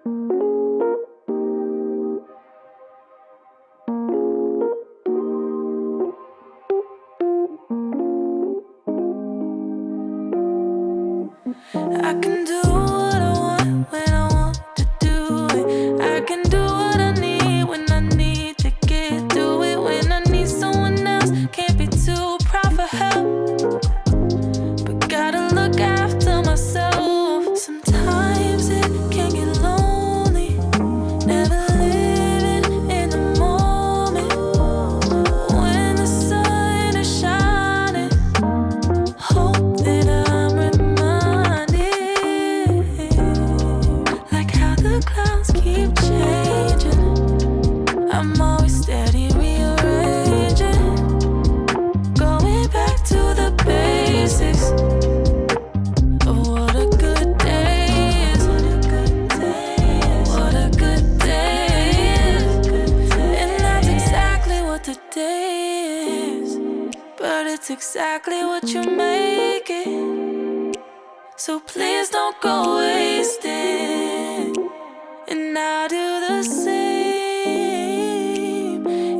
I can do what I want when I want to do it. I can do what I need when I need to get through it. When I need someone else, can't be too proud for help, but gotta look after myself. Sometimes it can get lonely, never living in the moment. When the sun is shining, hope that I'm reminded, like how the clouds keep changing. I'm always steady rearranging, going back to the basics of what a good day is. What a good day is. And that's exactly what the day is. But it's exactly what you make it. So please don't go wasting. And I'll do the same,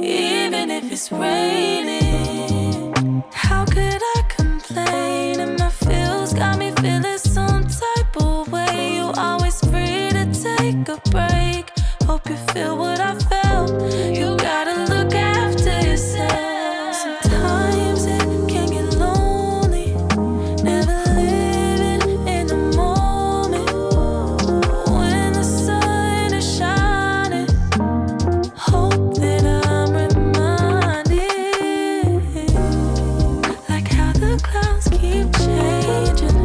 even if it's raining. How could I complain? And my feels got me feeling some type of way. You always free to take a break. Hope you feel what I felt. You gotta look after yourself. Sometimes it can get lonely, never living in the moment. When the sun is shining, hope that I'm reminded, like how the clouds keep changing.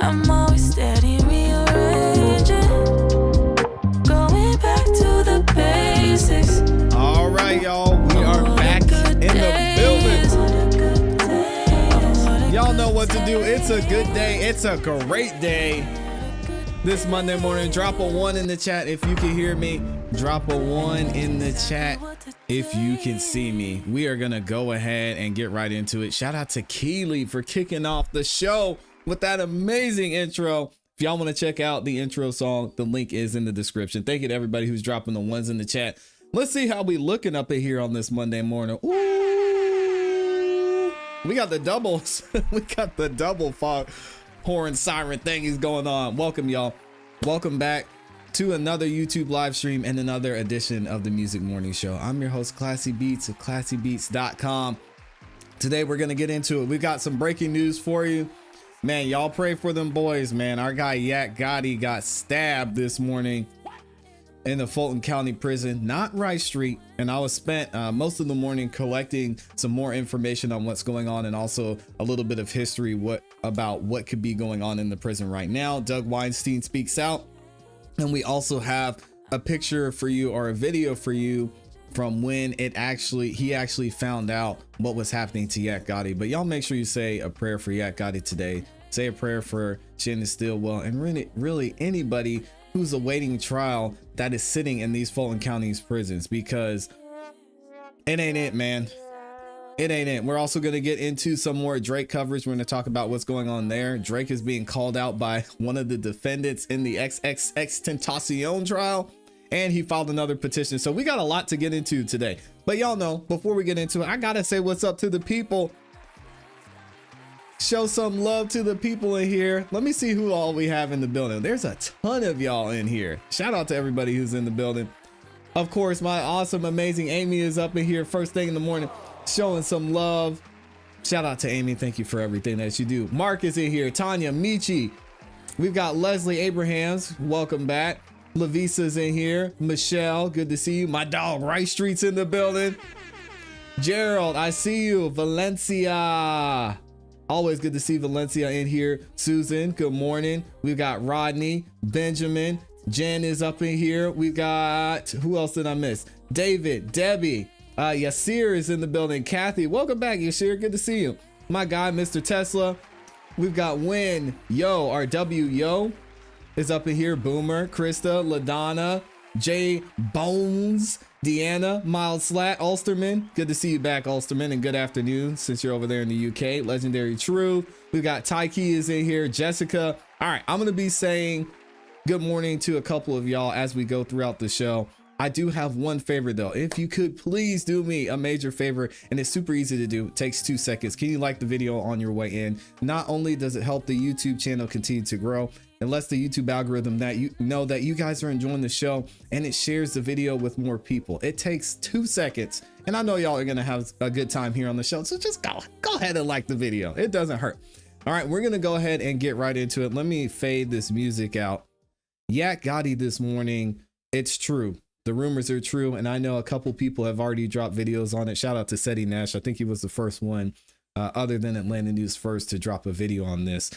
I'm always steady rearranging, going back to the basics. All right, y'all, we are back in the building. Y'all know what to do. It's a good day. It's a great day. This Monday morning, drop a 1 in the chat if you can hear me. Drop a 1 in the chat if you can see me. We are gonna go ahead and get right into it. Shout out to Keely for kicking off the show with that amazing intro. If y'all want to check out the intro song, the link is in the description. Thank you to everybody who's dropping the 1s in the chat. Let's see how we looking up in here on this Monday morning. Ooh, we got the doubles. We got the double fog horn siren thing is going on. Welcome, y'all. Welcome back to another YouTube live stream and another edition of the Music Morning Show. I'm your host, ClassE Beats of ClassEbeats.com. Today we're gonna get into it. We've got some breaking news for you. Man, y'all pray for them boys, man. Our guy Yak Gotti got stabbed this morning in the Fulton County Prison, not Rice Street. And I was spent most of the morning collecting some more information on what's going on, and also a little bit of history about what could be going on in the prison right now. Doug Weinstein speaks out, and we also have a picture for you, or a video for you, from when he actually found out what was happening to Yak Gotti. But y'all make sure you say a prayer for Yak Gotti today. Say a prayer for Shannon Stillwell, and really anybody who's awaiting trial that is sitting in these Fulton County's prisons, because it ain't it, man. It ain't it. We're also going to get into some more Drake coverage. We're going to talk about what's going on there. Drake is being called out by one of the defendants in the XXXTentacion trial, and he filed another petition. So we got a lot to get into today. But y'all know, before we get into it, I got to say what's up to the people. Show some love to the people in here. Let me see who all we have in the building. There's a ton of y'all in here. Shout out to everybody who's in the building. Of course, my awesome, amazing Amy is up in here first thing in the morning, showing some love. Shout out to Amy. Thank you for everything that you do. Mark is in here. Tanya, Michi. We've got Leslie Abrahams. Welcome back. Lavisa's in here. Michelle, good to see you. My dog Rice Street's in the building. Gerald, I see you. Valencia. Always good to see Valencia in here. Susan, good morning. We've got Rodney, Benjamin, Jen is up in here. We've got, who else did I miss? David, Debbie, Yasir is in the building. Kathy, welcome back, Yasir. Good to see you. My guy, Mr. Tesla. We've got Win, Yo, RW Yo is up in here. Boomer, Krista, LaDonna, Jay Bones, Deanna, Mild Slat, Ulsterman. Good to see you back, Ulsterman, and good afternoon since you're over there in the UK. Legendary True. We've got Tyke is in here. Jessica. All right, I'm going to be saying Good morning to a couple of y'all as we go throughout the show. I do have one favor though. If you could please do me a major favor, and it's super easy to do, it takes 2 seconds. Can you like the video on your way in? Not only does it help the YouTube channel continue to grow, it lets the YouTube algorithm that you know that you guys are enjoying the show, and it shares the video with more people. It takes 2 seconds, and I know y'all are gonna have a good time here on the show, so just go ahead and like the video. It doesn't hurt. All right, we're gonna go ahead and get right into it. Let me fade this music out. Yak Gotti this morning, it's true. The rumors are true, and I know a couple people have already dropped videos on it. Shout out to Seti Nash. I think he was the first one, other than Atlanta News First, to drop a video on this.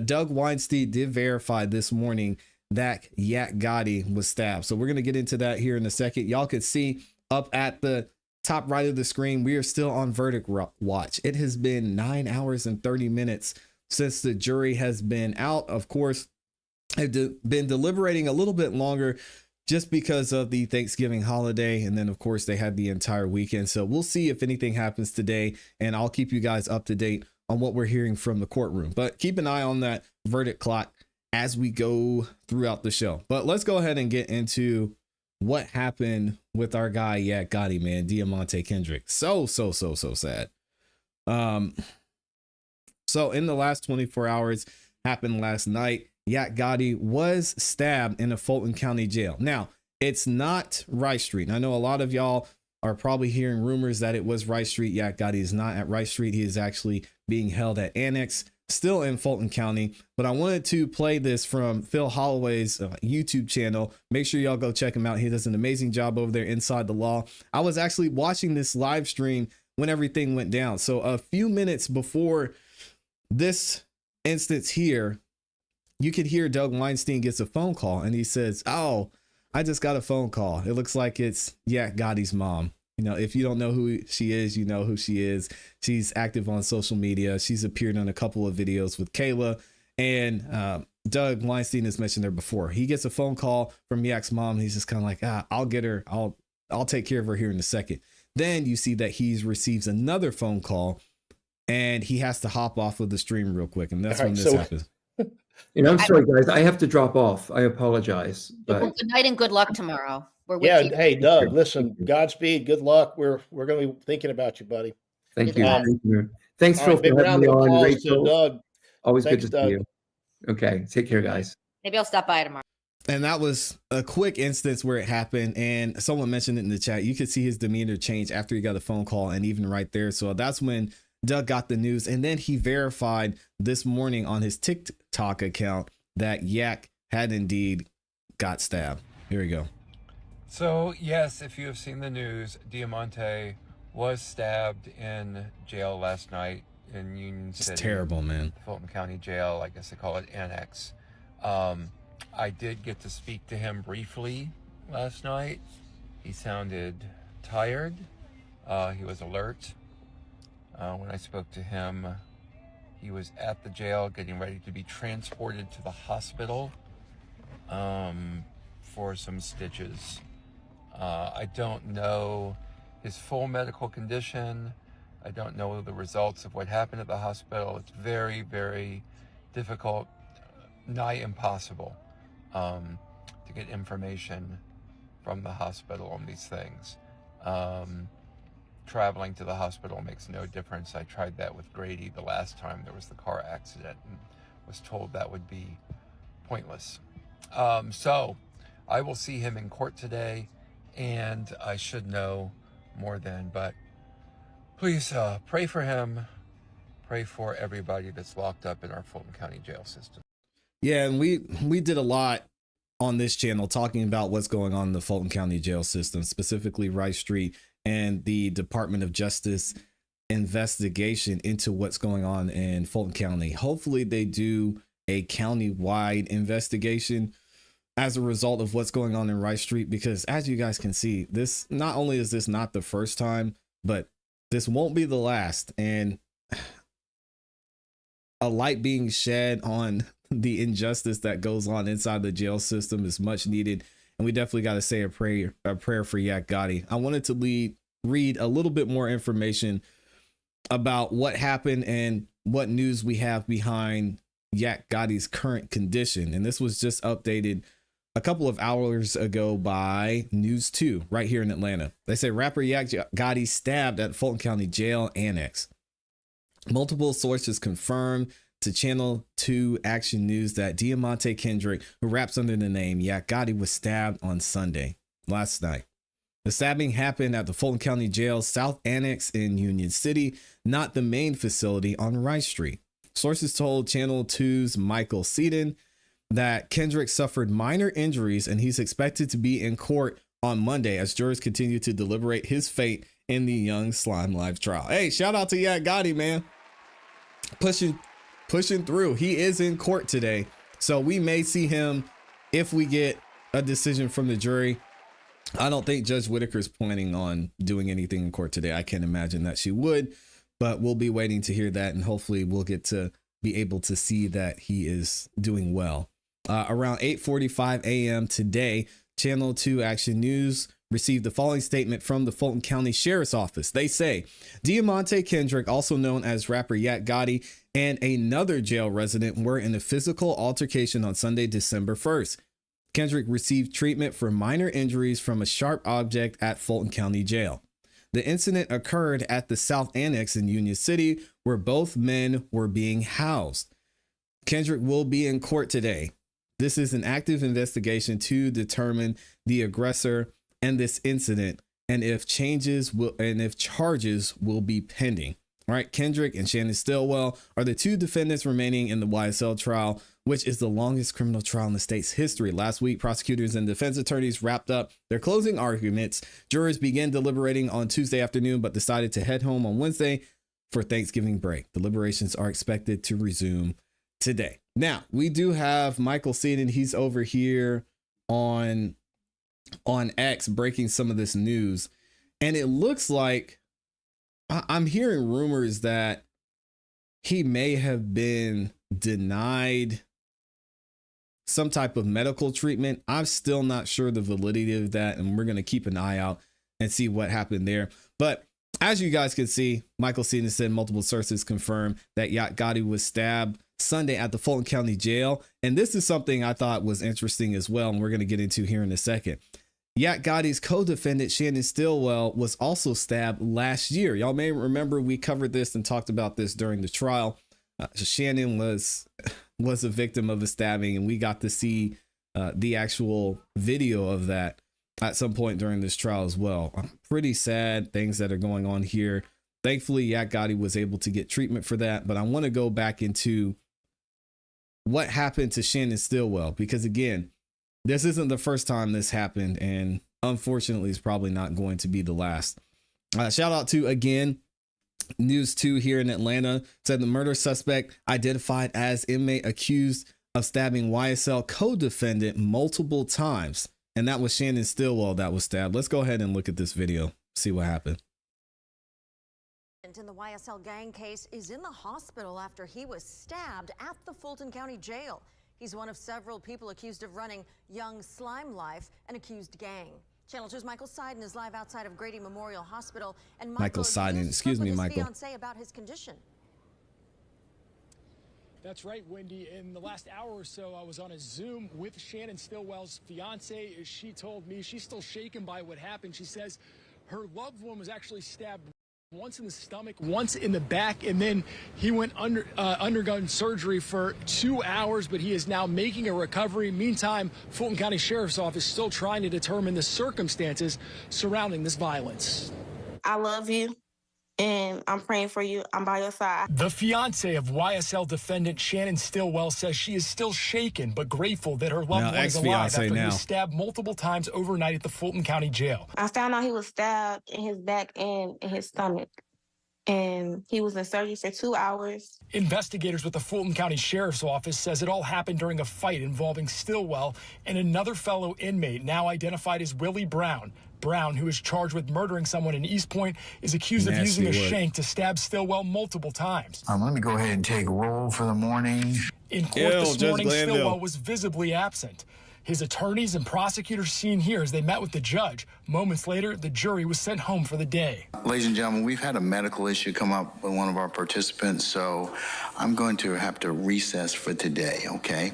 Doug Weinstein did verify this morning that Yak Gotti was stabbed. So we're going to get into that here in a second. Y'all could see up at the top right of the screen, we are still on verdict watch. It has been 9 hours and 30 minutes since the jury has been out. Of course, I've been deliberating a little bit longer just because of the Thanksgiving holiday. And then, of course, they had the entire weekend. So we'll see if anything happens today, and I'll keep you guys up to date on what we're hearing from the courtroom. But keep an eye on that verdict clock as we go throughout the show. But let's go ahead and get into what happened with our guy, Yak Gotti, man, Diamante Kendrick. So sad. So in the last 24 hours, happened last night, Yak Gotti was stabbed in a Fulton County jail. Now, it's not Rice Street. I know a lot of y'all are probably hearing rumors that it was Rice Street. Yak Gotti is not at Rice Street. He is actually being held at Annex, still in Fulton County. But I wanted to play this from Phil Holloway's YouTube channel. Make sure y'all go check him out. He does an amazing job over there inside the law. I was actually watching this live stream when everything went down. So a few minutes before this instance here, you could hear Doug Weinstein gets a phone call, and he says, "Oh, I just got a phone call. It looks like it's Yak Gotti's mom." You know, if you don't know who she is, you know who she is. She's active on social media. She's appeared on a couple of videos with Kayla, and Doug Weinstein has mentioned her before. He gets a phone call from Yak's mom. He's just kind of like, I'll get her. I'll take care of her here in a second. Then you see that he receives another phone call, and he has to hop off of the stream real quick. And that's when this happens. I'm sorry, guys. I have to drop off. I apologize. But Well, good night and good luck tomorrow. We're with Yeah, you. hey Doug, listen, Godspeed, good luck. We're going to be thinking about you, buddy. thank you. Um, Thank you. Thanks, All Phil, right, big for having round me of on. applause to Rachel, Doug. always Thanks, good to Doug. see you. Okay, take care, guys. Maybe I'll stop by tomorrow. And that was a quick instance where it happened. And someone mentioned it in the chat. You could see his demeanor change after he got a phone call, and even right there. So that's when Doug got the news. And then he verified this morning on his TikTok account that Yak had indeed got stabbed. Here we go. So, yes, if you have seen the news, Diamante was stabbed in jail last night in Union City. It's terrible, man. Fulton County Jail, I guess they call it Annex. I did get to speak to him briefly last night. He sounded tired. He was alert. When I spoke to him, he was at the jail getting ready to be transported to the hospital for some stitches. I don't know his full medical condition. I don't know the results of what happened at the hospital. It's very, very difficult, nigh impossible, to get information from the hospital on these things. Traveling to the hospital makes no difference. I tried that with Grady the last time there was the car accident and was told that would be pointless. So I will see him in court today, and I should know more then, but please pray for him. Pray for everybody that's locked up in our Fulton County jail system. Yeah, and we did a lot on this channel talking about what's going on in the Fulton County jail system, specifically Rice Street and the Department of Justice investigation into what's going on in Fulton County. Hopefully they do a county-wide investigation as a result of what's going on in Rice Street, because as you guys can see, this not only is this not the first time, but this won't be the last. And a light being shed on the injustice that goes on inside the jail system is much needed. And we definitely got to say a prayer for Yak Gotti. I wanted to read a little bit more information about what happened and what news we have behind Yak Gotti's current condition. And this was just updated a couple of hours ago by News 2 right here in Atlanta. They say rapper Yak Gotti stabbed at Fulton County Jail Annex. Multiple sources confirmed to Channel 2 Action News that Diamante Kendrick, who raps under the name Yak Gotti, was stabbed on Sunday, last night. The stabbing happened at the Fulton County Jail South Annex in Union City, not the main facility on Rice Street. Sources told Channel 2's Michael Seaton that Kendrick suffered minor injuries and he's expected to be in court on Monday as jurors continue to deliberate his fate in the Young Slime Life trial. Hey, shout out to Yak Gotti, man. Pushing through. He is in court today, so we may see him if we get a decision from the jury. I don't think Judge Whitaker's planning on doing anything in court today. I can't imagine that she would, but we'll be waiting to hear that, and hopefully we'll get to be able to see that he is doing well. Around 8:45 a.m. today, Channel 2 Action News received the following statement from the Fulton County Sheriff's Office. They say, Diamante Kendrick, also known as rapper Yak Gotti, and another jail resident were in a physical altercation on Sunday, December 1st. Kendrick received treatment for minor injuries from a sharp object at Fulton County Jail. The incident occurred at the South Annex in Union City, where both men were being housed. Kendrick will be in court today. This is an active investigation to determine the aggressor and this incident, and if charges will be pending. All right, Kendrick and Shannon Stillwell are the two defendants remaining in the YSL trial, which is the longest criminal trial in the state's history. Last week, prosecutors and defense attorneys wrapped up their closing arguments. Jurors began deliberating on Tuesday afternoon, but decided to head home on Wednesday for Thanksgiving break. Deliberations are expected to resume today. Now, we do have Michael Seaton. He's over here on X breaking some of this news, and it looks like I'm hearing rumors that he may have been denied some type of medical treatment. I'm still not sure the validity of that, and we're going to keep an eye out and see what happened there. But as you guys can see, Michael Seaton said multiple sources confirmed that Yak Gotti was stabbed Sunday at the Fulton County Jail. And this is something I thought was interesting as well, and we're going to get into here in a second. Yak Gotti's co-defendant, Shannon Stillwell, was also stabbed last year. Y'all may remember we covered this and talked about this during the trial. Shannon was a victim of a stabbing, and we got to see the actual video of that at some point during this trial as well. Pretty sad things that are going on here. Thankfully, Yak Gotti was able to get treatment for that, but I want to go back into what happened to Shannon Stillwell, because again, this isn't the first time this happened, and unfortunately, it's probably not going to be the last. Shout out to, again, News 2 here in Atlanta, said the murder suspect identified as inmate accused of stabbing YSL co-defendant multiple times. And that was Shannon Stillwell that was stabbed. Let's go ahead and look at this video, see what happened. In the YSL gang case is in the hospital after he was stabbed at the Fulton County Jail. He's one of several people accused of running Young Slime Life, an accused gang. Channel 2's Michael Seiden is live outside of Grady Memorial Hospital. And Michael Seiden, excuse me, Michael. Fiancé about his condition. That's right, Wendy. In the last hour or so, I was on a Zoom with Shannon Stillwell's fiance. She told me she's still shaken by what happened. She says her loved one was actually stabbed once in the stomach, once in the back, and then he went undergone surgery for 2 hours, but he is now making a recovery. Meantime, Fulton County Sheriff's Office still trying to determine the circumstances surrounding this violence. I love you, and I'm praying for you. I'm by your side. The fiance of YSL defendant Shannon Stillwell says she is still shaken but grateful that her loved one is alive after he was stabbed multiple times overnight at the Fulton County Jail. I found out he was stabbed in his back and in his stomach, and he was in surgery for 2 hours. Investigators with the Fulton County Sheriff's Office says it all happened during a fight involving Stillwell and another fellow inmate, now identified as Willie Brown. Brown, who is charged with murdering someone in East Point, is accused of using a shank to stab Stillwell multiple times. Let me go ahead and take roll for the morning. In court this morning, Stillwell was visibly absent. His attorneys and prosecutors seen here as they met with the judge. Moments later, the jury was sent home for the day. Ladies and gentlemen, we've had a medical issue come up with one of our participants, so I'm going to have to recess for today, okay?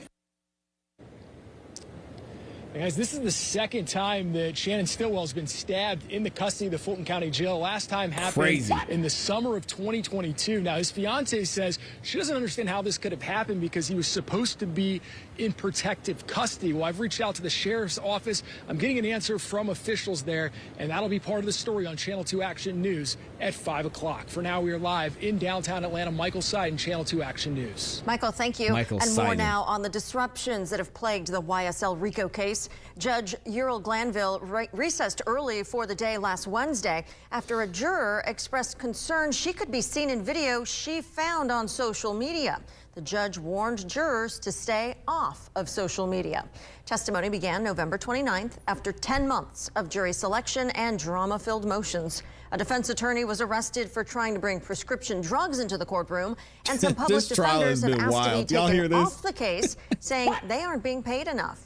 Guys, this is the second time that Shannon Stillwell's been stabbed in the custody of the Fulton County Jail. Last time happened in the summer of 2022. Now, his fiance says she doesn't understand how this could have happened because he was supposed to be in protective custody. Well, I've reached out to the sheriff's office. I'm getting an answer from officials there, and that'll be part of the story on Channel 2 Action News at 5 o'clock. For now, we are live in downtown Atlanta. Michael Seiden, Channel 2 Action News. Michael, thank you. Michael and more Seiden. now on the disruptions that have plagued the YSL RICO case. Judge Ural Glanville recessed early for the day last Wednesday after a juror expressed concern she could be seen in video she found on social media. The judge warned jurors to stay off of social media. Testimony began November 29th after 10 months of jury selection and drama-filled motions. A defense attorney was arrested for trying to bring prescription drugs into the courtroom, and some public This trial defenders has have been asked wild. to be Y'all hear taken this? off the case, saying they aren't being paid enough.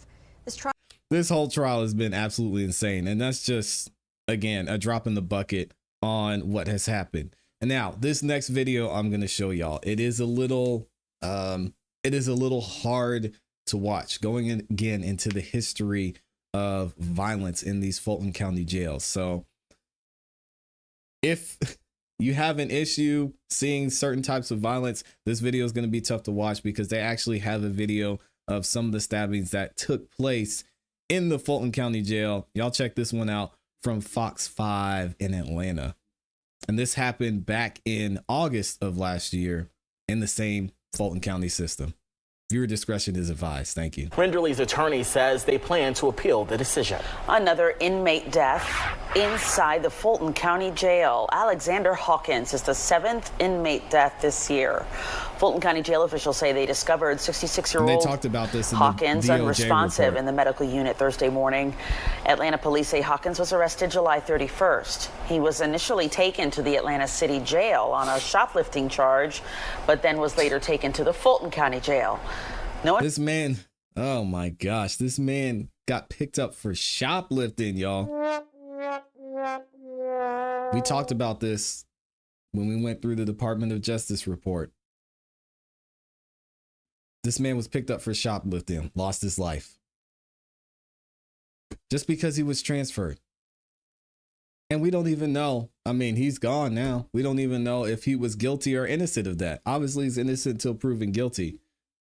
This whole trial has been absolutely insane. And that's just, again, a drop in the bucket on what has happened. And now this next video I'm going to show y'all, it is a little hard to watch, going in, again, into the history of violence in these Fulton County jails. So if you have an issue seeing certain types of violence, this video is going to be tough to watch because they actually have a video of some of the stabbings that took place in the Fulton County Jail. Y'all check this one out from Fox 5 in Atlanta. And this happened back in August of last year in the same Fulton County system. Viewer discretion is advised. Thank you. Renderly's attorney says they plan to appeal the decision. Another inmate death inside the Fulton County Jail. Alexander Hawkins is the 7th inmate death this year. Fulton County Jail officials say they discovered 66-year-old they talked about this in Hawkins the DOJ unresponsive report in the medical unit Thursday morning. Atlanta police say Hawkins was arrested July 31st. He was initially taken to the Atlanta City Jail on a shoplifting charge, but then was later taken to the Fulton County Jail. This man, oh my gosh, this man got picked up for shoplifting, y'all. We talked about this when we went through the Department of Justice report. This man was picked up for shoplifting, lost his life. Just because he was transferred. And we don't even know. I mean, he's gone now. We don't even know if he was guilty or innocent of that. Obviously, he's innocent until proven guilty.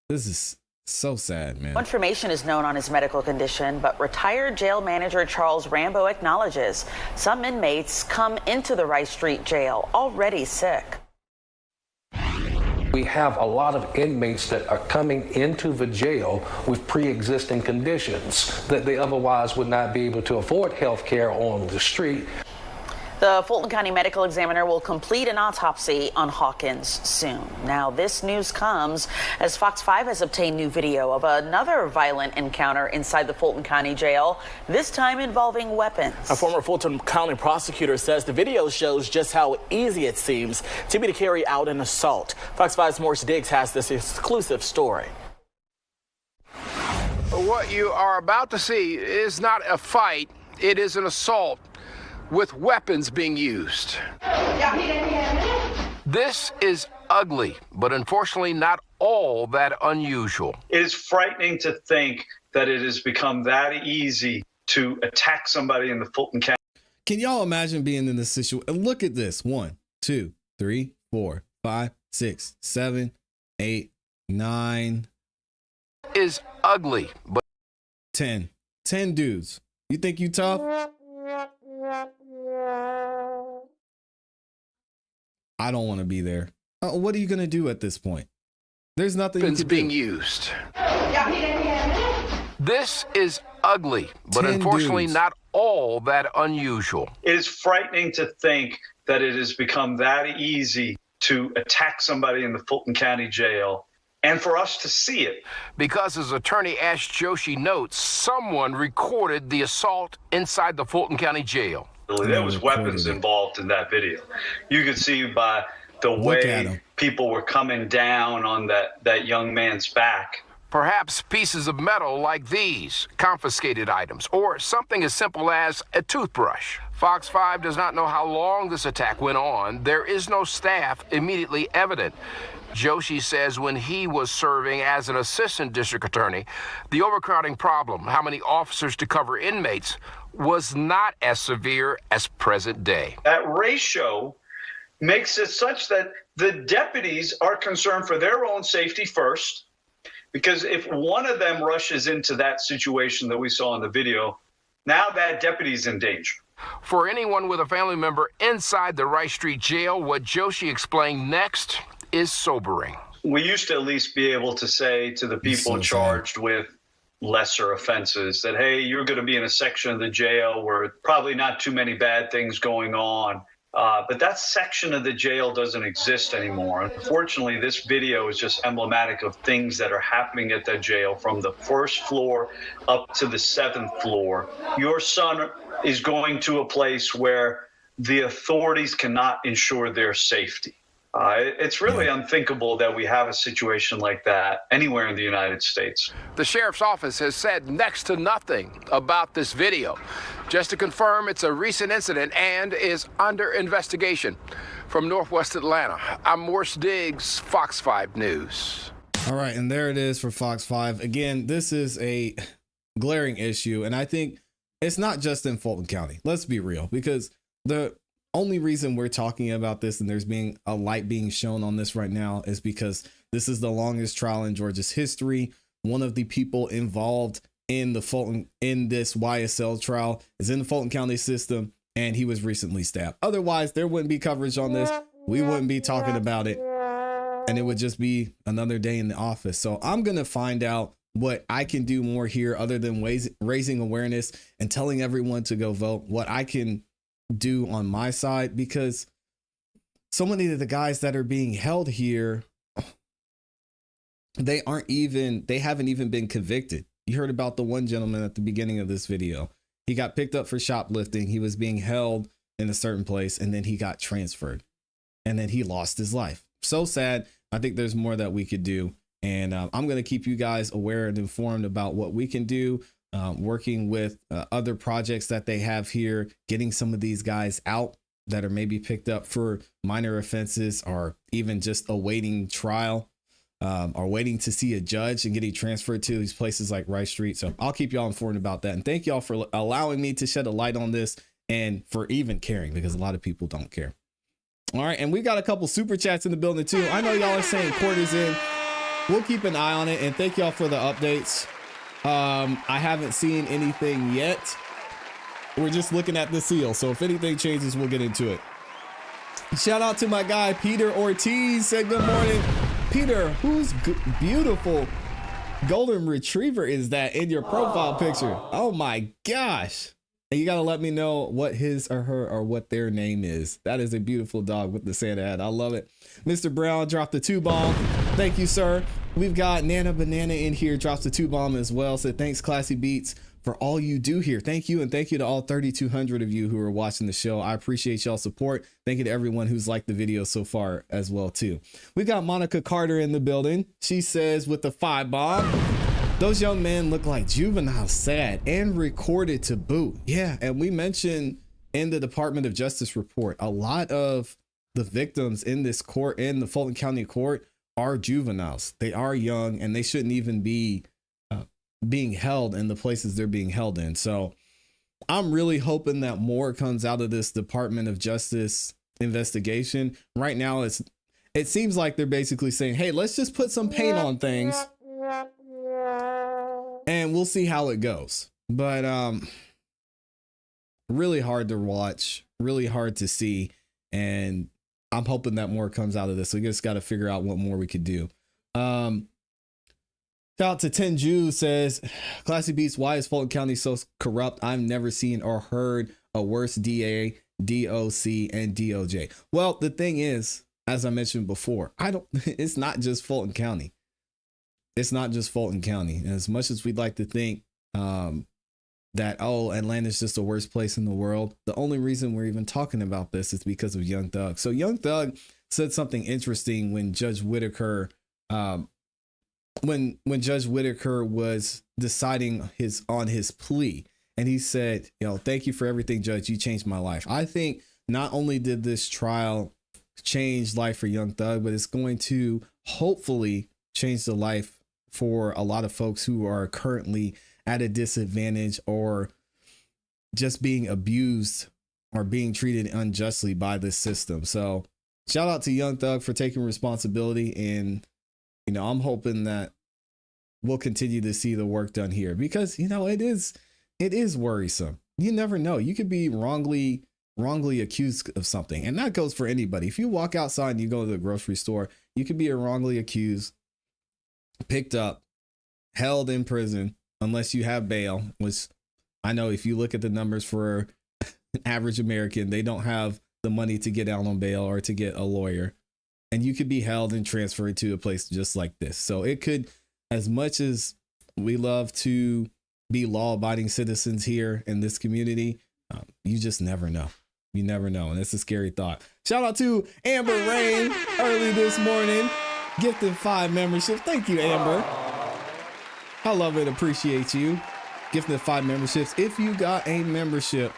This is so sad, man. No information is known on his medical condition, but retired jail manager Charles Rambo acknowledges some inmates come into the Rice Street Jail already sick. We have a lot of inmates that are coming into the jail with pre-existing conditions that they otherwise would not be able to afford health care on the street. The Fulton County Medical Examiner will complete an autopsy on Hawkins soon. Now, this news comes as Fox 5 has obtained new video of another violent encounter inside the Fulton County Jail, this time involving weapons. A former Fulton County prosecutor says the video shows just how easy it seems to be to carry out an assault. Fox 5's Morris Diggs has this exclusive story. What you are about to see is not a fight, it is an assault with weapons being used. This is ugly, but unfortunately not all that unusual. It is frightening to think that it has become that easy to attack somebody in the Fulton County. Can y'all imagine being in this situation? Look at this. 1, 2, 3, 4, 5, 6, 7, 8, 9. Is ugly, but 10 dudes. You think you tough? I don't want to be there. What are you going to do at this point? There's nothing you can being do. used. This is ugly, but unfortunately not all that unusual. It is frightening to think that it has become that easy to attack somebody in the Fulton County Jail and for us to see it. Because as attorney Ash Joshi notes, someone recorded the assault inside the Fulton County Jail. There was weapons involved in that video. You could see by the way people were coming down on that young man's back. Perhaps pieces of metal like these, confiscated items, or something as simple as a toothbrush. Fox 5 does not know how long this attack went on. There is no staff immediately evident. Joshi says when he was serving as an assistant district attorney, the overcrowding problem, how many officers to cover inmates, was not as severe as present day. That ratio makes it such that the deputies are concerned for their own safety first, because if one of them rushes into that situation that we saw in the video, now that deputy's in danger. For anyone with a family member inside the Rice Street jail, what Joshi explained next is sobering. We used to at least be able to say to the people charged with lesser offenses that, hey, you're going to be in a section of the jail where probably not too many bad things going on. But that section of the jail doesn't exist anymore. Unfortunately, this video is just emblematic of things that are happening at the jail from the first floor up to the 7th floor. Your son is going to a place where the authorities cannot ensure their safety. It's really unthinkable that we have a situation like that anywhere in the United States. The sheriff's office has said next to nothing about this video. Just to confirm, it's a recent incident and is under investigation. From Northwest Atlanta, I'm Morse Diggs, Fox 5 News. All right, and there it is for Fox 5. Again, this is a glaring issue, and I think it's not just in Fulton County. Let's be real, because the only reason we're talking about this and there's being a light being shown on this right now is because this is the longest trial in Georgia's history. One of the people involved in this YSL trial is in the Fulton County system, and he was recently stabbed. Otherwise, there wouldn't be coverage on this. We wouldn't be talking about it, and it would just be another day in the office. So I'm going to find out what I can do more here other than raising awareness and telling everyone to go vote, what I can do on my side, because so many of the guys that are being held here, they haven't even been convicted. You heard about the one gentleman at the beginning of this video. He got picked up for shoplifting. He was being held in a certain place, and then he got transferred, and then he lost his life. So sad. I think there's more that we could do, and I'm going to keep you guys aware and informed about what we can do, working with other projects that they have here, getting some of these guys out that are maybe picked up for minor offenses or even just awaiting trial, or waiting to see a judge and getting transferred to these places like Rice Street. So I'll keep y'all informed about that. And thank y'all for allowing me to shed a light on this and for even caring, because a lot of people don't care. All right. And we got a couple super chats in the building too. I know y'all are saying quarters in. We'll keep an eye on it. And thank y'all for the updates. I haven't seen anything yet. We're just looking at the seal. So if anything changes, we'll get into it. Shout out to my guy, Peter Ortiz, said good morning. Peter, whose beautiful golden retriever is that in your profile picture? Oh my gosh. And you got to let me know what his or her or what their name is. That is a beautiful dog with the Santa hat. I love it. Mr. Brown dropped the 2-bomb. Thank you, sir. We've got Nana Banana in here, drops the 2-bomb as well. Said thanks, ClassE Beats, for all you do here. Thank you. And thank you to all 3,200 of you who are watching the show. I appreciate y'all support. Thank you to everyone who's liked the video so far as well too. We got Monica Carter in the building. She says with the 5-bomb, those young men look like juvenile, sad, and recorded to boot. Yeah, and we mentioned in the Department of Justice report, a lot of the victims in this court, in the Fulton County court, are juveniles. They are young, and they shouldn't even be being held in the places they're being held in. So I'm really hoping that more comes out of this Department of Justice investigation. Right now, it seems like they're basically saying, hey, let's just put some paint on things and we'll see how it goes. But really hard to watch, really hard to see, and I'm hoping that more comes out of this. We just got to figure out what more we could do. Shout out to 10 Jews, says ClassE Beats, why is Fulton County so corrupt? I've never seen or heard a worse DA, DOC, and DOJ. Well, the thing is, as I mentioned before, it's not just Fulton County. It's not just Fulton County. And as much as we'd like to think that, oh, Atlanta's just the worst place in the world, the only reason we're even talking about this is because of Young Thug. So Young Thug said something interesting when Judge Whitaker when Judge Whitaker was deciding on his plea, and he said, thank you for everything, Judge. You changed my life. I think not only did this trial change life for Young Thug, but it's going to hopefully change the life for a lot of folks who are currently at a disadvantage or just being abused or being treated unjustly by this system. So shout out to Young Thug for taking responsibility. And, I'm hoping that we'll continue to see the work done here because, it is worrisome. You never know. You could be wrongly accused of something. And that goes for anybody. If you walk outside and you go to the grocery store, you could be wrongly accused, picked up, held in prison, unless you have bail, which I know if you look at the numbers for an average American, they don't have the money to get out on bail or to get a lawyer. And you could be held and transferred to a place just like this. So it could, as much as we love to be law-abiding citizens here in this community, you just never know. You never know. And it's a scary thought. Shout out to Amber Rain early this morning. Gifted 5 memberships. Thank you, Amber. I love it. Appreciate you. Gifted 5 memberships. If you got a membership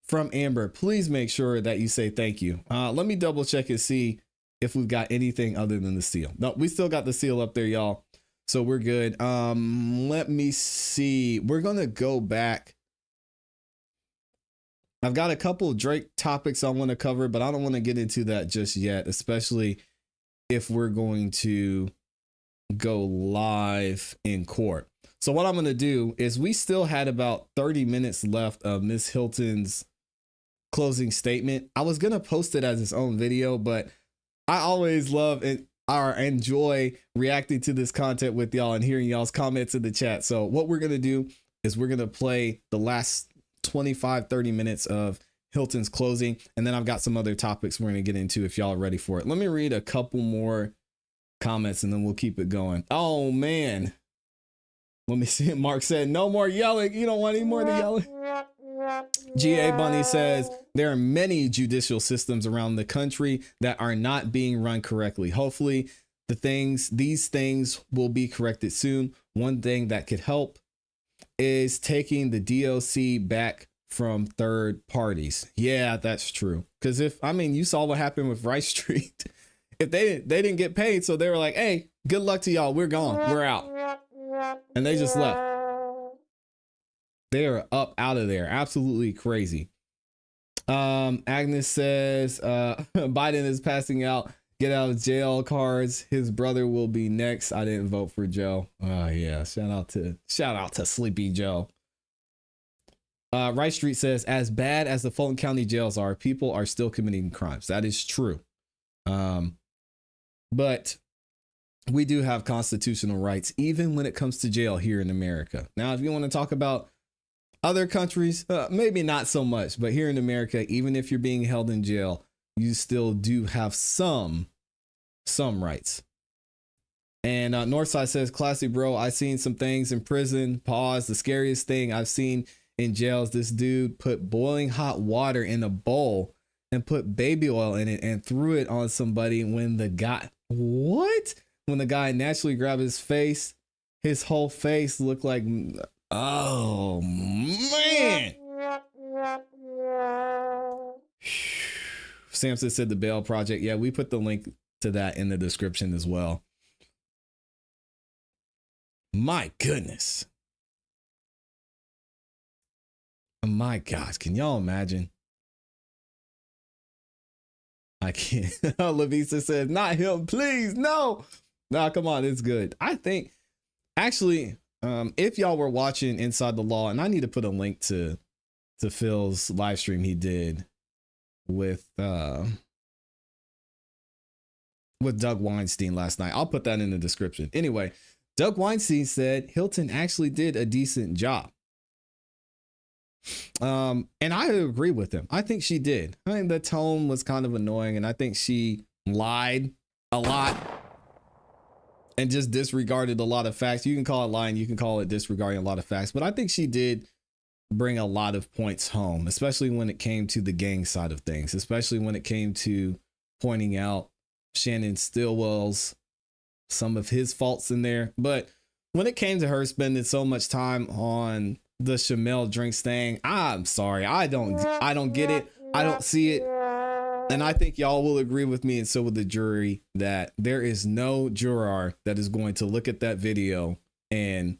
from Amber, please make sure that you say thank you. Let me double check and see if we've got anything other than the seal. No, we still got the seal up there, y'all. So we're good. Let me see. We're going to go back. I've got a couple of Drake topics I want to cover, but I don't want to get into that just yet, especially if we're going to go live in court. So what I'm going to do is we still had about 30 minutes left of Miss Hilton's closing statement. I was going to post it as its own video, but I always love it or enjoy reacting to this content with y'all and hearing y'all's comments in the chat. So what we're going to do is we're going to play the last 25-30 minutes of Hilton's closing, and then I've got some other topics we're going to get into if y'all are ready for it. Let me read a couple more comments and then we'll keep it going. Oh man, let me see. Mark said no more yelling. You don't want any more of the yelling. GA Bunny says there are many judicial systems around the country that are not being run correctly. Hopefully these things will be corrected soon. One thing that could help is taking the DOC back from third parties. Yeah, that's true. Because you saw what happened with Rice Street. If they didn't get paid, so they were like, hey, good luck to y'all. We're gone. We're out. And they just left. They are up out of there. Absolutely crazy. Agnes says Biden is passing out get out of jail cards. His brother will be next. I didn't vote for Joe. Oh yeah. Shout out to Sleepy Joe. Rice Street says, as bad as the Fulton County jails are, people are still committing crimes. That is true. But we do have constitutional rights, even when it comes to jail here in America. Now, if you want to talk about other countries, maybe not so much, but here in America, even if you're being held in jail, you still do have some rights. And Northside says, classy bro, I seen some things in prison. Pause. The scariest thing I've seen in jails, this dude put boiling hot water in a bowl and put baby oil in it and threw it on somebody when the guy, when the guy naturally grabbed his face, his whole face looked like, oh man. Samson said the Bail Project. Yeah, we put the link to that in the description as well. My goodness. My gosh, can y'all imagine? I can't. Lavisa says, not him, please. No, come on. It's good. I think actually, if y'all were watching Inside the Law, and I need to put a link to Phil's live stream he did with Doug Weinstein last night. I'll put that in the description. Anyway, Doug Weinstein said Hilton actually did a decent job. And I agree with him. I think she did. I think the tone was kind of annoying, and I think she lied a lot and just disregarded a lot of facts. You can call it lying, you can call it disregarding a lot of facts, but I think she did bring a lot of points home, especially when it came to the gang side of things, especially when it came to pointing out Shannon Stillwell's some of his faults in there. But when it came to her spending so much time on the Shamel drinks thing, I'm sorry. I don't get it. I don't see it. And I think y'all will agree with me, and so will the jury, that there is no juror that is going to look at that video and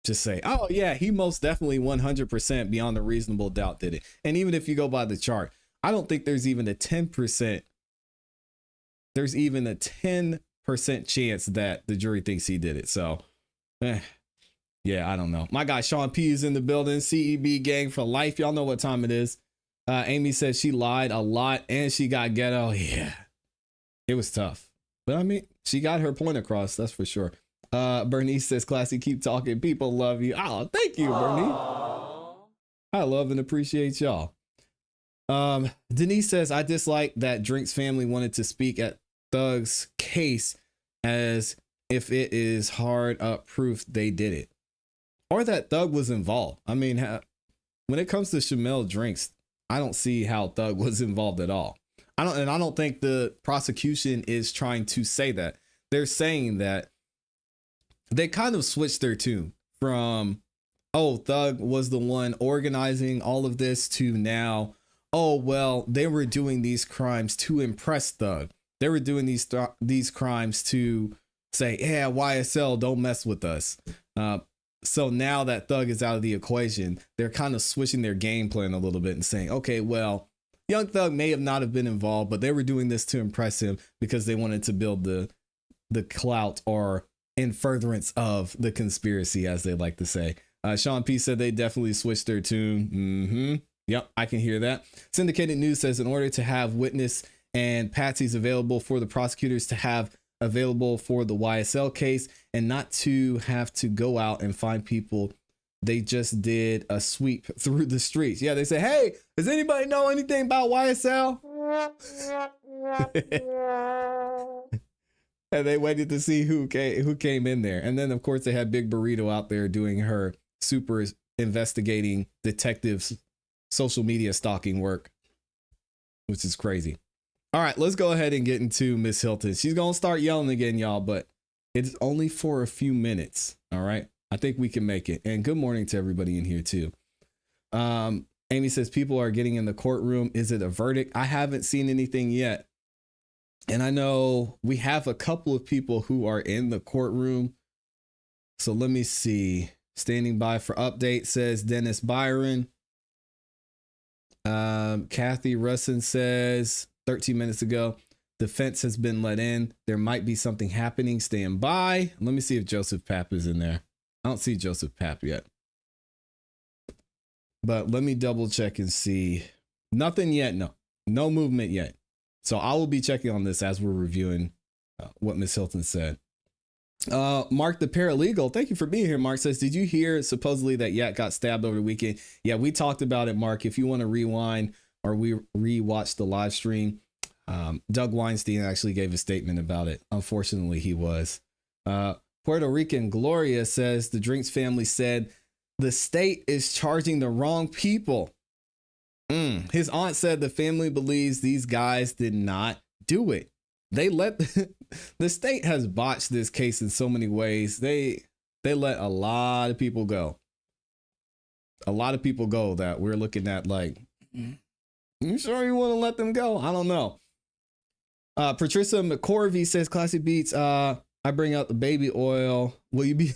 just say, oh yeah, he most definitely 100% beyond a reasonable doubt did it. And even if you go by the chart, I don't think there's even a 10%. There's even a 10% chance that the jury thinks he did it. So, yeah, I don't know. My guy Sean P is in the building. CEB gang for life. Y'all know what time it is. Amy says she lied a lot and she got ghetto. Yeah, it was tough. But I mean, she got her point across. That's for sure. Bernice says, ClassE, keep talking. People love you. Oh, thank you, Bernice. I love and appreciate y'all. Denise says, I dislike that Drink's family wanted to speak at Thug's case as if it is hard up proof they did it. Or that Thug was involved. I mean, when it comes to Shamel Drinks, I don't see how Thug was involved at all. I don't think the prosecution is trying to say that. They're saying that they kind of switched their tune from, oh, Thug was the one organizing all of this, to now, oh, well, they were doing these crimes to impress Thug. They were doing these crimes to say, yeah, YSL, don't mess with us. So now that Thug is out of the equation, they're kind of switching their game plan a little bit and saying, okay, well, Young Thug may have not have been involved, but they were doing this to impress him because they wanted to build the clout, or in furtherance of the conspiracy, as they like to say. Sean P said they definitely switched their tune. Yep, I can hear that. Syndicated News says, in order to have witness and patsies available for the prosecutors to have available for the YSL case, and not to have to go out and find people, they just did a sweep through the streets. Yeah, they say, hey, does anybody know anything about YSL? And they waited to see who came in there. And then, of course, they had Big Burrito out there doing her super investigating detectives social media stalking work, which is crazy. All right, let's go ahead and get into Miss Hilton. She's going to start yelling again, y'all, but it's only for a few minutes. All right. I think we can make it. And good morning to everybody in here too. Amy says people are getting in the courtroom. Is it a verdict? I haven't seen anything yet. And I know we have a couple of people who are in the courtroom. So let me see. Standing by for update, says Dennis Byron. Kathy Russin says 13 minutes ago, defense has been let in. There might be something happening. Stand by. Let me see if Joseph Papp is in there. I don't see Joseph Papp yet. But let me double check and see. Nothing yet. No movement yet. So I will be checking on this as we're reviewing what Miss Hilton said. Mark the paralegal, thank you for being here. Mark says, did you hear supposedly that Yak got stabbed over the weekend? Yeah, we talked about it, Mark. If you want to rewind or rewatch the live stream, Doug Weinstein actually gave a statement about it. Unfortunately, he was. Puerto Rican Gloria says the Drinks family said the state is charging the wrong people. His aunt said the family believes these guys did not do it. They let the state has botched this case in so many ways. They let a lot of people go. A lot of people go that we're looking at like, you sure you want to let them go? I don't know. Patricia McCorvey says, ClassE Beats, I bring out the baby oil. Will you be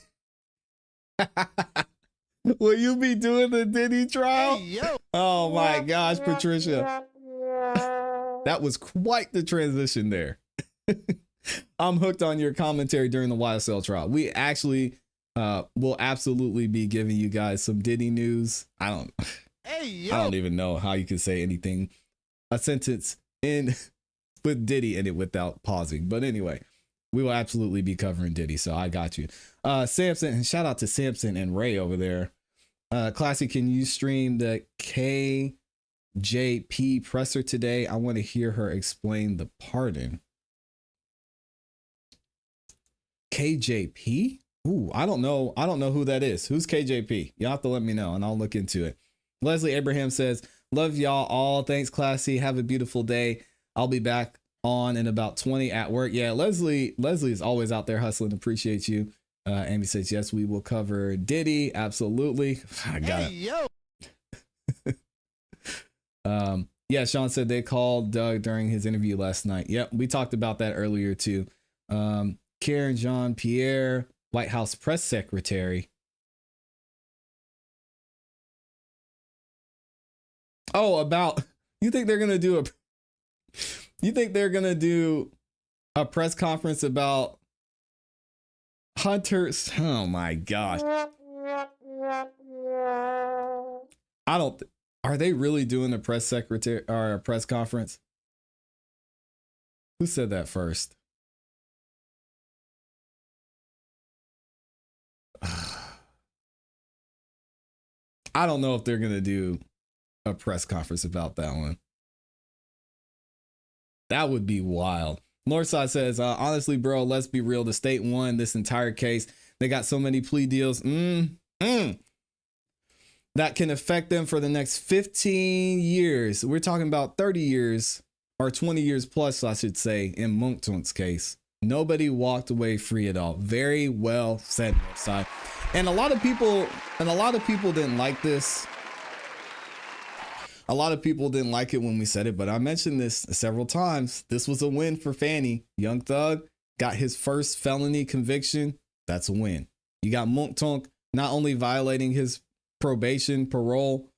will you be doing the Diddy trial? Hey, yo. Oh my gosh, Patricia. That was quite the transition there. I'm hooked on your commentary during the YSL trial. We actually will absolutely be giving you guys some Diddy news. I don't even know how you can say anything, a sentence in with Diddy in it without pausing. But anyway, we will absolutely be covering Diddy. So I got you. Samson, and shout out to Samson and Ray over there. ClassE, can you stream the KJP presser today? I want to hear her explain the pardon. KJP? Ooh, I don't know. I don't know who that is. Who's KJP? Y'all have to let me know and I'll look into it. Leslie Abraham says, love y'all all. Thanks, ClassE. Have a beautiful day. I'll be back on in about 20 at work. Yeah, Leslie is always out there hustling. Appreciate you. Amy says, yes, we will cover Diddy. Absolutely. I got it. Yeah, Sean said they called Doug during his interview last night. Yep, we talked about that earlier too. Karen Jean-Pierre, White House press secretary. Oh, about, you think they're gonna do a press conference about Hunter's? Oh my gosh. Are they really doing a press secretary or a press conference? Who said that first? I don't know if they're going to do a press conference about that one. That would be wild. Northside says, honestly, bro, let's be real. The state won this entire case. They got so many plea deals that can affect them for the next 15 years. We're talking about 30 years or 20 years plus, I should say, in Monkton's case. Nobody walked away free at all. Very well said, Northside. And a lot of people didn't like this. A lot of people didn't like it when we said it, but I mentioned this several times. This was a win for Fannie. Young Thug got his first felony conviction. That's a win. You got Monkton not only violating his probation, parole,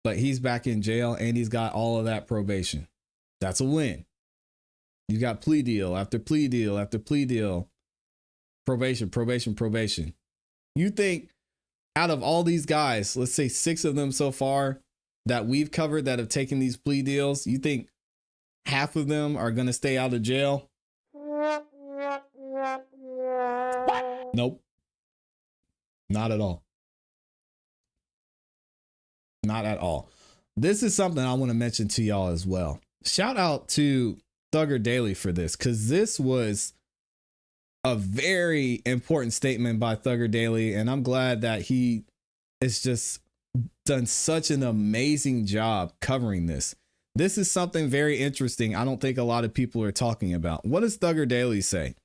but he's back in jail and he's got all of that probation. That's a win. You got plea deal after plea deal after plea deal. Probation, probation, probation. You think out of all these guys, let's say 6 of them so far that we've covered that have taken these plea deals, you think half of them are going to stay out of jail? Nope. Not at all. Not at all. This is something I want to mention to y'all as well. Shout out to Thugger Daily for this, because this was a very important statement by Thugger Daily, and I'm glad that he is just done such an amazing job covering this. This is something very interesting. I don't think a lot of people are talking about. What does Thugger Daily say?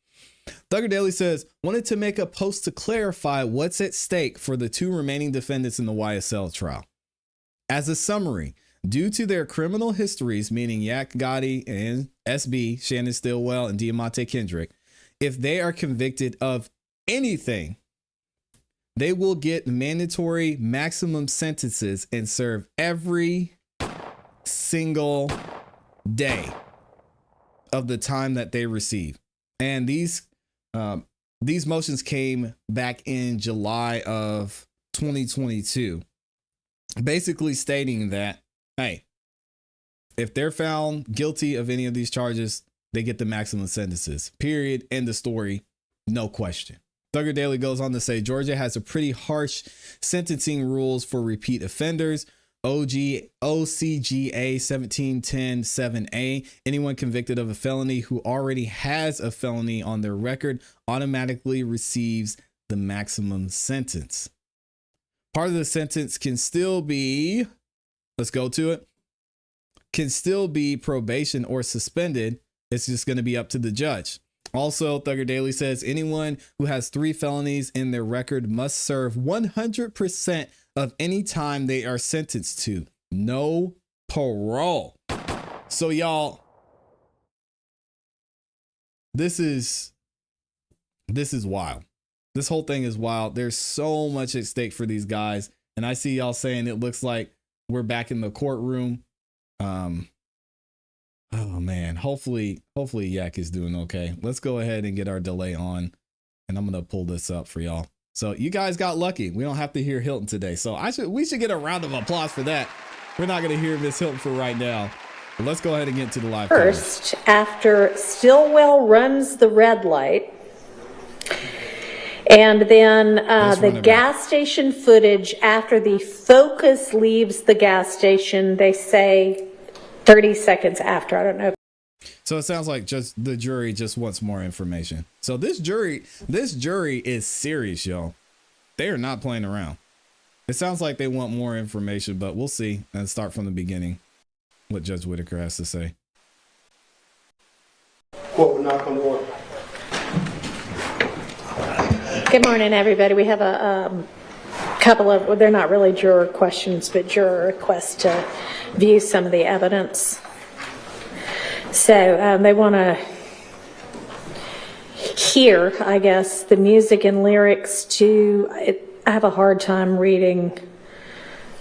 Thugger Daily says, wanted to make a post to clarify what's at stake for the 2 remaining defendants in the YSL trial. As a summary, due to their criminal histories, meaning Yak Gotti and SB, Shannon Stillwell and Diamante Kendrick, if they are convicted of anything, they will get mandatory maximum sentences and serve every single day of the time that they receive. And these motions came back in July of 2022, basically stating that, hey, if they're found guilty of any of these charges, they get the maximum sentences. Period. End of story. No question. Thugger Daily goes on to say Georgia has a pretty harsh sentencing rules for repeat offenders. OCGA 1710-7A. Anyone convicted of a felony who already has a felony on their record automatically receives the maximum sentence. Part of the sentence can still be, let's go to it, can still be probation or suspended. It's just going to be up to the judge. Also, Thugger Daily says anyone who has 3 felonies in their record must serve 100% of any time they are sentenced to. No parole. So y'all, this is wild. This whole thing is wild. There's so much at stake for these guys. And I see y'all saying it looks like we're back in the courtroom. Oh man, hopefully Yak is doing okay. Let's go ahead and get our delay on, and I'm gonna pull this up for y'all. So you guys got lucky. We don't have to hear Hilton today. So we should get a round of applause for that. We're not gonna hear Miss Hilton for right now. But let's go ahead and get into the live. First, after Stillwell runs the red light, and then the gas station footage after the Focus leaves the gas station, they say 30 seconds after. I don't know. So it sounds like just the jury just wants more information. So this jury is serious, y'all. They are not playing around. It sounds like they want more information, but we'll see and start from the beginning what Judge Whitaker has to say. Court will now come to order. Good morning, everybody. We have a couple of, well, they're not really juror questions, but juror requests to view some of the evidence. So they want to hear, I guess, the music and lyrics to, I have a hard time reading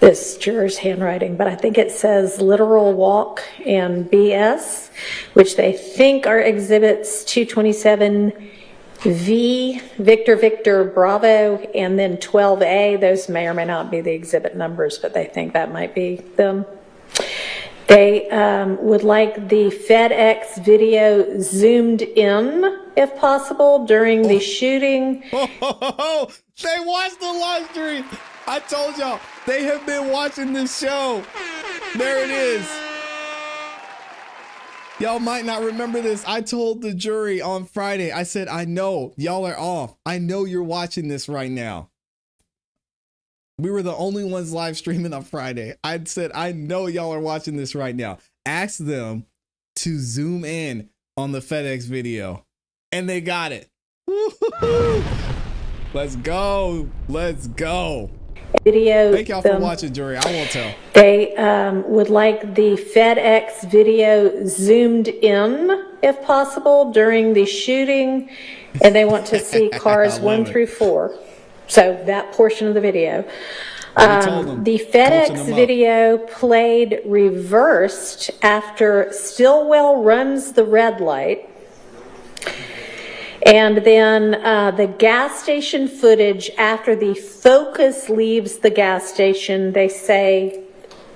this juror's handwriting, but I think it says Literal Walk and BS, which they think are exhibits 227 V, Victor, Victor, Bravo, and then 12A. Those may or may not be the exhibit numbers, but they think that might be them. They would like the FedEx video zoomed in, if possible, during the shooting. They watched the live stream. I told y'all, they have been watching this show. There it is. Y'all might not remember this. I told the jury on Friday, I said, I know y'all are off. I know you're watching this right now. We were the only ones live streaming on Friday. I said, I know y'all are watching this right now. Ask them to zoom in on the FedEx video. And they got it. Woo-hoo-hoo. Let's go. Let's go. Video. Thank y'all for watching, jury. I won't tell. They would like the FedEx video zoomed in, if possible, during the shooting, and they want to see cars 1 through 4. So that portion of the video. The FedEx video played reversed after Stillwell runs the red light. And then the gas station footage after the Focus leaves the gas station, they say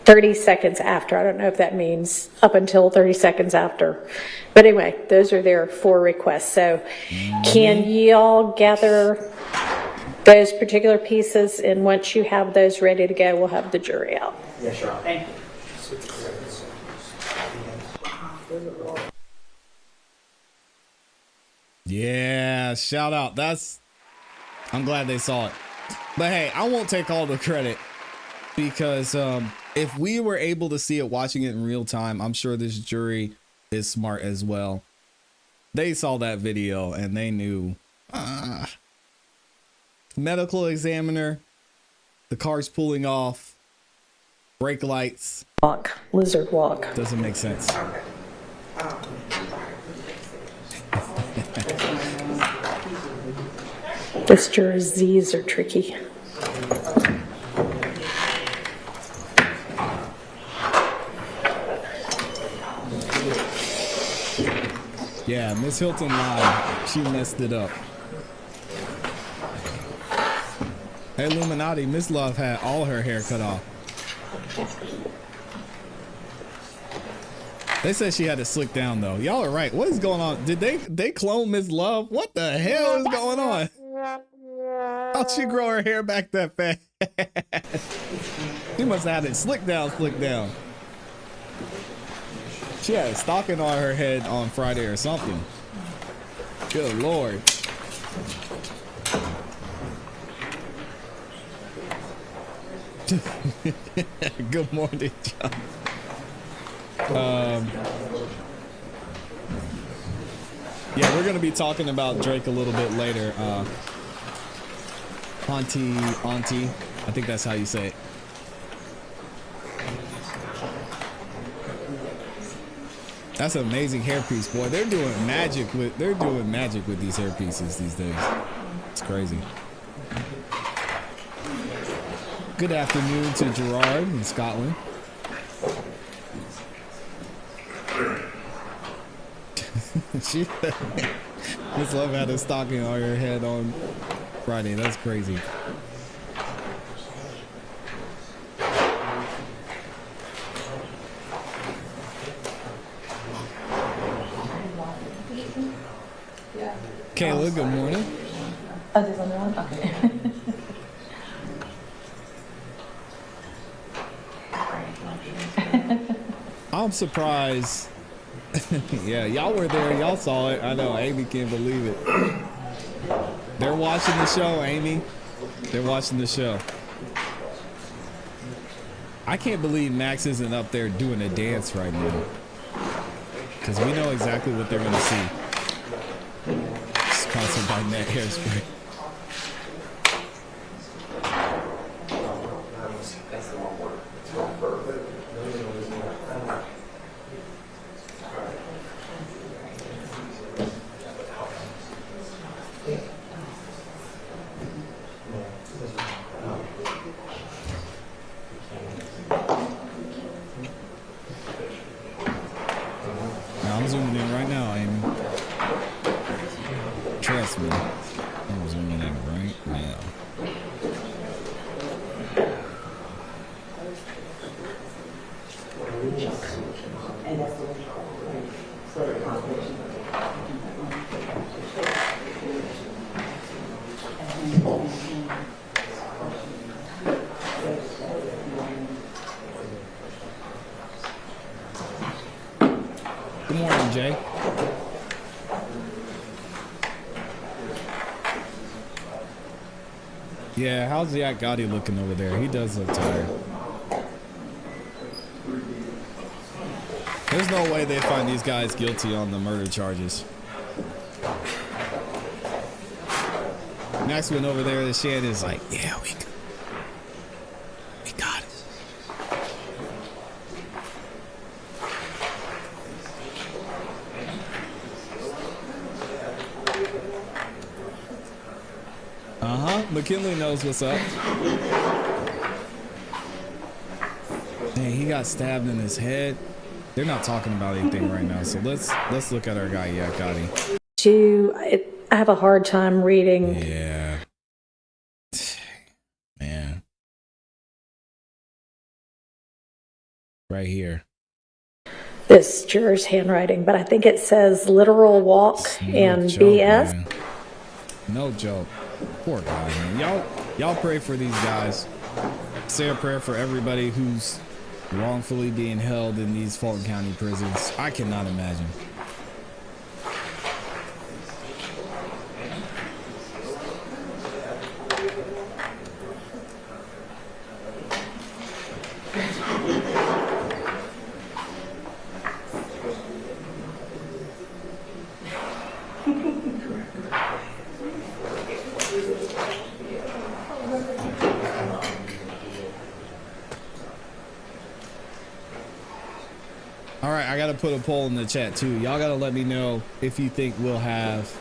30 seconds after. I don't know if that means up until 30 seconds after. But anyway, those are their 4 requests. So can y'all gather those particular pieces? And once you have those ready to go, we'll have the jury out. Yes, sure. Thank you. Yeah, shout out. I'm glad they saw it. But hey, I won't take all the credit because if we were able to see it watching it in real time, I'm sure this jury is smart as well. They saw that video and they knew. Medical examiner, the car's pulling off, brake lights. Walk, lizard walk. Doesn't make sense. This juror's Z's are tricky. Yeah, Miss Hilton lied. She messed it up. Hey, Illuminati, Miss Love had all her hair cut off. They said she had it slicked down though. Y'all are right. What is going on? Did they clone Miss Love? What the hell is going on? How'd she grow her hair back that fast? She must have had it slicked down. She had a stocking on her head on Friday or something. Good Lord. Good morning, John. Yeah, we're gonna be talking about Drake a little bit later. Auntie, I think that's how you say it. That's an amazing hairpiece, boy. They're doing magic with these hairpieces these days. It's crazy. Good afternoon to Gerard in Scotland. Miss Love had a stocking on her head on Friday. That's crazy. Kayla, good morning. Oh, there's only one? Okay. I'm surprised. Yeah, y'all were there. Y'all saw it. I know. Amy can't believe it. They're watching the show, Amy. They're watching the show. I can't believe Max isn't up there doing a dance right now. Because we know exactly what they're going to see. Sponsored by Net Hairspray. I'm zooming in right now, Amy. Trust me. I'm zooming in right now. Good morning, Jay. Yeah, how's Yak Gotti looking over there? He does look tired. There's no way they find these guys guilty on the murder charges. Max went over there, the Shan is like, yeah, we got it. McKinley knows what's up. Dang, he got stabbed in his head. They're not talking about anything right now, so let's look at our guy Yak Gotti. I have a hard time reading. Yeah. Man. Right here. This juror's handwriting, but I think it says literal walk and joke, BS. Man. No joke. Poor guy, man. Y'all pray for these guys. Say a prayer for everybody who's wrongfully being held in these Fulton County prisons. I cannot imagine. All right, I gotta put a poll in the chat too. Y'all gotta let me know if you think we'll have.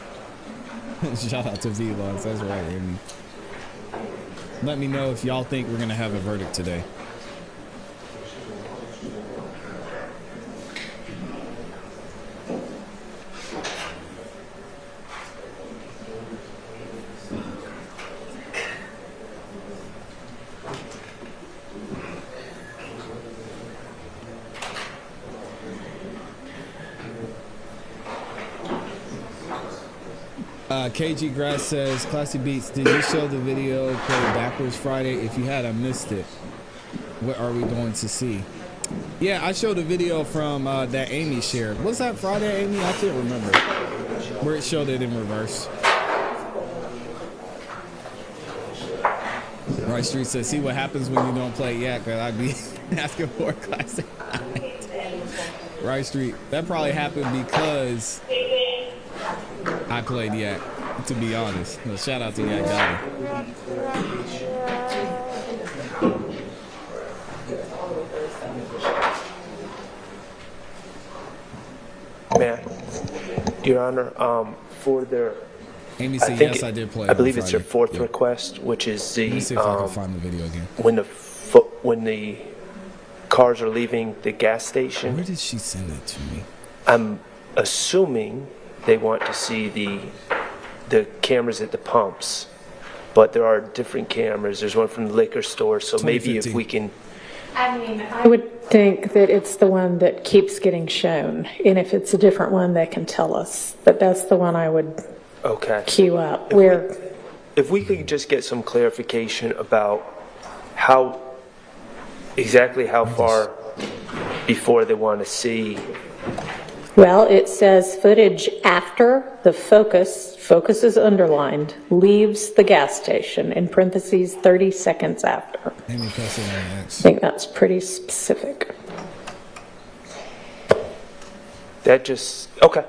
Shout out to V-Logs, that's right, Amy. Let me know if y'all think we're gonna have a verdict today. KG Grass says, Classy Beats, did you show the video play backwards Friday? If you had, I missed it. What are we going to see? Yeah, I showed a video from that Amy shared. Was that Friday, Amy? I can't remember. Where it showed it in reverse. Right Street says, see what happens when you don't play Yak, but I'd be asking for a classic. Right Street, that probably happened because I played Yak, to be honest. Well, shout out to Yak Gotti. Man, Your Honor, for their Amy said, yes, I did play. I believe it's your fourth request, which is the Let me see if I can find the video again. When the cars are leaving the gas station. Where did she send it to me? I'm assuming they want to see the cameras at the pumps, but there are different cameras. There's one from the liquor store, so maybe if we can. I mean, I would think that it's the one that keeps getting shown, and if it's a different one, they can tell us. But that's the one I would queue up. If we could just get some clarification about how far before they want to see. Well, it says footage after the focus is underlined, leaves the gas station, in parentheses, 30 seconds after. Amy, press it on X. I think that's pretty specific. That just, okay.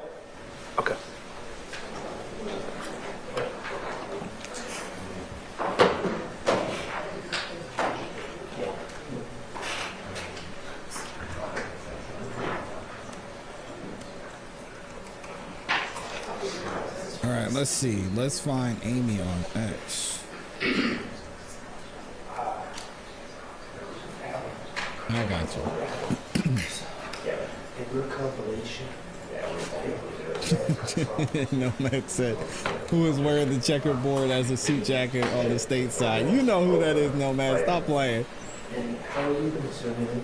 let's see. Let's find Amy on X. I got you. Nomad said, who is wearing the checkerboard as a suit jacket on the state side? You know who that is, Nomad. Stop playing. And how are you consuming it?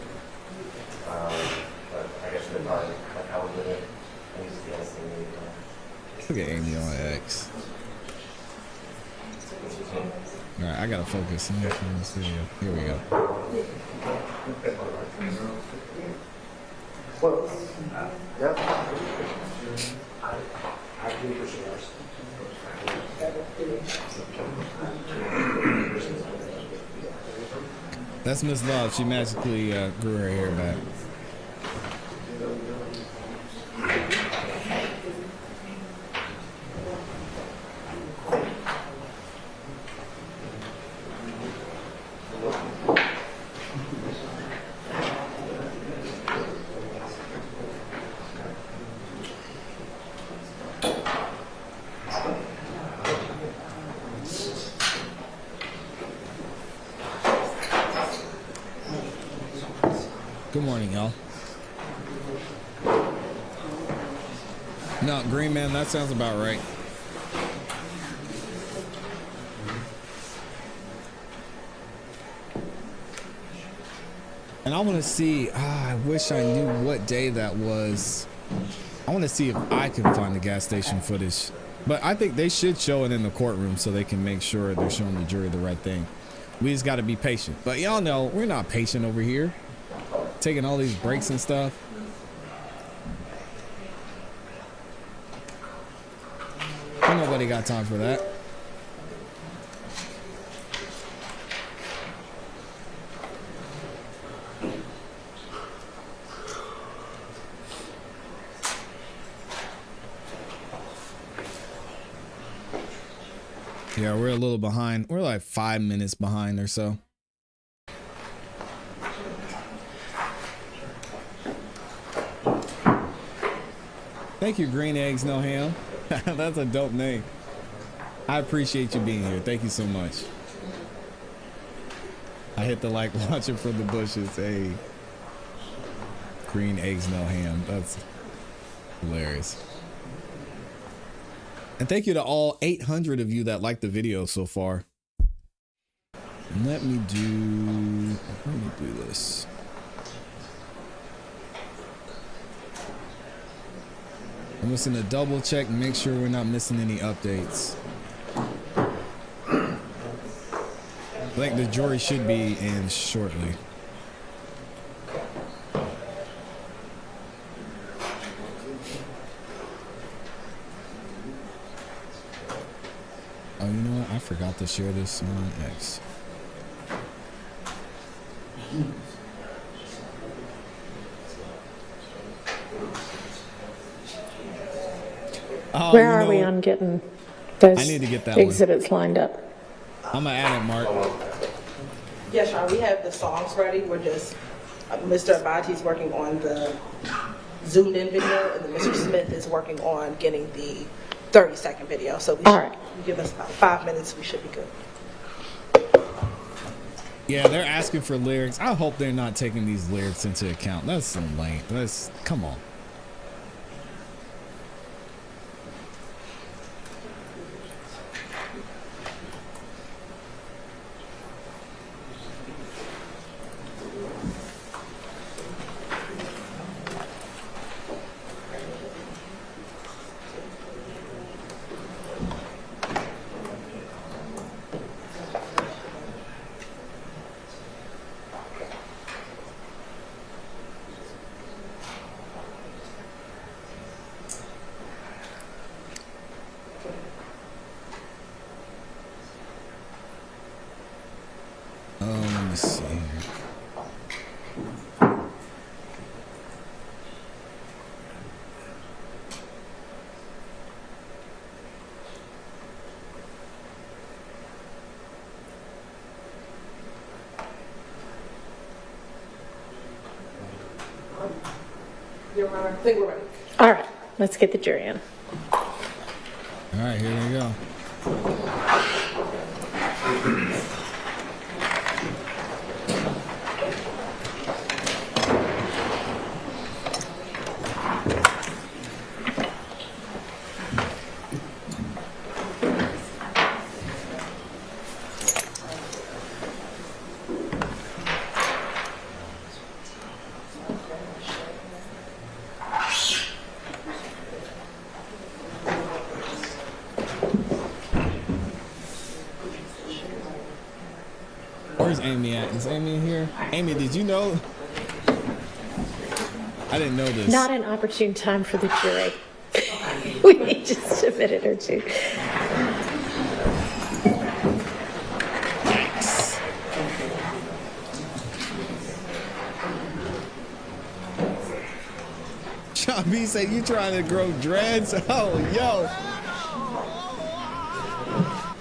I guess the part, like how would it Look at Amy on X. All right, I gotta focus. Here we go. Well, yeah. That's Miss Love. She magically grew her hair back. Good morning, y'all. No, Green Man, that sounds about right. And I want to see, I wish I knew what day that was. I want to see if I can find the gas station footage. But I think they should show it in the courtroom so they can make sure they're showing the jury the right thing. We just got to be patient. But y'all know, we're not patient over here. Taking all these breaks and stuff. Ain't nobody got time for that. Yeah, we're a little behind. We're like 5 minutes behind or so. Thank you, Green Eggs No Ham. That's a dope name. I appreciate you being here. Thank you so much. I hit the like watching from the bushes. Hey, Green Eggs No Ham. That's hilarious. And thank you to all 800 of you that liked the video so far. Let me do this. I'm just gonna double check and make sure we're not missing any updates. I think the jury should be in shortly. Oh, you know what? I forgot to share this on X. Oh, Where are we on getting those I need to get that exhibits lined up? I'm gonna add it, Mark. Yes, Sean, we have the songs ready. We're just, Mr. Abati's working on the zoomed in video, and then Mr. Smith is working on getting the 30-second video. So we should give us about 5 minutes. We should be good. Yeah, they're asking for lyrics. I hope they're not taking these lyrics into account. That's so lame. Come on. Let me see here. I think we're ready. All right, let's get the jury in. All right, right, here we go. Where's Amy at? Is Amy in here? Amy, did you know? I didn't know this. Not an opportune time for the jury. We need just a minute or two. Yikes. Sean B said, you trying to grow dreads? Oh, yo.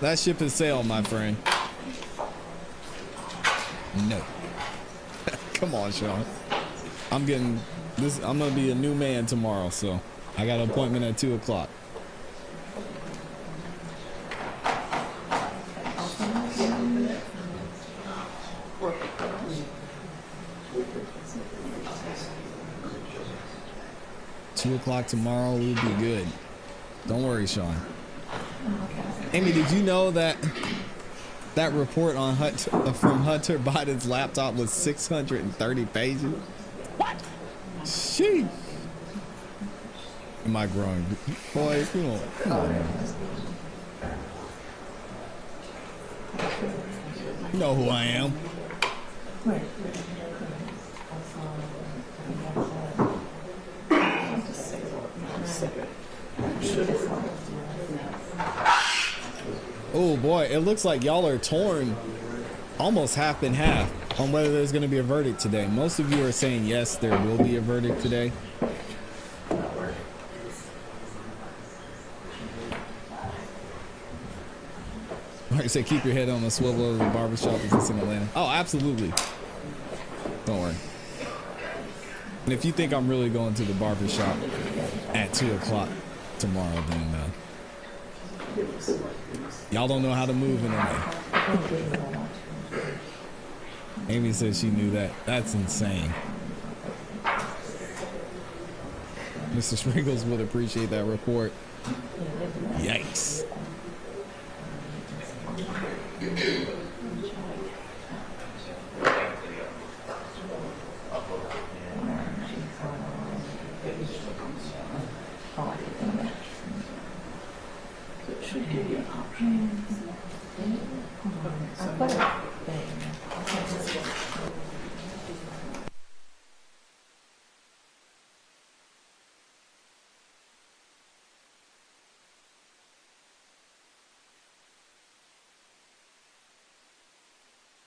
That ship has sailed, my friend. No. Come on, Sean. I'm getting this. I'm gonna be a new man tomorrow, so I got an appointment at 2 o'clock. Tomorrow we'll be good. Don't worry, Sean. Amy, did you know that that report on from Hunter Biden's laptop was 630 pages? What? Sheesh. Am I growing? Boy, come on, man. You know who I am. Oh boy, it looks like y'all are torn almost half and half on whether there's going to be a verdict today. Most of you are saying yes, there will be a verdict today. Like I said, keep your head on the swivel of the barbershop if it's in Atlanta. Oh, absolutely. Don't worry. And if you think I'm really going to the barbershop at 2 o'clock tomorrow, then y'all don't know how to move in Atlanta. Amy said she knew that. That's insane. Mr. Sprinkles would appreciate that report. Yikes.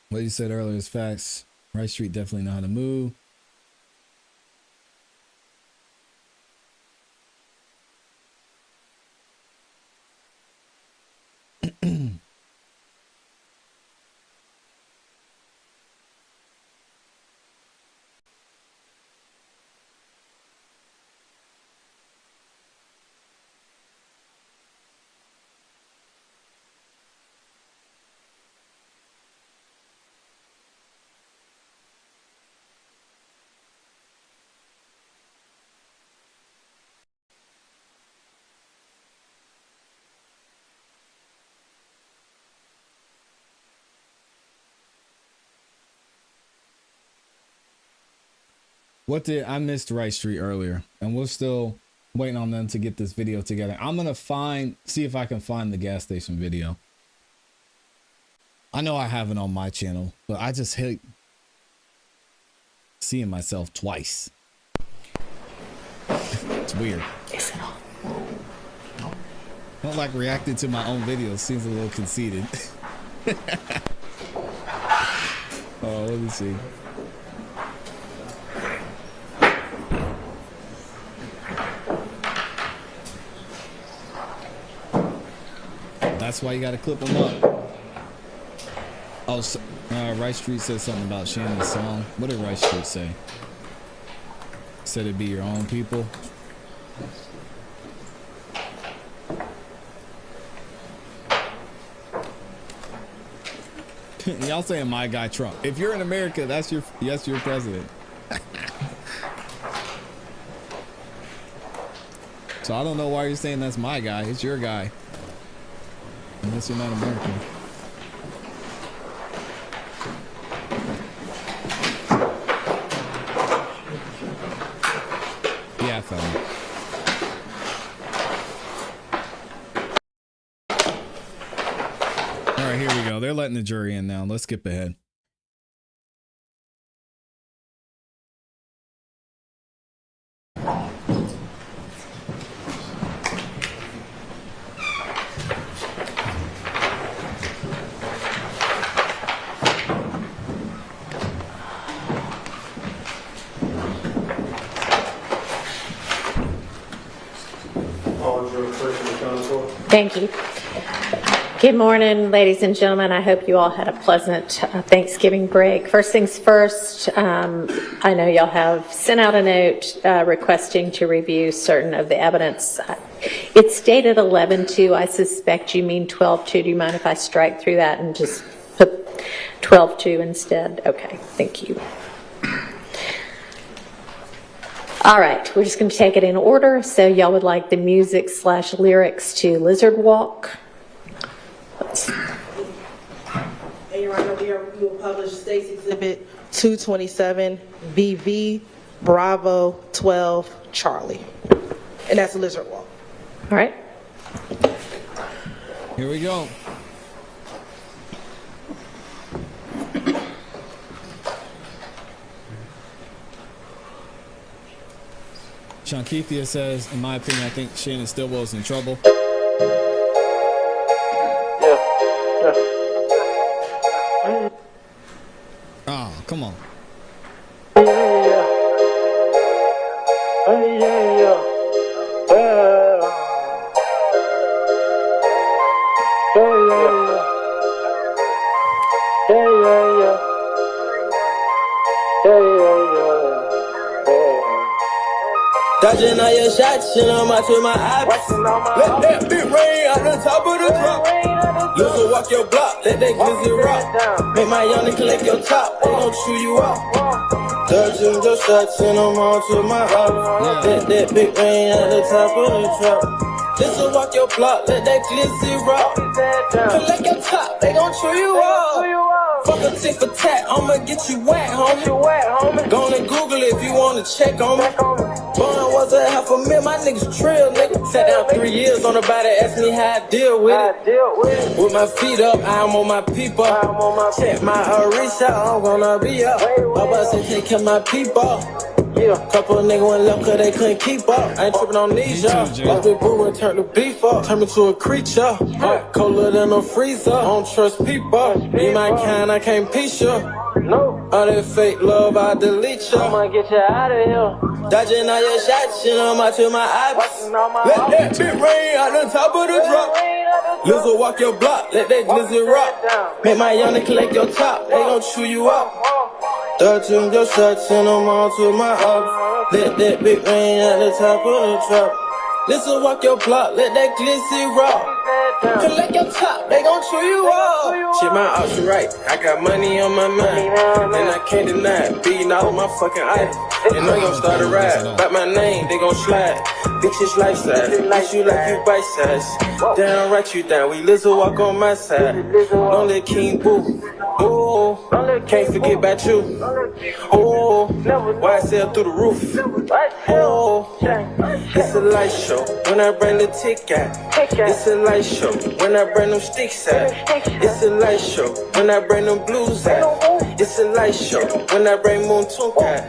What you said earlier is facts. Rice Street definitely know how to move. What did I missed Rice Street earlier, and we're still waiting on them to get this video together. I'm gonna see if I can find the gas station video. I know I have it on my channel, but I just hate seeing myself twice. It's weird. Is it on? I don't like reacting to my own videos. Seems a little conceited. Oh, let me see. That's why you got to clip them up. Oh, so, Rice Street said something about Shannon's song. What did Rice Street say? Said it'd be your own people. Y'all saying my guy Trump. If you're in America, that's your president. So I don't know why you're saying that's my guy. It's your guy. Unless you're not American. Yeah, I found it. All right, here we go. They're letting the jury in now. Let's skip ahead. Thank you. Good morning, ladies and gentlemen. I hope you all had a pleasant Thanksgiving break. First things first, I know y'all have sent out a note requesting to review certain of the evidence. It's dated 11/2. I suspect you mean 12/2. Do you mind if I strike through that and just put 12/2 instead? Okay, thank you. All right, we're just going to take it in order. So y'all would like the music/lyrics to Lizard Walk. And Your Honor, we will publish State's Exhibit 227, BV, Bravo, 12, Charlie. And that's Lizard Walk. All right. Here we go. Shankithia says, in my opinion, I think Shannon Stillwell's in trouble. Oh, come on. Dodging all your shots, you know, my to my eyes. Let that bit rain out the top of the drop. Loser walk your block, let that glizzy rock. Make my young collect your top, they gon' chew you up. Dodging your shots, and I'm on to my eyes. Let that big rain out the top of the drop. Loser walk your block, let that glizzy rock. Collect your top, they gon' chew you up. Fuck a tit for tat, I'ma get you wet, homie. Gonna Google it if you wanna check on me. Born was a $500,000, my niggas trill, nigga. Sat down 3 years on the body, asked me how I deal with it. With my feet up, I'm on my people. Check my research, I'm gonna be up. My boss said take care of my people. Couple of niggas went left cause they couldn't keep up. I ain't tripping on these, y'all. Lost the boo and turned the beef up. Turned me to a creature. Hot, colder than a freezer. I don't trust people. Be my kind, I can't piece you. All that fake love, I delete you. I'ma get you out of here. Dodging all your shots, you know, my to my eyes. Let that bit rain out the top of the drop. Lizard walk your block, let that glizzy rock. Make my young collect your top, they gon' chew you up. Dodging your shots, and I'm on to my eyes. Let that big rain at the top of the trap. Listen, walk your block, let that glizzy rock. Collect your top, they gon' chew you up. Shit, my option right, I got money on my mind. And I can't deny it, beating all my fucking items. And I'm gon' start a ride, about my name, they gon' slide. Bitches lifestyle, bitch you like you bite size. Down, right you down, we lizard walk on my side. Don't let King boo. Ooh, can't forget about you. Ooh, YSL through the roof. Ooh, it's a light show when I bring the tick out. It's a light show when I bring them sticks out. It's a light show when I bring them blues out. It's a light show when I bring Moon Tunk out.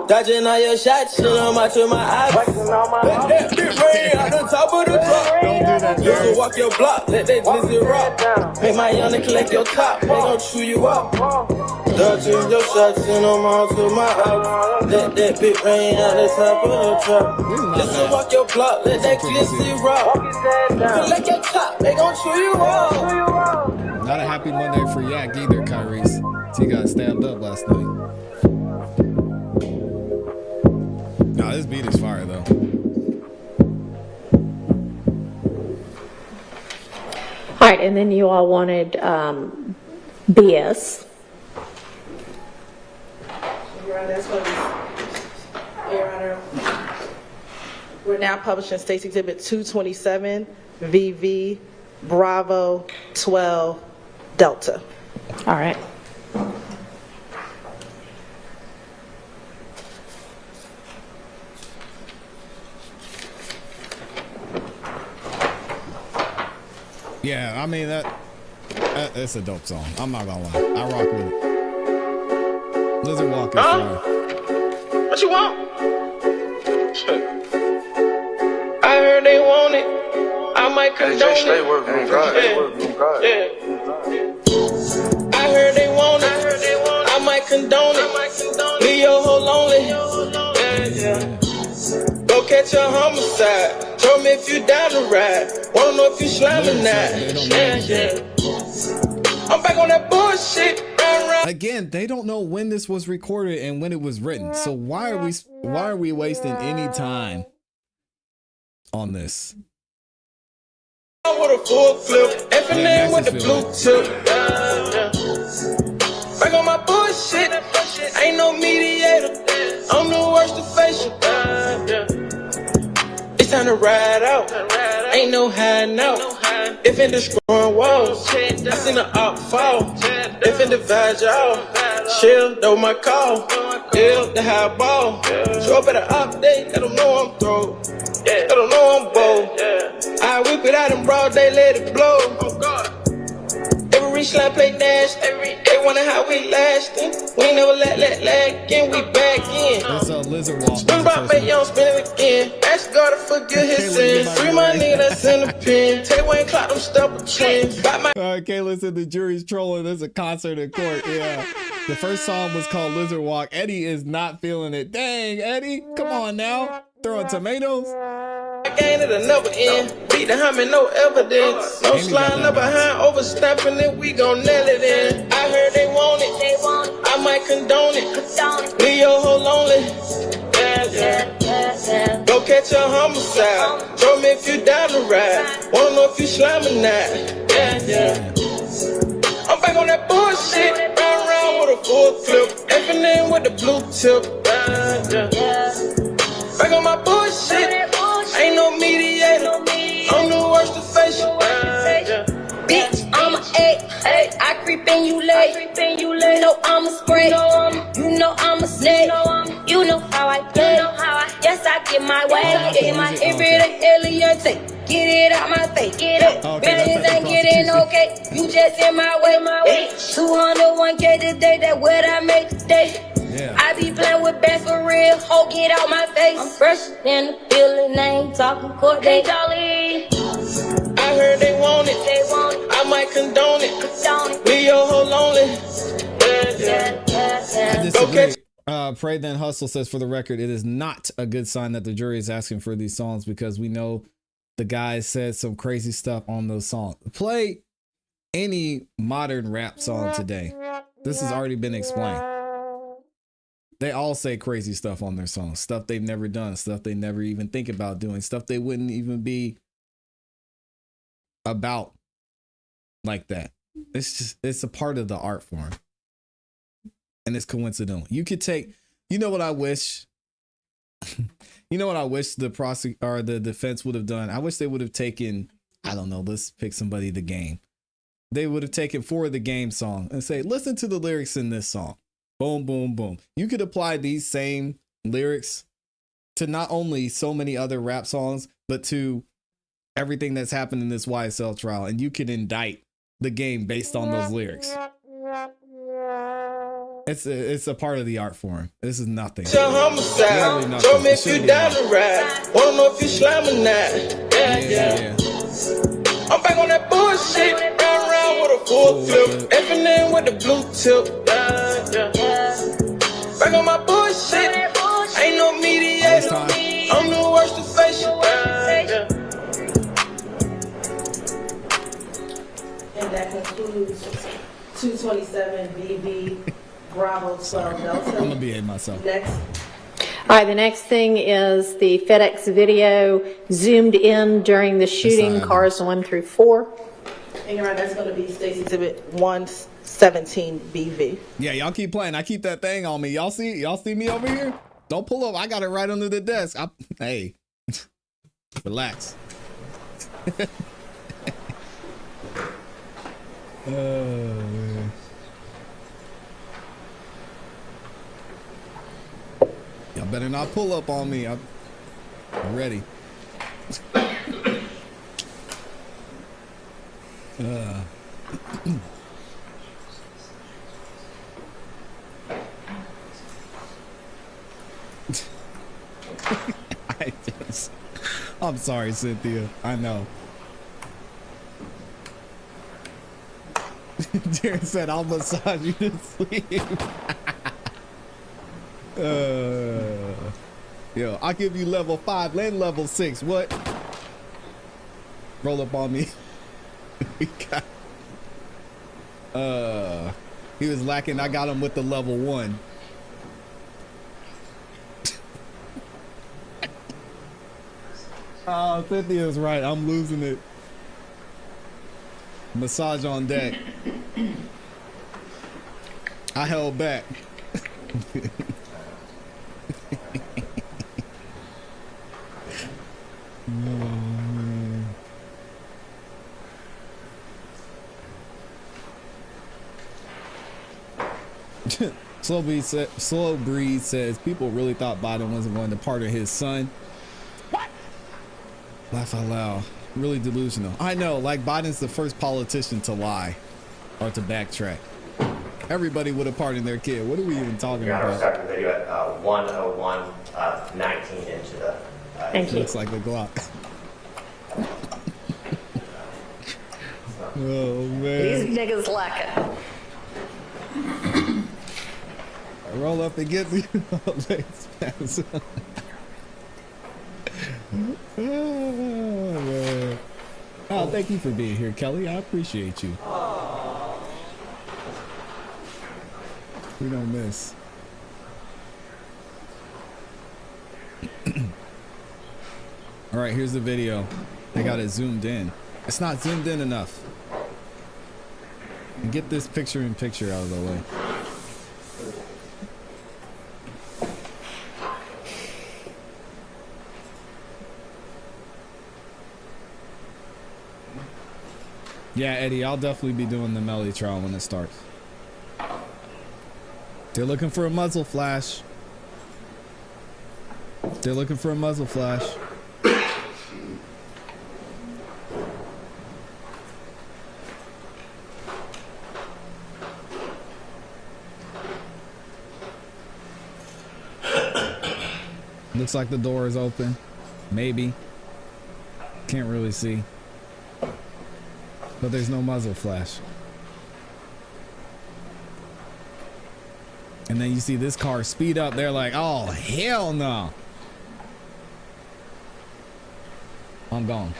Dodging all your shots, you know, my to my eyes. Let that bit rain out the top of the drop. Don't do that, Jerry. Walk your block, let that glizzy rock. Make my young collect your top, they gon' chew you up. Dodging your shots, you know, my to my eyes. Let that bit rain out the top of the drop. Listen, walk your block, let that glizzy rock. Collect your top, they gon' chew you up. Not a happy Monday for Yak either, Kyrese. He got stabbed up last night. Nah, this beat is fire though. All right, and then you all wanted BS. Your Honor, that's going to be, Your Honor, we're now publishing State's Exhibit 227, VV, Bravo, 12, Delta. All right. Yeah, I mean that's a dope song. I'm not gonna lie, I rock with it. Lizard Walk is fire. What you want? I heard they want it. I might condone it. Yeah. I heard they want it. I might condone it. Leave your hoe lonely. Yeah. Go catch a homicide. Tell me if you down to ride. Wanna know if you slamming that. Yeah. I'm back on that bullshit. Again, they don't know when this was recorded and when it was written. So why are we wasting any time on this? With a full clip, F&M with the blue tip. Back on my bullshit, ain't no mediator. I'm the worst of facial. It's time to ride out, ain't no hiding out. If in destroying walls, I seen the op fall. If in divide y'all, chill, though my call. Ill, the high ball. Show up at an update, let them know I'm through. Let them know I'm bold. I whip it out in broad day, let it blow. Every slap play dash, they wonder how we lasting. We ain't never let lag in, we back in. That's a Lizard Walk. Spin rock, make young spin it again. Ask God to forgive his sins. Free my nigga that's in the pen. Tay Wayne Clock, them stubborn twins. Okay, listen, the jury's trolling. There's a concert in court. Yeah. The first song was called Lizard Walk. Eddie is not feeling it. Dang, Eddie, come on now. Throwing tomatoes. I gained it another end. Beat the hammer, no evidence. No sliding up behind, overstepping it. We gon' nail it in. I heard they want it. I might condone it. Leave your hoe lonely. Yeah. Go catch a homicide. Show me if you down to ride. Wanna know if you slamming that. Yeah. I'm back on that bullshit. Round with a full clip. F&M with the blue tip. Back on my bullshit. Ain't no mediator. I'm the worst of facial. Bitch, I'm a egg. I creep in you late. You know I'm a spray. You know I'm a snake. You know how I play. Yes, I get my way. Get my everyday alien. Get it out my face. Get it. Feelings ain't getting okay. You just in my way. 201K today. That what I make today. Yeah. I be playing with bands for real. Ho, get out my face. I'm fresh in the building. I ain't talking court. They jolly. I heard they want it. I might condone it. Leave your hoe lonely. I disagree. Pray Then Hustle says, for the record, it is not a good sign that the jury is asking for these songs because we know the guy said some crazy stuff on those songs. Play any modern rap song today. This has already been explained. They all say crazy stuff on their songs, stuff they've never done, stuff they never even think about doing, stuff they wouldn't even be about like that. It's a part of the art form. And it's coincidental. You could take, you know what I wish? You know what I wish the the defense would have done? I wish they would have taken, I don't know, let's pick somebody, The Game. They would have taken For the Game song and say, listen to the lyrics in this song. Boom, boom, boom. You could apply these same lyrics to not only so many other rap songs, but to everything that's happened in this YSL trial. And you could indict The Game based on those lyrics. It's a part of the art form. This is nothing. Literally nothing. Show me if you down to ride. Wanna know if you slamming that. Yeah. I'm back on that bullshit. Round with a full clip. F&M with the blue tip. Back on my bullshit. Ain't no mediator. I'm the worst of facial. And that concludes 227 BB Bravo 12 Delta. I'm gonna behave myself. Next. All right, the next thing is the FedEx video zoomed in during the shooting, cars 1 through 4. And you're right, that's going to be State's Exhibit 1 17 BV. Yeah, y'all keep playing. I keep that thing on me. Y'all see me over here? Don't pull up. I got it right under the desk. Hey, relax. Man. Y'all better not pull up on me. I'm ready. I'm sorry, Cynthia. I know. Darren said, I'll massage you to sleep. Yo, I'll give you level 5 and level 6. What? Roll up on me. We got, he was lacking. I got him with the level 1. Oh, Cynthia's right. I'm losing it. Massage on deck. I held back. Slow Breeze says people really thought Biden wasn't going to pardon his son. What? Laugh out loud. Really delusional. I know, like Biden's the first politician to lie or to backtrack. Everybody would have pardoned their kid. What are we even talking about? We're starting the video at 1:01:19 into the. Thank you. Looks like a Glock. Oh man. These niggas lacking. Roll up and get me. Oh, thank you for being here, Kelly. I appreciate you. We don't miss. All right, here's the video. They got it zoomed in. It's not zoomed in enough. And get this picture-in-picture out of the way. Yeah, Eddie, I'll definitely be doing the Melly trial when it starts. They're looking for a muzzle flash. They're looking for a muzzle flash. Looks like the door is open. Maybe. Can't really see. But there's no muzzle flash. And then you see this car speed up. They're like, oh, hell no. I'm gone.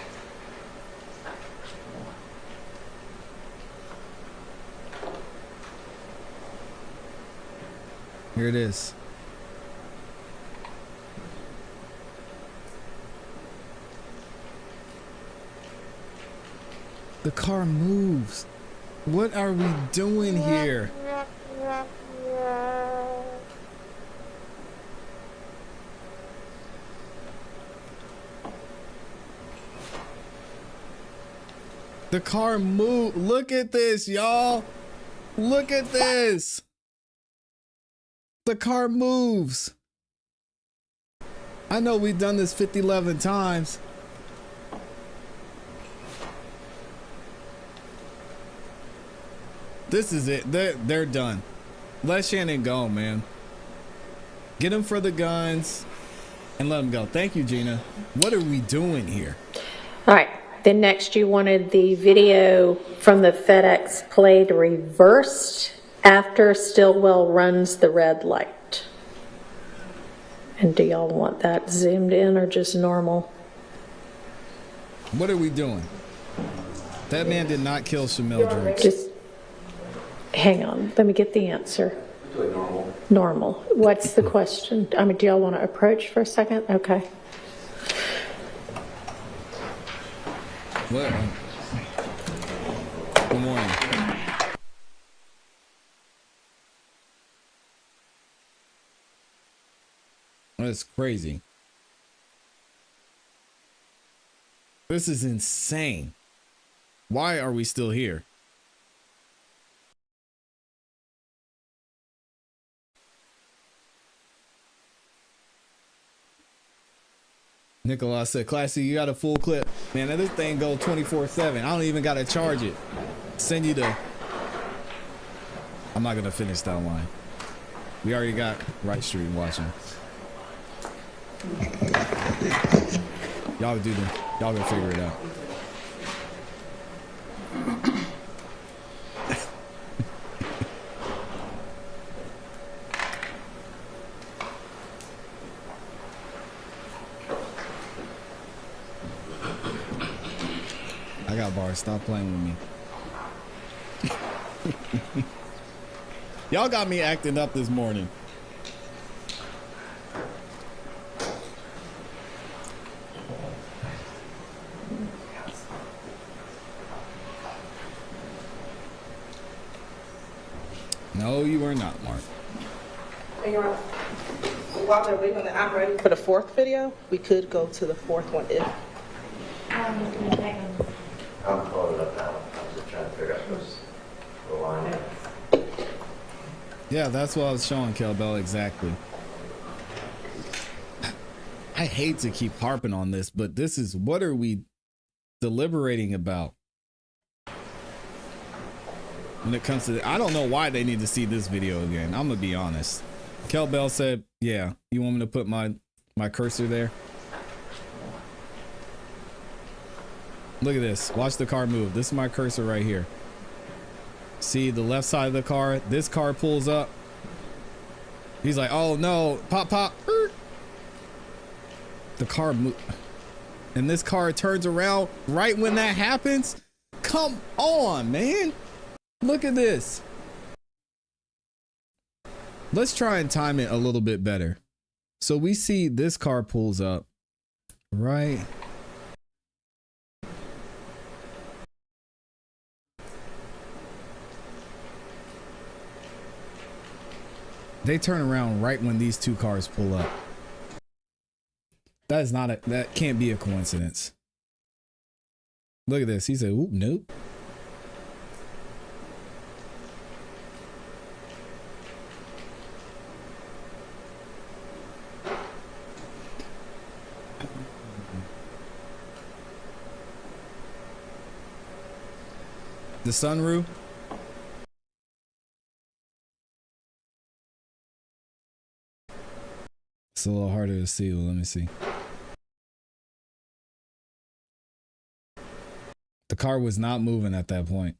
Here it is. The car moves. What are we doing here? The car moved. Look at this, y'all. Look at this. The car moves. I know we've done this 50-11 times. This is it. They're done. Let Shannon go, man. Get him for the guns and let him go. Thank you, Gina. What are we doing here? All right. Then next you wanted the video from the FedEx played reversed after Stillwell runs the red light. And do y'all want that zoomed in or just normal? What are we doing? That man did not kill Shamil Drake. Just hang on. Let me get the answer. Do it normal. Normal. What's the question? I mean, do y'all want to approach for a second? Okay. What? Good morning. That's crazy. This is insane. Why are we still here? Nicola said, "ClassE, you got a full clip." Man, this thing go 24/7. I don't even got to charge it. Send you the... I'm not going to finish that line. We already got Right Street watching. Y'all do the... Y'all gonna figure it out. I got bars. Stop playing with me. Y'all got me acting up this morning. No, you were not, Mark. While they're waiting on the operator for the fourth video, we could go to the fourth one if. I'm pulling it up now. I'm just trying to figure out the line. Yeah, that's what I was showing Kelbell exactly. I hate to keep harping on this, but this is, what are we deliberating about? When it comes to, I don't know why they need to see this video again. I'm gonna be honest. Kelbell said, yeah, you want me to put my cursor there? Look at this. Watch the car move. This is my cursor right here. See the left side of the car? This car pulls up. He's like, oh no, pop, pop. The car moves. And this car turns around right when that happens. Come on, man. Look at this. Let's try and time it a little bit better. So we see this car pulls up, right? They turn around right when these two cars pull up. That is not a, that can't be a coincidence. Look at this. He said, oop, nope. The sunroof. It's a little harder to see. Well, let me see. The car was not moving at that point.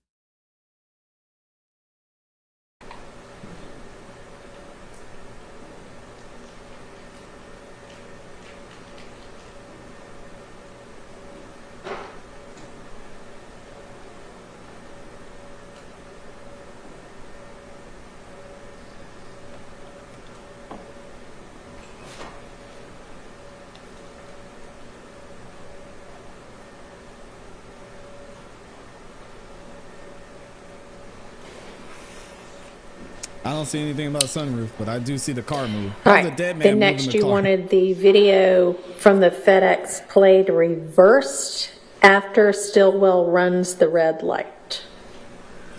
I don't see anything about sunroof, but I do see the car move. All How's right. a dead man Then moving next the you car? wanted the video from the FedEx played reversed after Stillwell runs the red light.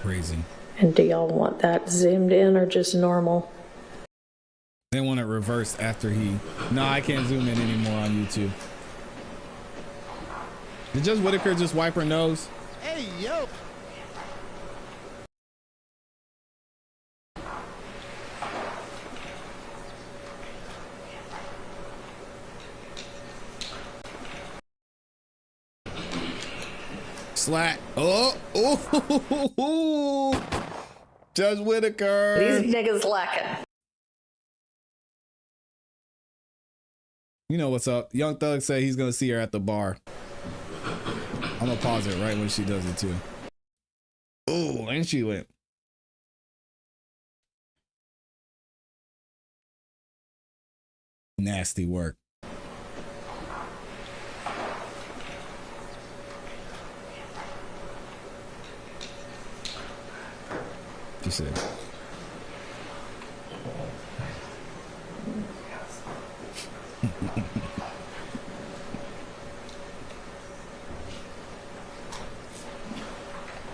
Crazy. And do y'all want that zoomed in or just normal? They want it reversed after he... No, I can't zoom in anymore on YouTube. Did Judge Whitaker just wipe her nose? Hey, yo. Slack. Oh. Judge Whitaker. These niggas lacking. You know what's up. Young Thug said he's going to see her at the bar. I'm going to pause it right when she does it too. Oh, and she went. Nasty work. She said.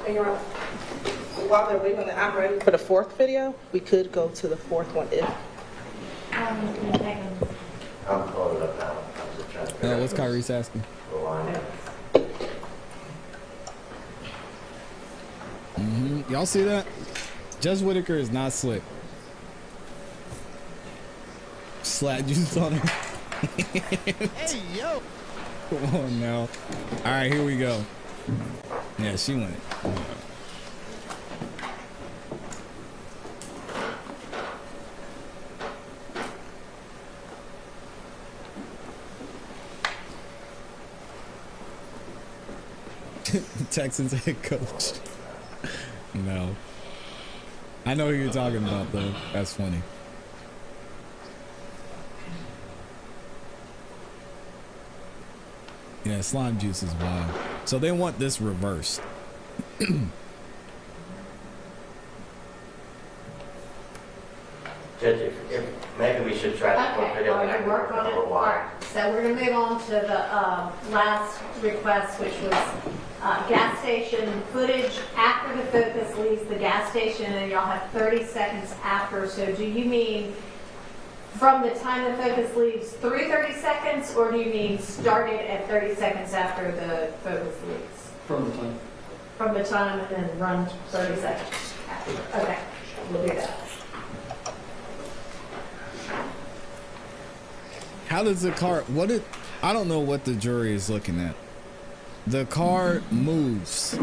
And you're right. While they're waiting on that, I'm ready for the fourth video. We could go to the fourth one if. I'm calling it up now. I'm just trying to figure out What's Kyrie's asking? the line. Y'all see that? Judge Whitaker is not slick. Slat juice on her. Hey, yo. Come on now. All right, here we go. Yeah, she went. Texans head coach. No. I know who you're talking about, though. That's funny. Yeah, slime juice is wild. So they want this reversed. Judge, if maybe we should try to put Okay, video well, back you work on it. number All one. right, so we're gonna move on to the last request, which was gas station footage after the focus leaves the gas station, and y'all have 30 seconds after. So do you mean from the time the focus leaves through 30 seconds, or do you mean started at 30 seconds after the focus leaves? From the time. From the time and then run 30 seconds after. Okay, we'll do that. How does the car, I don't know what the jury is looking at. The car moves.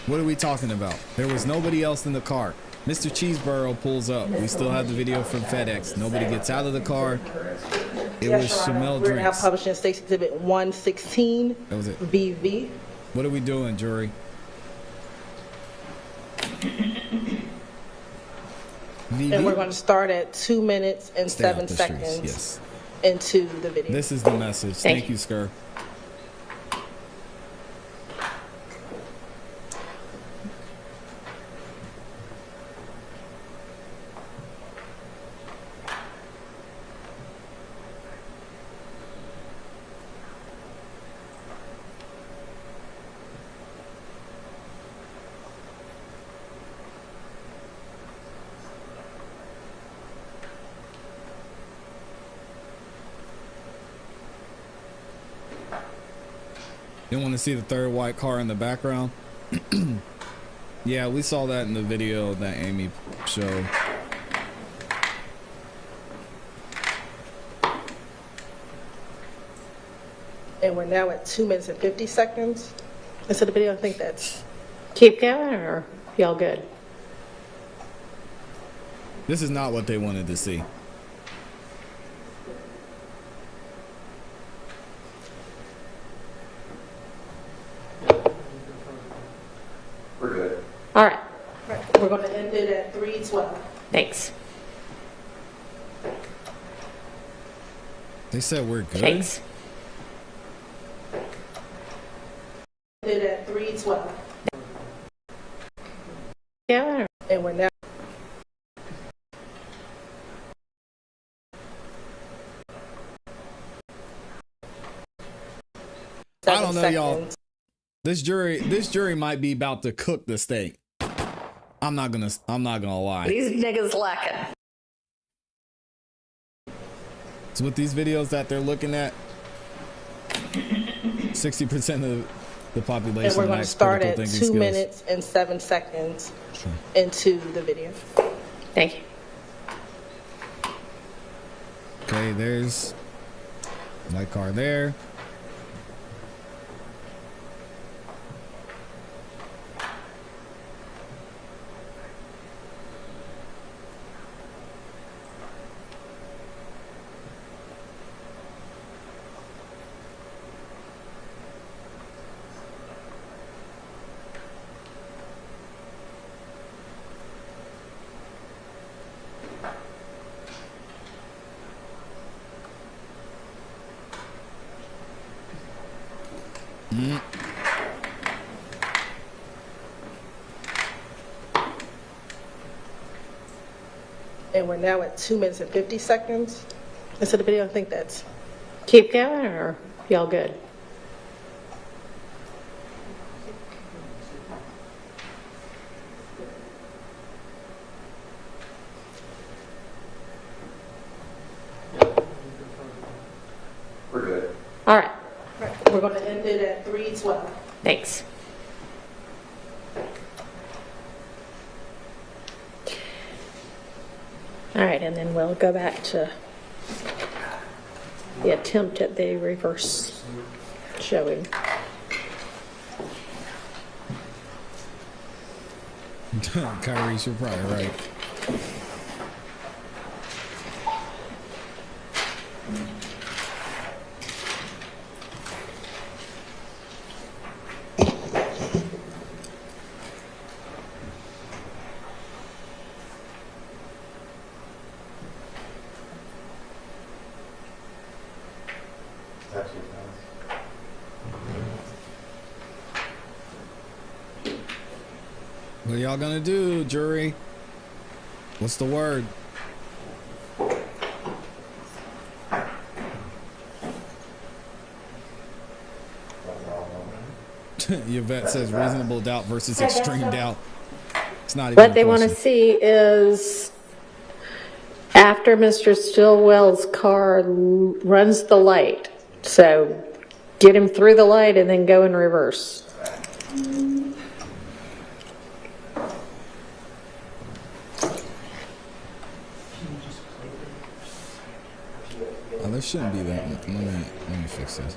What are we talking about? There was nobody else in the car. Mr. Cheeseborough pulls up. We still have the video from FedEx. Nobody gets out of the car. It was Shamel We're now Drinks. publishing State's Exhibit 116. That was it. BV. What are we doing, jury? And we're going to start at 2 minutes and Stay out 7 the streets, seconds yes. into the video. This is the message. Thank you, Skr. You want to see the third white car in the background? Yeah, we saw that in the video that Amy showed. And we're now at 2 minutes and 50 seconds into the video. I think that's. Keep going, or y'all good? This is not what they wanted to see. We're good. All right. We're going to end it at 3:12. Thanks. They said we're good. Thanks. End it at 3:12. Yeah. And we're now. I don't know, y'all. This jury might be about to cook the steak. I'm not gonna lie. These niggas lacking. So with these videos that they're looking at, 60% of the population. And we're going to start at 2 skills. minutes and 7 seconds into the video. Thank you. Okay, there's my car there. and we're now at 2 minutes and 50 seconds into the video. I think that's... Keep going, or y'all good? We're good. All right. We're going to end it at 3:12. Thanks. All right, and then we'll go back to the attempt at the reverse showing. Kyrie, you're probably right. What are y'all gonna do, jury? What's the word? Yvette says reasonable doubt versus extreme doubt. It's not even What they want to see is after Mr. Stillwell's car runs the light. So get him through the light and then go in reverse. Oh, there shouldn't be that. Let me fix this.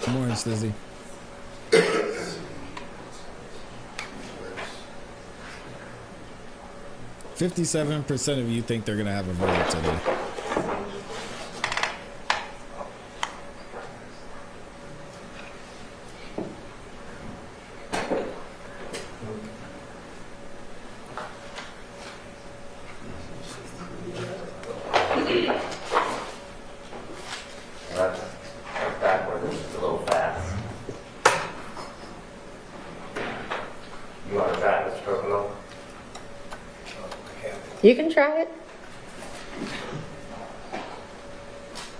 Good morning, Stizzy. 57% of you think they're gonna have a verdict today. That's backwards. It's a little fast. You want to try this, Kokomo? You can try it.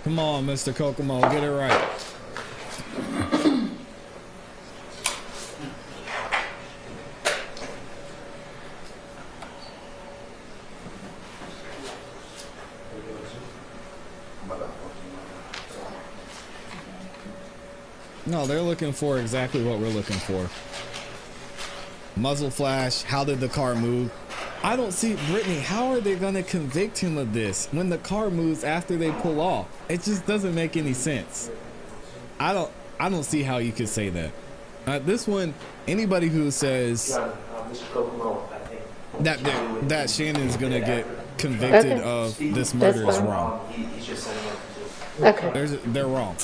Come on, Mr. Kokomo, get it right. No, they're looking for exactly what we're looking for. Muzzle flash, how did the car move? I don't see, Brittany, how are they going to convict him of this when the car moves after they pull off? It just doesn't make any sense. I don't see how you could say that. This one, anybody who says that Shannon's going to get convicted of this murder is wrong. Okay. They're wrong.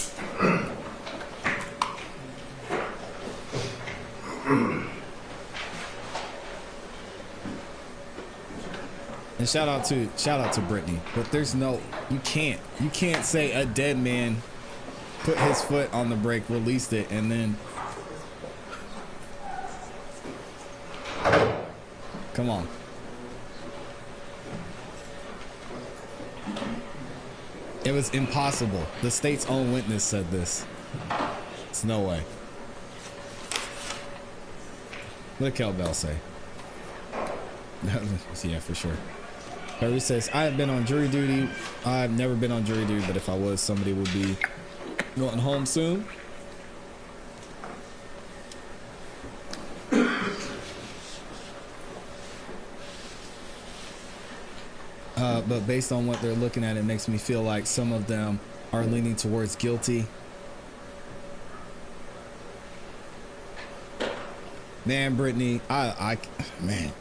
And shout out to Brittany, but there's no, you can't say a dead man put his foot on the brake, released it, and then come on. It was impossible. The state's own witness said this. It's no way. What did Kel Bell say? Yeah, for sure. Harry says, I have been on jury duty. I've never been on jury duty, but if I was, somebody would be going home soon. But based on what they're looking at, it makes me feel like some of them are leaning towards guilty. Man, Brittany, man,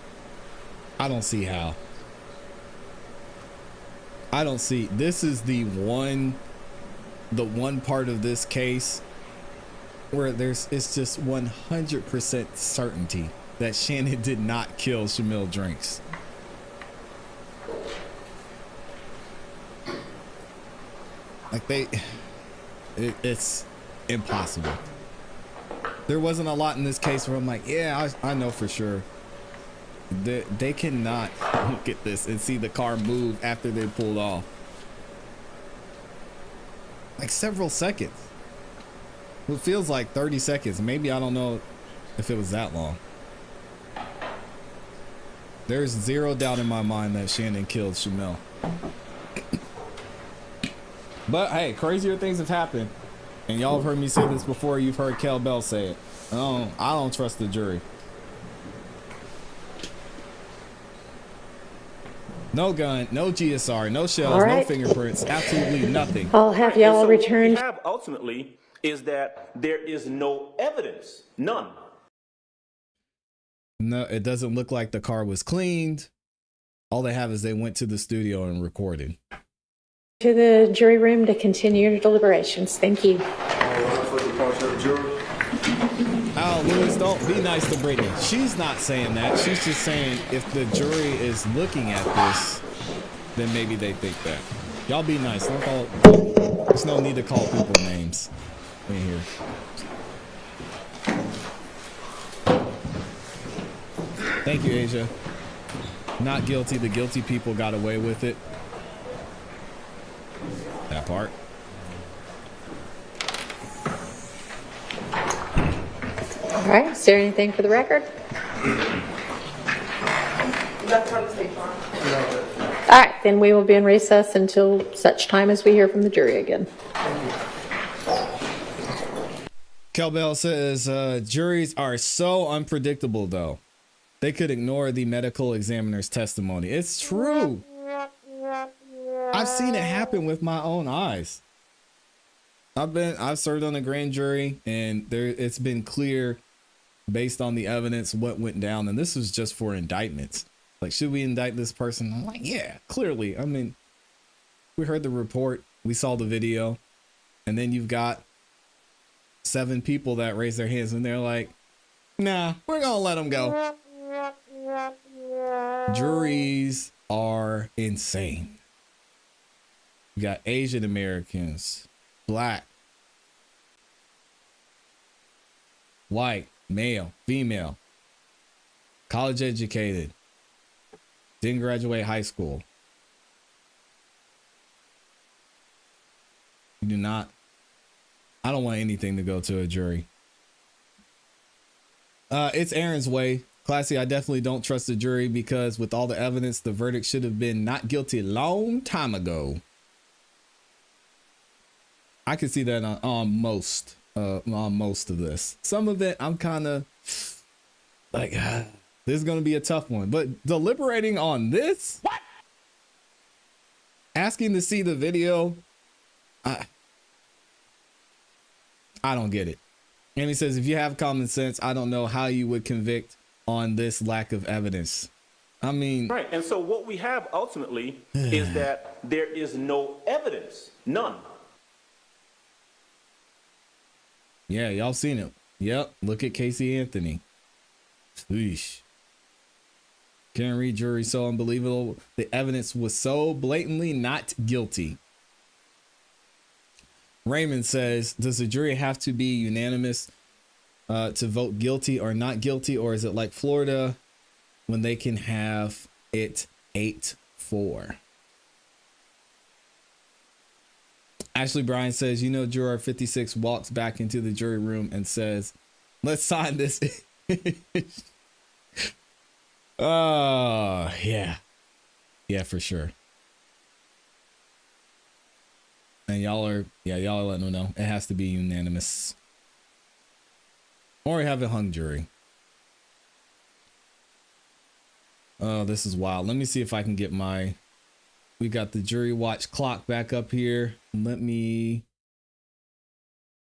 I don't see how. I don't see. This is the one part of this case where it's just 100% certainty that Shannon did not kill Shamil Drinks. Like it's impossible. There wasn't a lot in this case where I'm like, yeah, I know for sure. They cannot look at this and see the car move after they pulled off. Like several seconds. It feels like 30 seconds. Maybe, I don't know if it was that long. There's zero doubt in my mind that Shannon killed Shamil. But hey, crazier things have happened. And y'all have heard me say this before. You've heard Kel Bell say it. I don't trust the jury. No gun, no GSR, no shells, no fingerprints, absolutely nothing. I'll have y'all return. What we have ultimately is that there is no evidence, none. No, it doesn't look like the car was cleaned. All they have is they went to the studio and recorded. To the jury room to continue your deliberations. Thank you. Oh, Louis, don't be nice to Brittany. She's not saying that. She's just saying if the jury is looking at this, then maybe they think that. Y'all be nice. Don't call. There's no need to call people names in here. Thank you, Asia. Not guilty. The guilty people got away with it. That part. All right. Is there anything for the record? All right. Then we will be in recess until such time as we hear from the jury again. Kel Bell says juries are so unpredictable, though. They could ignore the medical examiner's testimony. It's true. I've seen it happen with my own eyes. I've served on a grand jury, and it's been clear based on the evidence what went down, and this was just for indictments. Like, should we indict this person? I'm like, yeah, clearly. I mean, we heard the report, we saw the video, and then you've got 7 people that raise their hands and they're like, nah, we're gonna let them go. Juries are insane. You got Asian Americans, black, white, male, female, college educated, didn't graduate high school. You do not. I don't want anything to go to a jury. It's Aaron's way. ClassE, I definitely don't trust the jury because with all the evidence, the verdict should have been not guilty a long time ago. I can see that on most of this. Some of it, I'm kind of like, this is going to be a tough one. But deliberating on this, what? Asking to see the video, I don't get it. And he says, if you have common sense, I don't know how you would convict on this lack of evidence. I mean, Right, and so what we have ultimately is that there is no evidence, none. Yeah, y'all seen it. Yep, look at Casey Anthony. Sheesh. Can't read jury, so unbelievable. The evidence was so blatantly not guilty. Raymond says, does the jury have to be unanimous to vote guilty or not guilty, or is it like Florida when they can have it 8-4? Ashley Bryan says, you know, juror 56 walks back into the jury room and says, let's sign this. Oh, yeah. Yeah, for sure. And y'all are letting them know it has to be unanimous. Or have a hung jury. Oh, this is wild. Let me see if I can get we got the jury watch clock back up here. Let me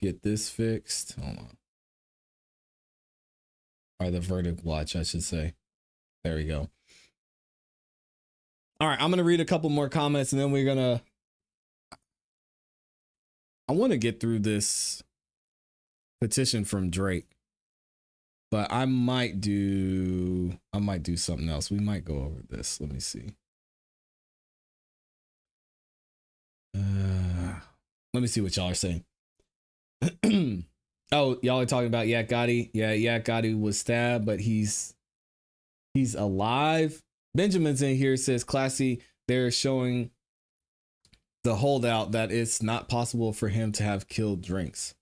get this fixed. Hold on. Or the verdict watch, I should say. There we go. All right, I'm going to read a couple more comments and then we're going to... I want to get through this petition from Drake. But I might do something else. We might go over this. Let me see. Let me see what y'all are saying. Oh, y'all are talking about Yak Gotti. Yeah, Yak Gotti was stabbed, but he's alive. Benjamin's in here, says ClassE. They're showing the holdout that it's not possible for him to have killed Drinks.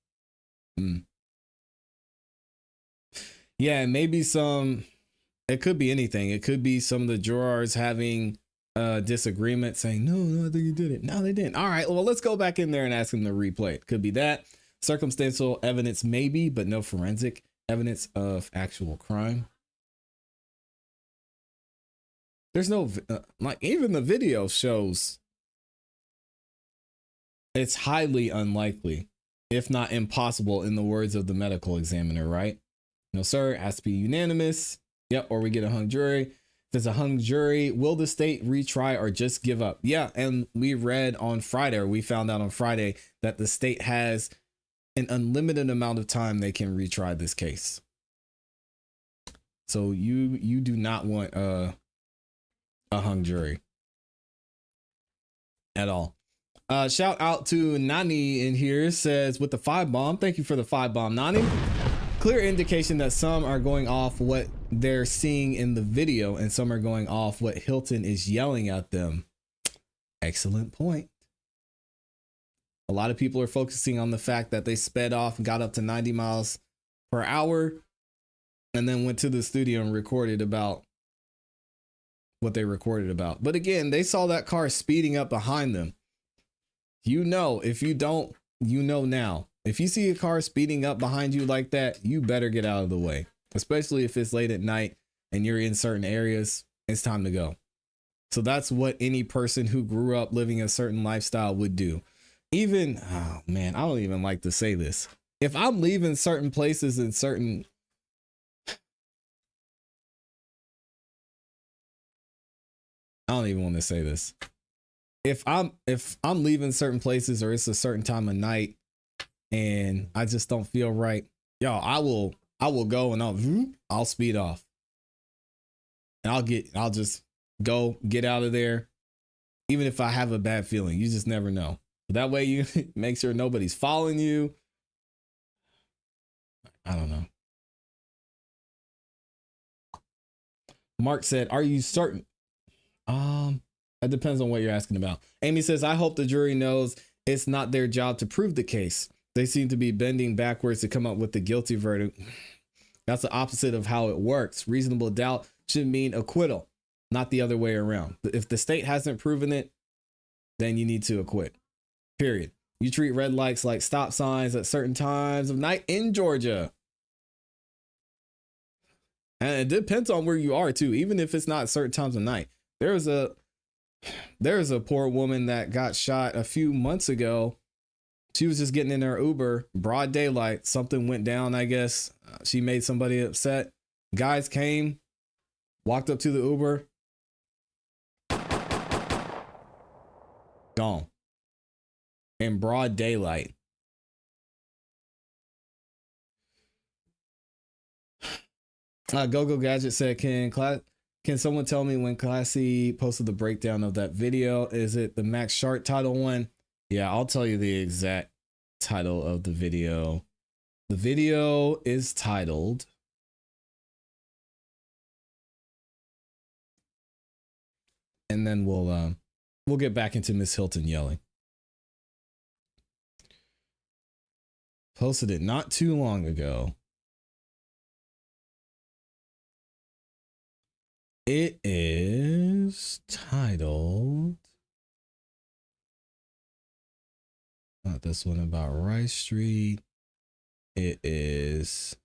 Yeah, maybe it could be anything. It could be some of the jurors having disagreement, saying, no, I think he did it. No, they didn't. All right, well, let's go back in there and ask him to replay it. Could be that. Circumstantial evidence, maybe, but no forensic evidence of actual crime. There's no, like, even the video shows it's highly unlikely, if not impossible, in the words of the medical examiner, right? No, sir, it has to be unanimous. Yep, or we get a hung jury. If it's a hung jury, will the state retry or just give up? Yeah, and we read on Friday, or we found out on Friday, that the state has an unlimited amount of time they can retry this case. So you do not want a hung jury at all. Shout out to Nani in here, says with the 5 bomb. Thank you for the 5 bomb, Nani. Clear indication that some are going off what they're seeing in the video and some are going off what Hilton is yelling at them. Excellent point. A lot of people are focusing on the fact that they sped off and got up to 90 miles per hour and then went to the studio and recorded about what they recorded about. But again, they saw that car speeding up behind them. You know, if you don't, you know now. If you see a car speeding up behind you like that, you better get out of the way, especially if it's late at night and you're in certain areas. It's time to go. So that's what any person who grew up living a certain lifestyle would do. Even, oh man, I don't even like to say this. If I'm leaving certain places in certain, I don't even want to say this. If I'm leaving certain places or it's a certain time of night and I just don't feel right, y'all, I will go and I'll speed off. And I'll just go get out of there. Even if I have a bad feeling, you just never know. That way you make sure nobody's following you. I don't know. Mark said, are you certain? That depends on what you're asking about. Amy says, I hope the jury knows it's not their job to prove the case. They seem to be bending backwards to come up with the guilty verdict. That's the opposite of how it works. Reasonable doubt should mean acquittal, not the other way around. If the state hasn't proven it, then you need to acquit. Period. You treat red lights like stop signs at certain times of night in Georgia. And it depends on where you are too, even if it's not certain times of night. There's a poor woman that got shot a few months ago. She was just getting in her Uber, broad daylight. Something went down, I guess. She made somebody upset. Guys came, walked up to the Uber. Gone. In broad daylight. GoGo Gadget said, can someone tell me when ClassE posted the breakdown of that video? Is it the Max Shark title one? Yeah, I'll tell you the exact title of the video. The video is titled and then we'll get back into Miss Hilton yelling. Posted it not too long ago. It is titled, not this one about Rice Street. It is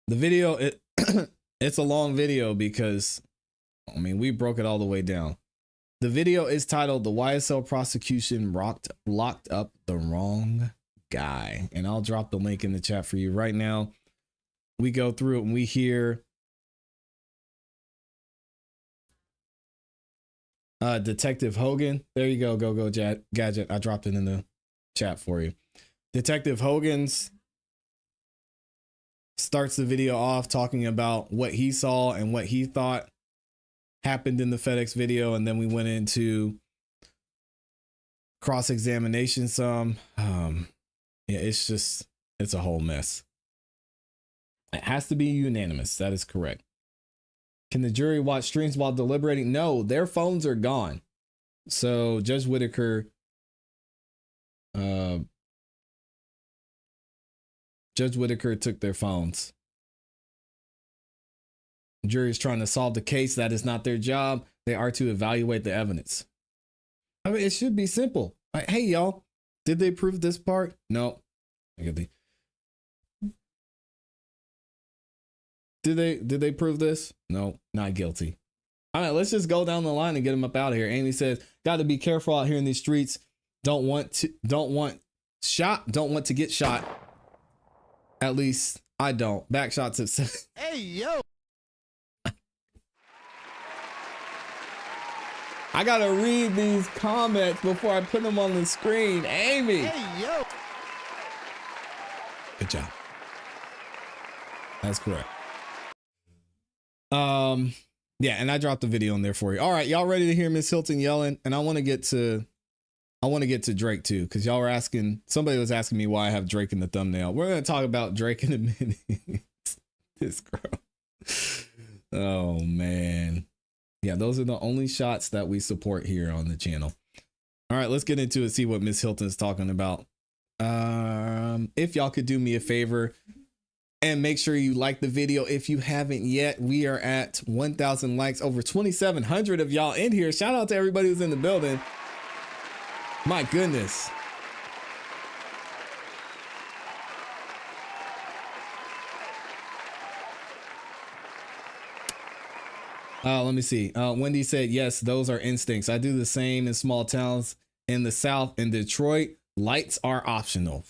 the video. It's a long video because, I mean, we broke it all the way down. The video is titled "The YSL Prosecution Locked Up the Wrong Guy," and I'll drop the link in the chat for you right now. We go through it and we hear Detective Hogan. There you go. Go Gadget. I dropped it in the chat for you. Detective Hogan's starts the video off talking about what he saw and what he thought happened in the FedEx video, and then we went into cross-examination some. Yeah, it's a whole mess. It has to be unanimous. That is correct. Can the jury watch streams while deliberating? No, their phones are gone. So Judge Whitaker, took their phones. The jury is trying to solve the case. That is not their job. They are to evaluate the evidence. I mean, it should be simple. Like, hey, y'all, did they prove this part? No. Did they prove this? No, not guilty. All right, let's just go down the line and get them up out of here. Amy says, got to be careful out here in these streets. Don't want to get shot. At least I don't. Back shots at Hey, yo. I gotta read these comments before I put them on the screen. Amy. Hey, yo. Good job. That's correct. Yeah, and I dropped the video in there for you. All right, y'all ready to hear Miss Hilton yelling? And I want to get to Drake too, because y'all were asking, somebody was asking me why I have Drake in the thumbnail. We're gonna talk about Drake in a minute. This girl. Oh man. Yeah, those are the only shots that we support here on the channel. All right, let's get into it, see what Miss Hilton's talking about. If y'all could do me a favor and make sure you like the video if you haven't yet. We are at 1,000 likes, over 2,700 of y'all in here. Shout out to everybody who's in the building. My goodness. Let me see. Wendy said, yes, those are instincts. I do the same in small towns in the South. In Detroit, lights are optional.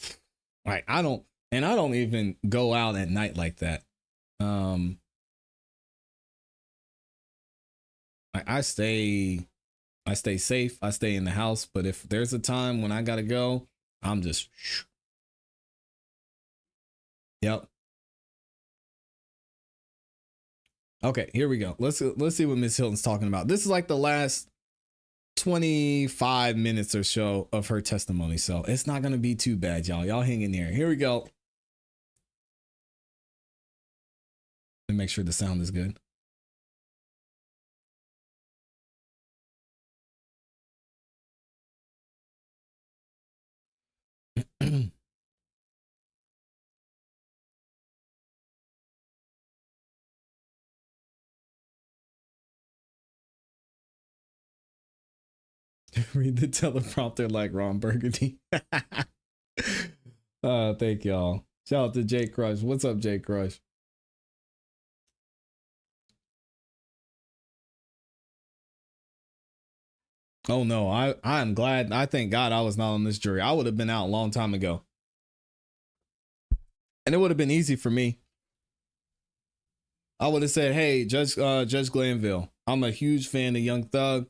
Right. I don't even go out at night like that. I stay safe. I stay in the house. But if there's a time when I gotta go, I'm just, yep. Okay, here we go. Let's see what Miss Hilton's talking about. This is like the last 25 minutes or so of her testimony, so it's not gonna be too bad, y'all. Y'all hang in there. Here we go. Let me make sure the sound is good. Read the teleprompter like Ron Burgundy. Thank y'all. Shout out to Jake Crush. What's up, Jake Crush? Oh no, I am glad. I thank God I was not on this jury. I would have been out a long time ago. And it would have been easy for me. I would have said, hey, Judge Glanville, I'm a huge fan of Young Thug.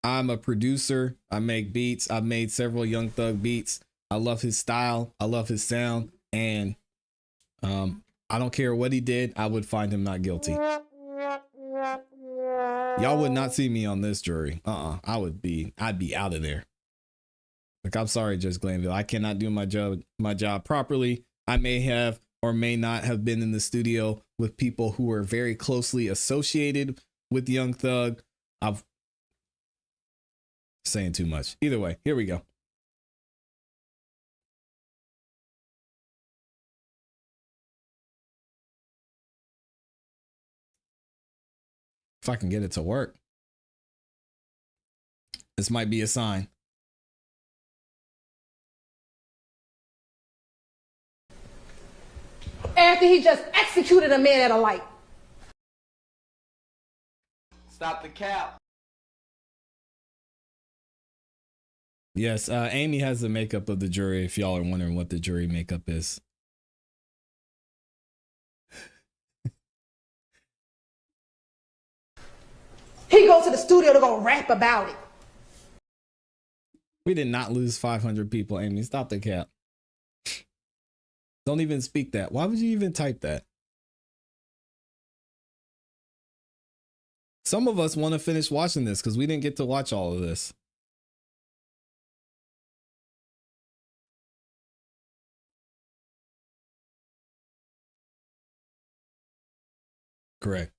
I'm a producer. I make beats. I've made several Young Thug beats. I love his style. I love his sound. And I don't care what he did. I would find him not guilty. Y'all would not see me on this jury. I'd be out of there. Like, I'm sorry, Judge Glanville. I cannot do my job properly. I may have or may not have been in the studio with people who were very closely associated with Young Thug. I've saying too much. Either way, here we go. If I can get it to work. This might be a sign. After he just executed a man at a light. Stop the cap. Yes, Amy has the makeup of the jury, if y'all are wondering what the jury makeup is. He goes to the studio to go rap about it. We did not lose 500 people, Amy. Stop the cap. Don't even speak that. Why would you even type that? Some of us want to finish watching this because we didn't get to watch all of this. Correct.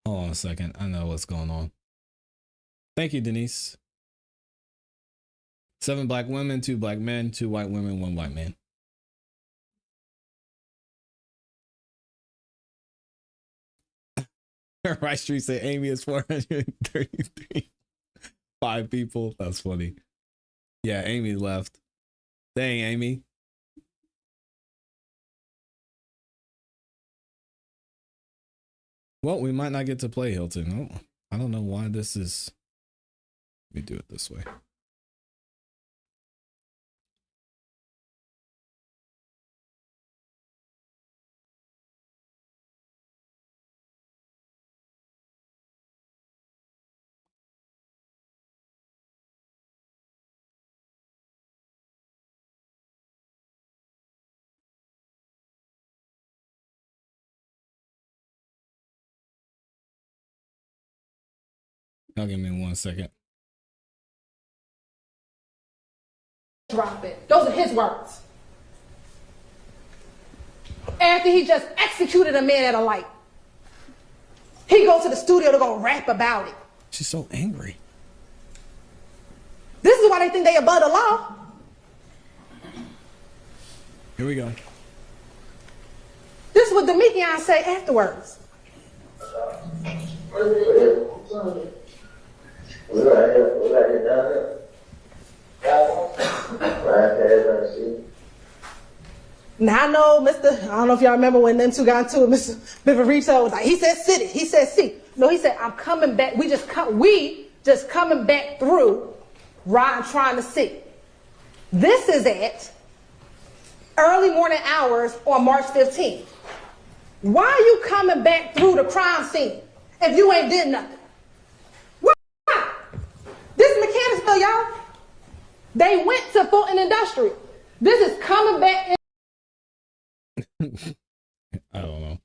Hold on a second. I know what's going on. Thank you, Denise. 7 black women, 2 black men, 2 white women, 1 white man. Rice Street said Amy is 433. 5 people. That's funny. Yeah, Amy left. Dang, Amy. Well, we might not get to play Hilton. Oh, I don't know why this is. Let me do it this way. Now give me 1 second. Drop it. Those are his words. After he just executed a man at a light, he goes to the studio to go rap about it. She's so angry. This is why they think they above the law. Here we go. This is what Demekian say afterwards. Now I know I don't know if y'all remember when them two got into it, Mr. Bivarito was like, he said sit it, he said see. No, he said, I'm coming back, we just coming back through, riding, trying to see. This is at early morning hours on March 15th. Why are you coming back through the crime scene if you ain't did nothing? Why? This is Mechanicsville, y'all. They went to Fulton Industrial. This is coming back in. I don't know.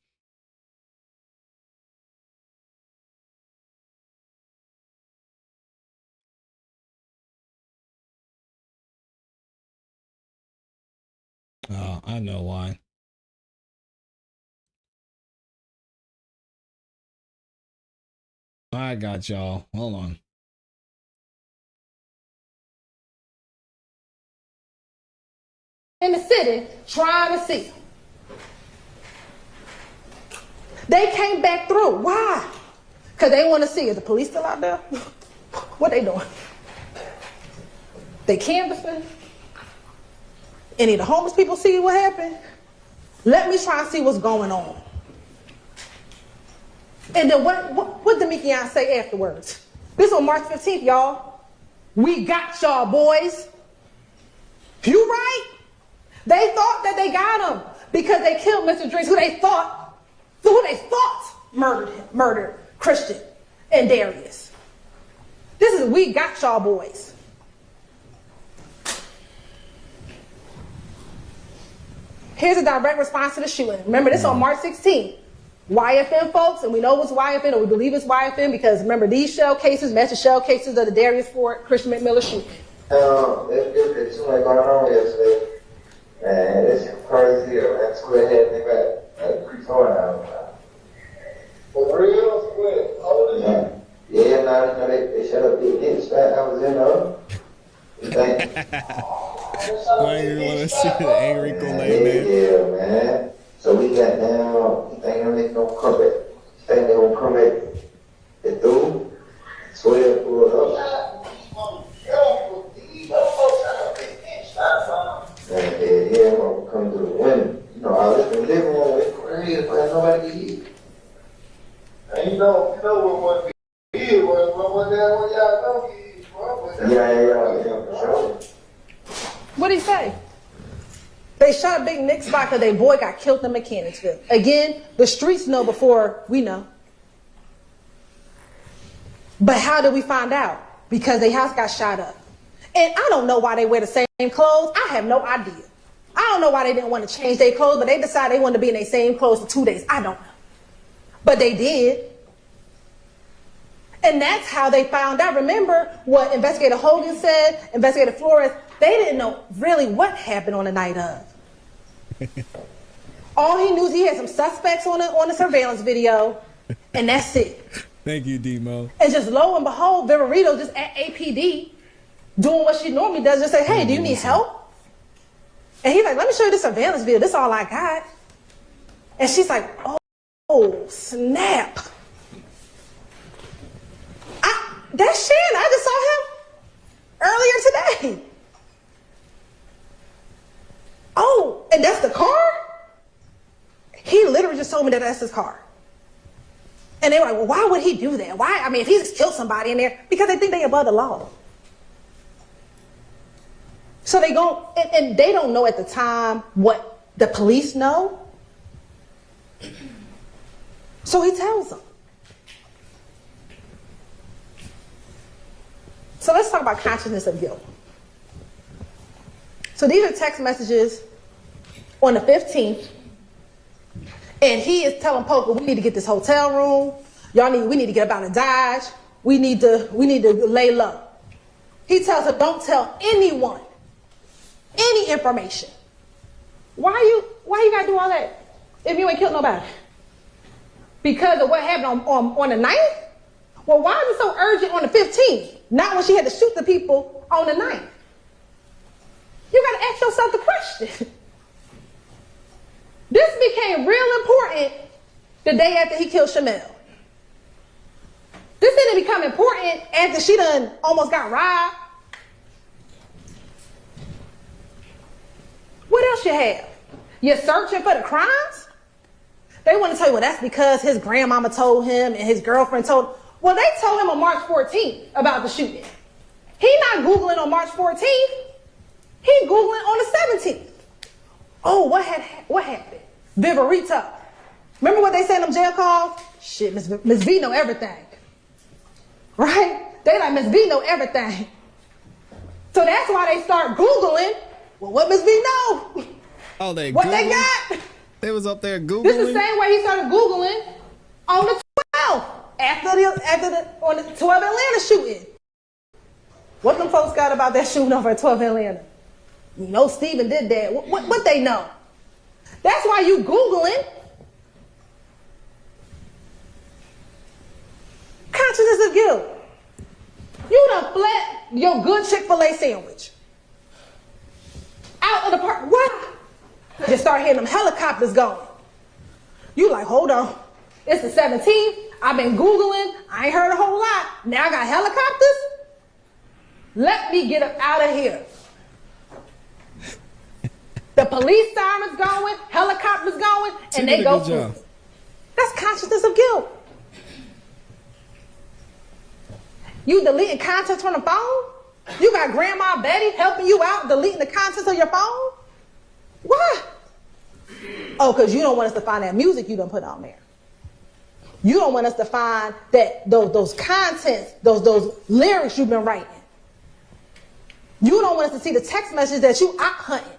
I know why. I got y'all. Hold on. In the city trying to see. They came back through. Why? Because they want to see, is the police still out there? What they doing? They canvassing? Any of the homeless people see what happened? Let me try and see what's going on. And then what Demekian say afterwards? This on March 15th, y'all. We got y'all, boys. You right? They thought that they got him because they killed Mr. Drinks, who they thought murdered Christian and Darius. This is we got y'all, boys. Here's a direct response to the shooting. Remember, this on March 16th. YFM folks, and we know it's YFM, or we believe it's YFM, because remember these shell cases match the shell cases of the Darius Ford, Christian McMillan shooting. There's too much going on yesterday. Man, it's crazy. That's what had me back. Pretty torn out. For real? Yeah. Yeah, no, they shut up. I was in Why you want to see the angry Kool-Aid man? Yeah, man. So we got down, thinking they gonna come back. Think they gonna come back. They do. Swear pulled up. And yeah, I'm gonna come to the window. You know, I was in the living room, it's crazy, but nobody can eat. And you know what one be here, what down, what y'all know. Yeah, for sure. They shot a big Nick spot because their boy got killed in Mechanicsville. Again, the streets know before we know. But how did we find out? Because their house got shot up. And I don't know why they wear the same clothes. I have no idea. I don't know why they didn't want to change their clothes, but they decided they wanted to be in their same clothes for 2 days. I don't know. But they did. And that's how they found out. Remember what Investigator Hogan said, Investigator Flores, they didn't know really what happened on the night of. All he knew is he had some suspects on the surveillance video, and that's it. Thank you, Demo. And just lo and behold, Viverito just at APD doing what she normally does, just say, hey, do you need help? And he's like, let me show you the surveillance video. This is all I got. And she's like, oh, snap. That's Shannon. I just saw him earlier today. Oh, and that's the car? He literally just told me that that's his car. And they were like, well, why would he do that? Why? I mean, if he just killed somebody in there, because they think they above the law. So they go, and they don't know at the time what the police know. So he tells them. So let's talk about consciousness of guilt. So these are text messages on the 15th. And he is telling Poker, we need to get this hotel room. We need to get up out of Dodge. We need to lay low. He tells her, don't tell anyone any information. Why you gotta do all that if you ain't killed nobody? Because of what happened on the 9th? Well, why is it so urgent on the 15th? Not when she had to shoot the people on the 9th. You gotta ask yourself the question. This became real important the day after he killed Shamel. This didn't become important after she done almost got robbed. What else you have? You're searching for the crimes? They want to tell you, well, that's because his grandmama told him and his girlfriend told him. Well, they told him on March 14th about the shooting. He not Googling on March 14th. He Googling on the 17th. Oh, what happened? Viverito. Remember what they said in them jail calls? Shit, Miss V know everything. Right? They like, Miss V know everything. So that's why they start Googling. Well, what Miss V know? Oh, they what Googling? they got? They was up there Googling. This is the same way he started Googling on the 12th after the 12 Atlanta shooting. What them folks got about that shooting over at 12 Atlanta? You know Steven did that. What they know? That's why you Googling. Consciousness of guilt. You done fled your good Chick-fil-A sandwich. Out of the park. What? You start hearing them helicopters going. You like, hold on. It's the 17th. I've been Googling. I ain't heard a whole lot. Now I got helicopters? Let me get up out of here. The police sirens going, helicopters going, and they go through. That's consciousness of guilt. You deleting contents from the phone? You got Grandma Betty helping you out deleting the contents of your phone? What? Oh, because you don't want us to find that music you done put on there. You don't want us to find that those contents, those lyrics you've been writing. You don't want us to see the text messages that you out hunting.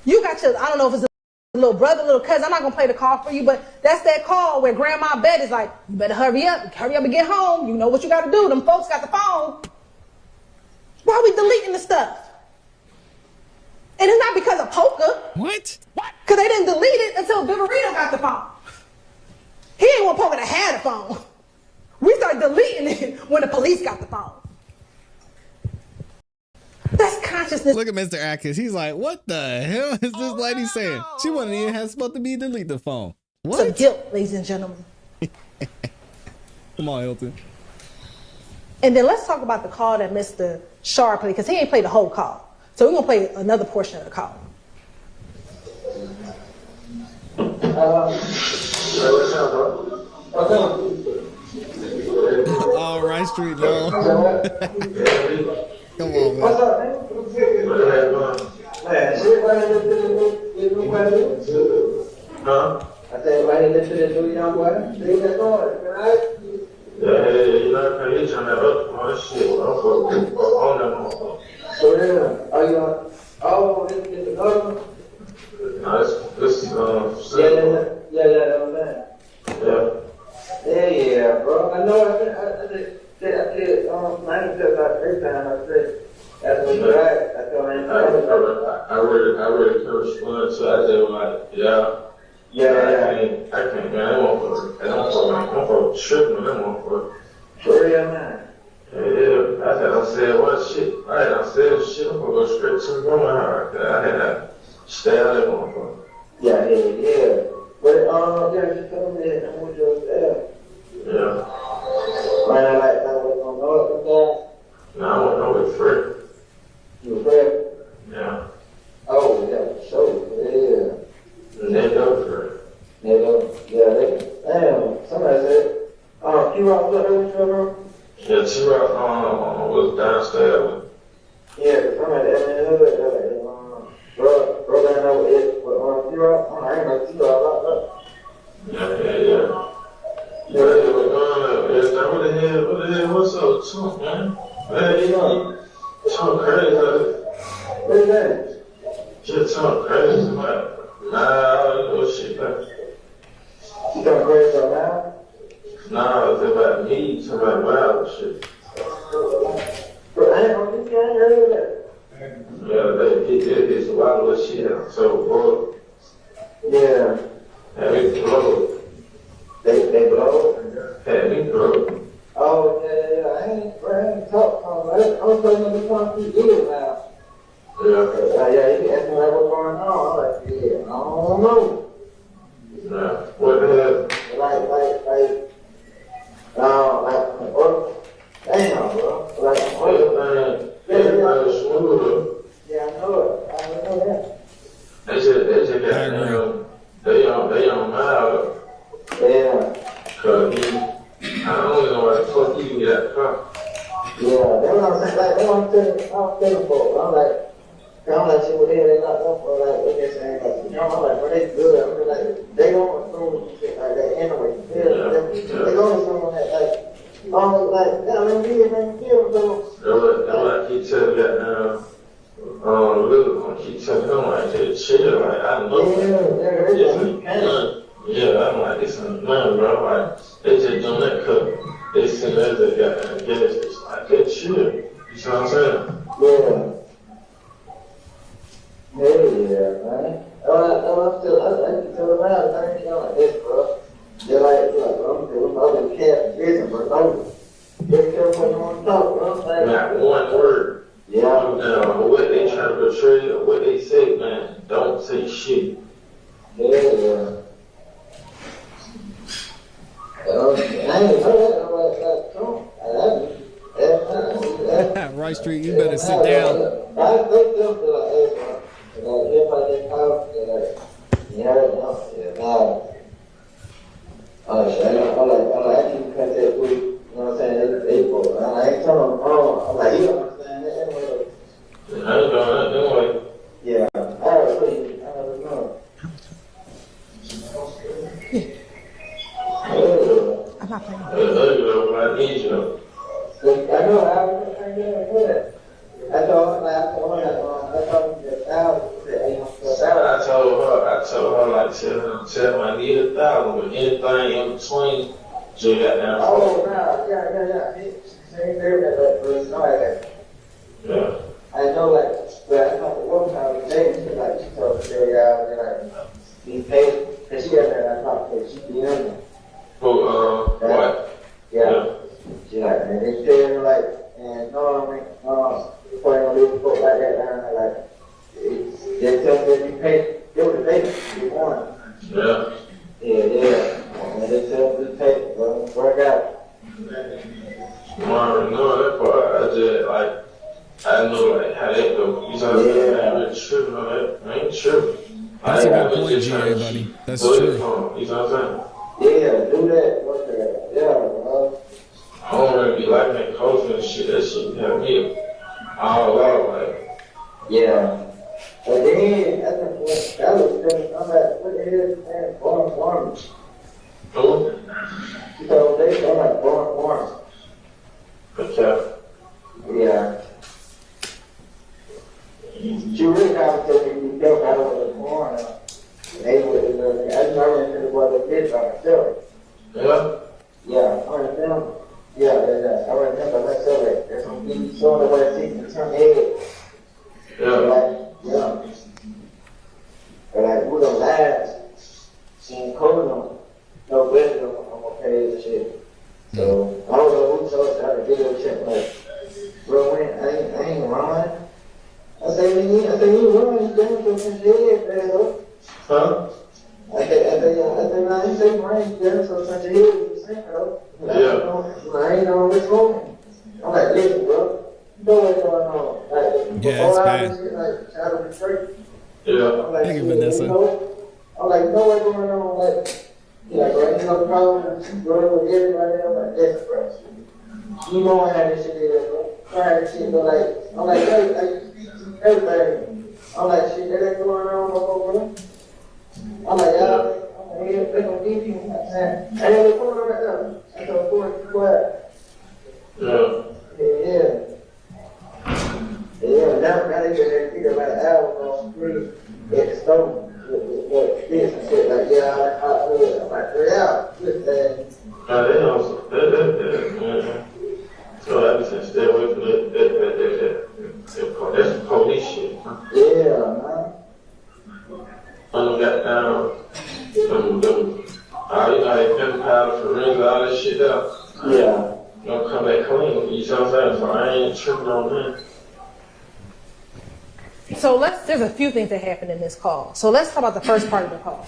You got your, I don't know if it's a little brother, little cousin. I'm not going to play the call for you, but that's that call where Grandma Betty's like, you better hurry up and get home. You know what you got to do. Them folks got the phone. Why are we deleting the stuff? And it's not because of poker. What? Because they didn't delete it until Viverito got the phone. He ain't want poker to have the phone. We started deleting it when the police got the phone. That's consciousness. Look at Mr. Atkins. He's like, what the hell is this lady saying? She wasn't even supposed to be delete the phone. What? Some guilt, ladies and gentlemen. Come on, Hilton. And then let's talk about the call that Mr. Shar played, because he ain't played the whole call. So we're going to play another portion of the call. All right, Street, no. Come on, man. Oh, you want? Oh, this is the government. No, this Yeah, that was that. Yeah, bro. I know. I did. Mine took about 3 times. I said, that's what you're right. I told him. I already corresponded, so I did like, yeah. I can't, man. I want for tripping. I want for. For real, man. Yeah. I said, what shit? I said shit. I'm gonna go straight to the woman. I had to stay out there, motherfucker. Yeah. But yeah, she told me that I want you there. Yeah. Might not like that. What's going on with that? No, I want to know it's free. You free? Yeah. Oh, yeah, sure. Yeah. And they go free. Damn, somebody said, Q-Rock was up there with you, bro? Yeah, T-Rock was downstairs. Yeah, cause somebody asked me the other day, bro, down there with it, with Q-Rock. I ain't know Q-Rock locked up. Yeah. What the hell, what's up, Trump, man? Man, Trump crazy. What is that? Just Trump crazy, man. Nah, shit, man. You talking crazy right now? Nah, it's about me, it's about wild shit. Bro, I ain't gonna think I ain't heard of that. Yeah, it's a lot of shit. So, bro. Yeah. Had me blow. They blow? Had me blow. Oh, yeah. I ain't talked to them. I'm putting them in concrete either now. Yeah, you can ask me like what's going on. I'm like, yeah, I don't know. Yeah. What the hell? Damn, bro. Everything's smooth. Yeah, I know it. I know that. They just got them. They on mild. Yeah. Cause I don't know why the fuck you can get that car. Yeah, that's what I'm saying. Like, that's what I'm telling folks. I'm like, shit, what they locked up for, like, what they saying, like, I'm like, well, they good. I mean, like, they don't assume shit like that anyway. They don't assume that, like, I mean, we didn't feel so. That's what I keep telling that Luke, I keep telling him, like, just chill, like, I know. Yeah, I'm like, this ain't nothing, bro. Like, they just doing that cut. They send us that goddamn gas. It's like, they chill. You see what I'm saying? Yeah. Yeah, man. I can tell around, I ain't like this, bro. They're like, I'm other cat business, bro. Don't just careful when you want to talk, bro. Not one word. Yeah. What they trying to portray, or what they say, man, don't say shit. Yeah. Rice Street, you better sit down. I think them I keep contact with, you know what I'm saying, April. I ain't telling them wrong. I'm like, you don't understand that anyway. I ain't doing that anyway. Yeah, I already know. I'm not playing. I need you. I know, I know that. I told her, I told her, like, tell her I need 1,000, but anything in between, she got down. Oh, no, yeah. She ain't there that person, no, that. Yeah. I know, like, but I talked to one time with James, she told me, like, he paid, because she got there and I talked to her, she be in there. What? Yeah. She like, man, they pay her, like, and no, I mean, before they leave folk like that down there, like, they tell me if you pay, they would have paid you won. Yeah. Yeah. And they tell me to pay, bro, work out. I already know that part. I just, like, I know, like, how that go. You know what I'm saying? I ain't really tripping on that. I ain't tripping. That's a good point, GA, buddy. That's true. You know what I'm saying? Yeah, do that, work that. Yeah, bro. I don't really be liking that culture and shit. That shit have me all out, like. Yeah. But then, that was good. I'm like, what the hell is that? Born. Who? So they go like born. Okay. Yeah. she really tried to tell me to be careful. I was in the corner. They would I just ran into the brother did by myself. Yeah. Yeah, I ran them. Yeah. I ran them by myself. That's what you showing the way to see turn head. Yeah. But like, we don't laugh. She ain't calling them. No better on my page and shit. So, I don't know who told us how to video check. Like, bro, I ain't run. I say, you run, you damn sure some shit, man. Huh? I say, Brian, you damn sure some shit, you say, bro. I ain't know what's wrong. I'm like, listen, bro. You know what's going on. Like, yeah, it's bad. Like, shadow the straight. Yeah. I'm like, Thank you, Vanessa. I'm like, you know what's going on? Like, right now, the problem, bro, with everybody else, like, that's bro. You know how this shit is, bro. I had this shit, but like, I'm like, hey, I speak to everything. I'm like, shit, that ain't going on, bro. I'm like, y'all, they gonna give you, I ain't recording right now. I can record you quiet. Yeah, now they get there, figure about an hour on the street at the store. With this and shit, like, yeah, I'm like, good thing. They also, so I just stay away from that. That's police shit. Yeah, man. I got down, you know, they pen powder for rings, all this shit out. Yeah. Don't come back clean, you know what I'm saying? So I ain't tripping on that. So there's a few things that happened in this call. So let's talk about the first part of the call.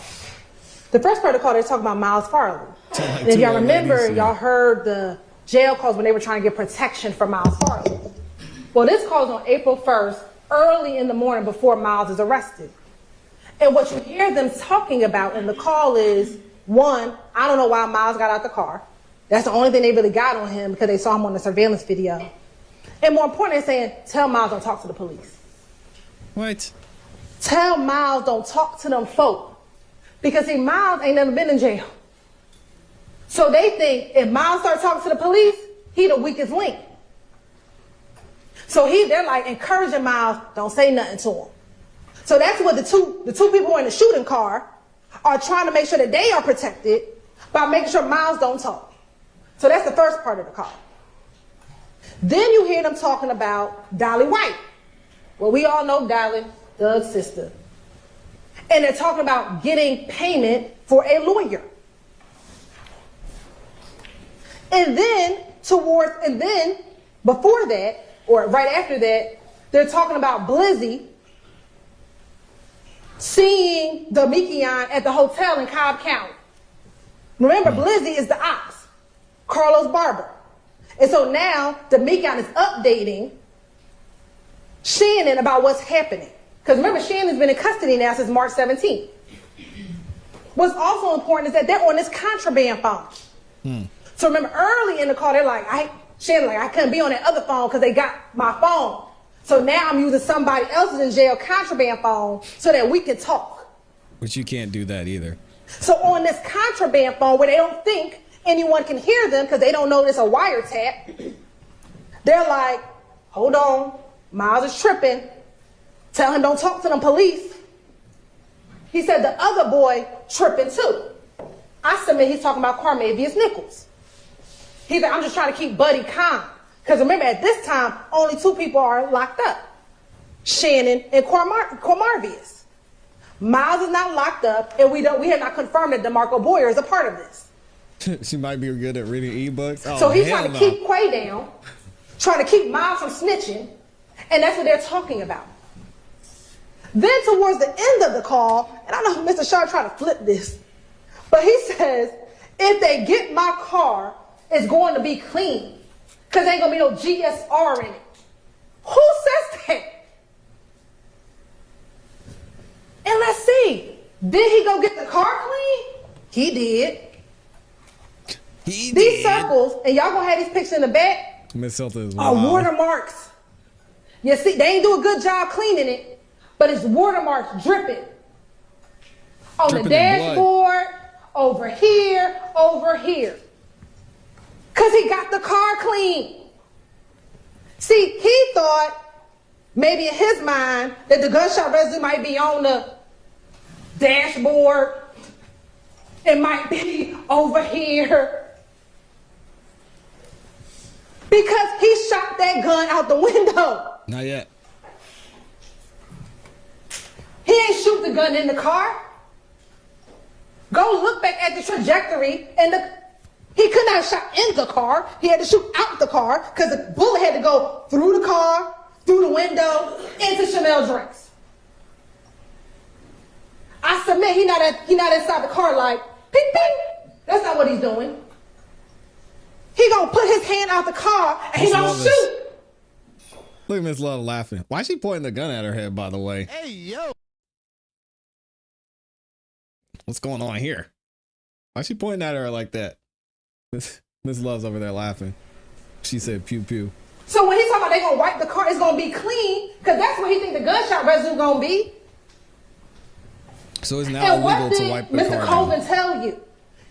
The first part of the call, they're talking about Miles Farley. And if y'all remember, y'all heard the jail calls when they were trying to get protection for Miles Farley. Well, this call is on April 1st, early in the morning before Miles is arrested. And what you hear them talking about in the call is, one, I don't know why Miles got out the car. That's the only thing they really got on him because they saw him on the surveillance video. And more importantly, they're saying, tell Miles don't talk to the police. What? Tell Miles don't talk to them folk. Because see, Miles ain't never been in jail. So they think if Miles starts talking to the police, he the weakest link. So they're like encouraging Miles, don't say nothing to him. So that's what the two people who are in the shooting car are trying to make sure that they are protected by making sure Miles don't talk. So that's the first part of the call. Then you hear them talking about Dolly White. Well, we all know Dolly, Doug's sister. And they're talking about getting payment for a lawyer. And then before that, or right after that, they're talking about Blizzy seeing Damikian at the hotel in Cobb County. Remember, Blizzy is the ops, Carlos Barber. And so now Damikian is updating Shannon about what's happening. Because remember, Shannon's been in custody now since March 17th. What's also important is that they're on this contraband phone. So remember, early in the call, they're like, Shannon's like, I couldn't be on that other phone because they got my phone. So now I'm using somebody else's in jail contraband phone so that we can talk. But you can't do that either. So on this contraband phone where they don't think anyone can hear them because they don't know it's a wiretap, they're like, hold on, Miles is tripping. Tell him don't talk to them police. He said the other boy tripping too. I submit he's talking about Carmavius Nichols. He's like, I'm just trying to keep Buddy calm. Because remember, at this time, only two people are locked up. Shannon and Cormarvius. Miles is not locked up, and we have not confirmed that DeMarco Boyer is a part of this. She might be good at reading ebooks. Oh, so he's trying to keep Quay down, trying to keep Miles from snitching, and that's what they're talking about. Then towards the end of the call, and I know Mr. Sharp trying to flip this, but he says, if they get my car, it's going to be clean. Because there ain't going to be no GSR in it. Who says that? And let's see. Did he go get the car clean? He did. These circles, and y'all going to have these pictures in the back, Miss Hilton is are watermarks. You see, they ain't do a good job cleaning it, but it's watermarks dripping. On the dashboard, over here, over here. Because he got the car clean. See, he thought maybe in his mind that the gunshot residue might be on the dashboard. It might be over here. Because he shot that gun out the window. Not yet. He ain't shoot the gun in the car. Go look back at the trajectory, and he could not have shot in the car. He had to shoot out the car because the bullet had to go through the car, through the window, into Chanel drinks. I submit he not inside the car like, ping, ping. That's not what he's doing. He gonna put his hand out the car and he gonna shoot. Look at Miss Love laughing. Why is she pointing the gun at her head, by the way? Hey, yo. What's going on here? Why is she pointing at her like that? Miss Love's over there laughing. She said pew pew. So when he's talking about they gonna wipe the car, it's gonna be clean, because that's what he think the gunshot residue gonna be. So it's now illegal to wipe the Mr. car Colvin down. tell you?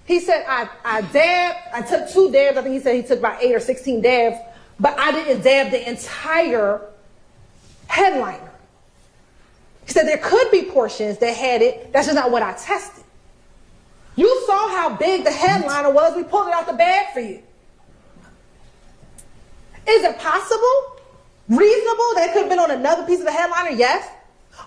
He said I dabbed, I took 2 dabs. I think he said he took about 8 or 16 dabs, but I didn't dab the entire headliner. He said there could be portions that had it. That's just not what I tested. You saw how big the headliner was. We pulled it out the bag for you. Is it possible, reasonable that it could have been on another piece of the headliner? Yes.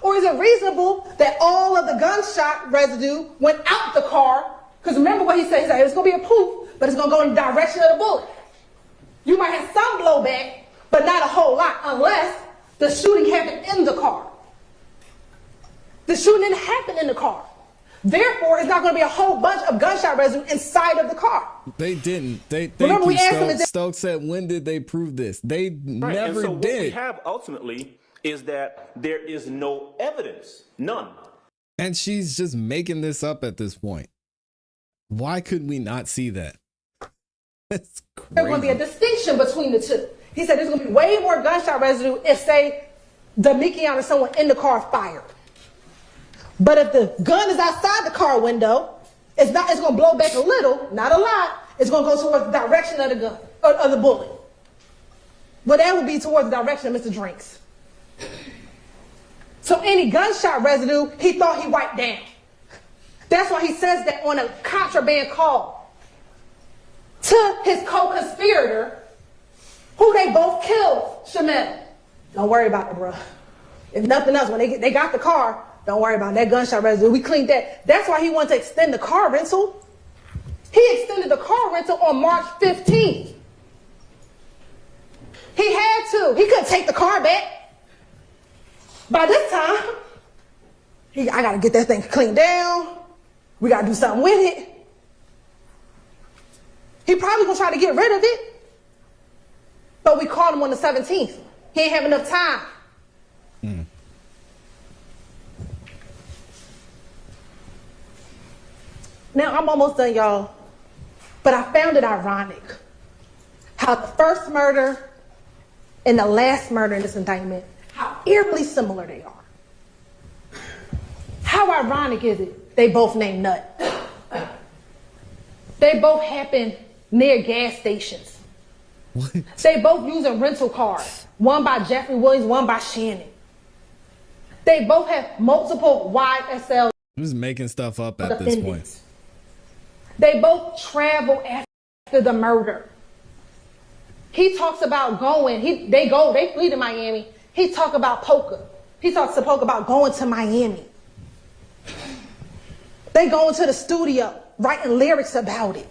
Or is it reasonable that all of the gunshot residue went out the car? Because remember what he said. He said it's going to be a poof, but it's going to go in the direction of the bullet. You might have some blowback, but not a whole lot, unless the shooting happened in the car. The shooting didn't happen in the car. Therefore, it's not going to be a whole bunch of gunshot residue inside of the car. They didn't. Remember we asked him, Stokes said, when did they prove this? They Right. never And so did. what we have ultimately is that there is no evidence, none. And she's just making this up at this point. Why could we not see that? It's crazy. There's going to be a distinction between the two. He said there's going to be way more gunshot residue if, say, Damikian or someone in the car fired. But if the gun is outside the car window, it's going to blow back a little, not a lot. It's going to go towards the direction of the gun, or of the bullet. But that would be towards the direction of Mr. Drinks. So any gunshot residue, he thought he wiped down. That's why he says that on a contraband call to his co-conspirator, who they both killed, Shamel. Don't worry about it, bro. If nothing else, when they got the car, don't worry about that gunshot residue. We cleaned that. That's why he wanted to extend the car rental. He extended the car rental on March 15th. He had to. He couldn't take the car back. By this time, I got to get that thing cleaned down. We got to do something with it. He probably going to try to get rid of it. But we called him on the 17th. He ain't have enough time. Now, I'm almost done, y'all. But I found it ironic how the first murder and the last murder in this indictment, how eerily similar they are. How ironic is it they both named Nut? They both happened near gas stations. What? They both using rental cars. One by Jeffrey Williams, one by Shannon. They both have multiple YSL. I'm just making stuff up at this point. They both travel after the murder. He talks about going, they flee to Miami. He talk about poker. He talks to poker about going to Miami. They go into the studio, writing lyrics about it.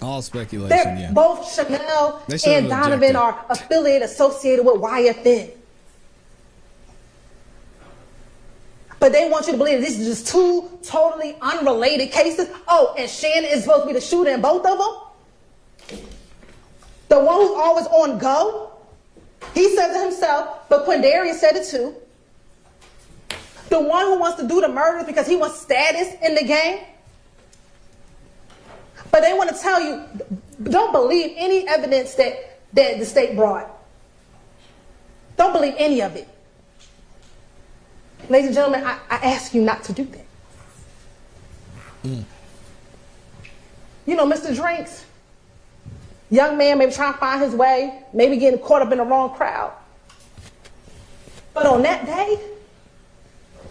All speculation, yeah. Both Chanel and Donovan are affiliated, associated with YFN. But they want you to believe this is just 2 totally unrelated cases. Oh, and Shannon is supposed to be the shooter in both of them? The one who's always on go? He says it himself, but Quindarius said it too. The one who wants to do the murders because he wants status in the game? But they want to tell you, don't believe any evidence that the state brought. Don't believe any of it. Ladies and gentlemen, I ask you not to do that. You know, Mr. Drinks, young man maybe trying to find his way, maybe getting caught up in the wrong crowd. But on that day,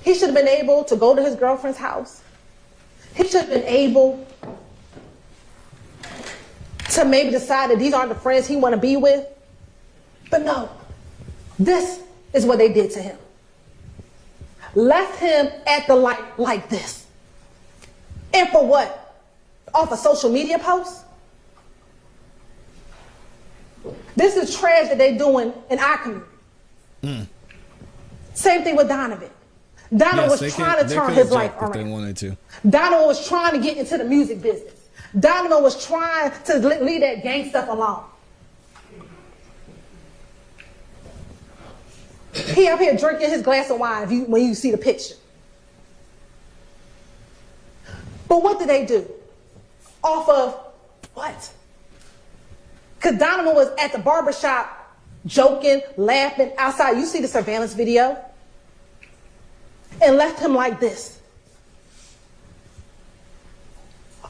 he should have been able to go to his girlfriend's house. He should have been able to maybe decide that these aren't the friends he want to be with. But no, this is what they did to him. Left him at the light like this. And for what? Off a social media post? This is trash that they're doing in our community. Same thing with Donovan. Donovan was trying to turn his life around. They wanted to. Donovan was trying to get into the music business. Donovan was trying to leave that gang stuff alone. He up here drinking his glass of wine when you see the picture. But what did they do? Off of what? Because Donovan was at the barbershop joking, laughing outside. You see the surveillance video. And left him like this.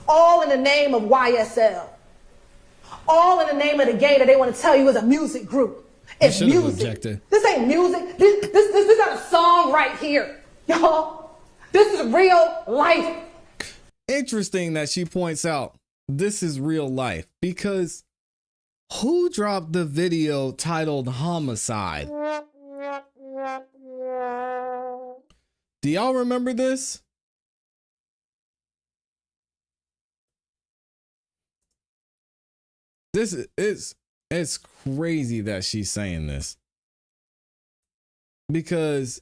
All in the name of YSL. All in the name of the game that they want to tell you is a music group. It's music. This ain't music. This not a song right here. Y'all, this is real life. Interesting that she points out this is real life, because who dropped the video titled Homicide? Do y'all remember this? This is, it's crazy that she's saying this. Because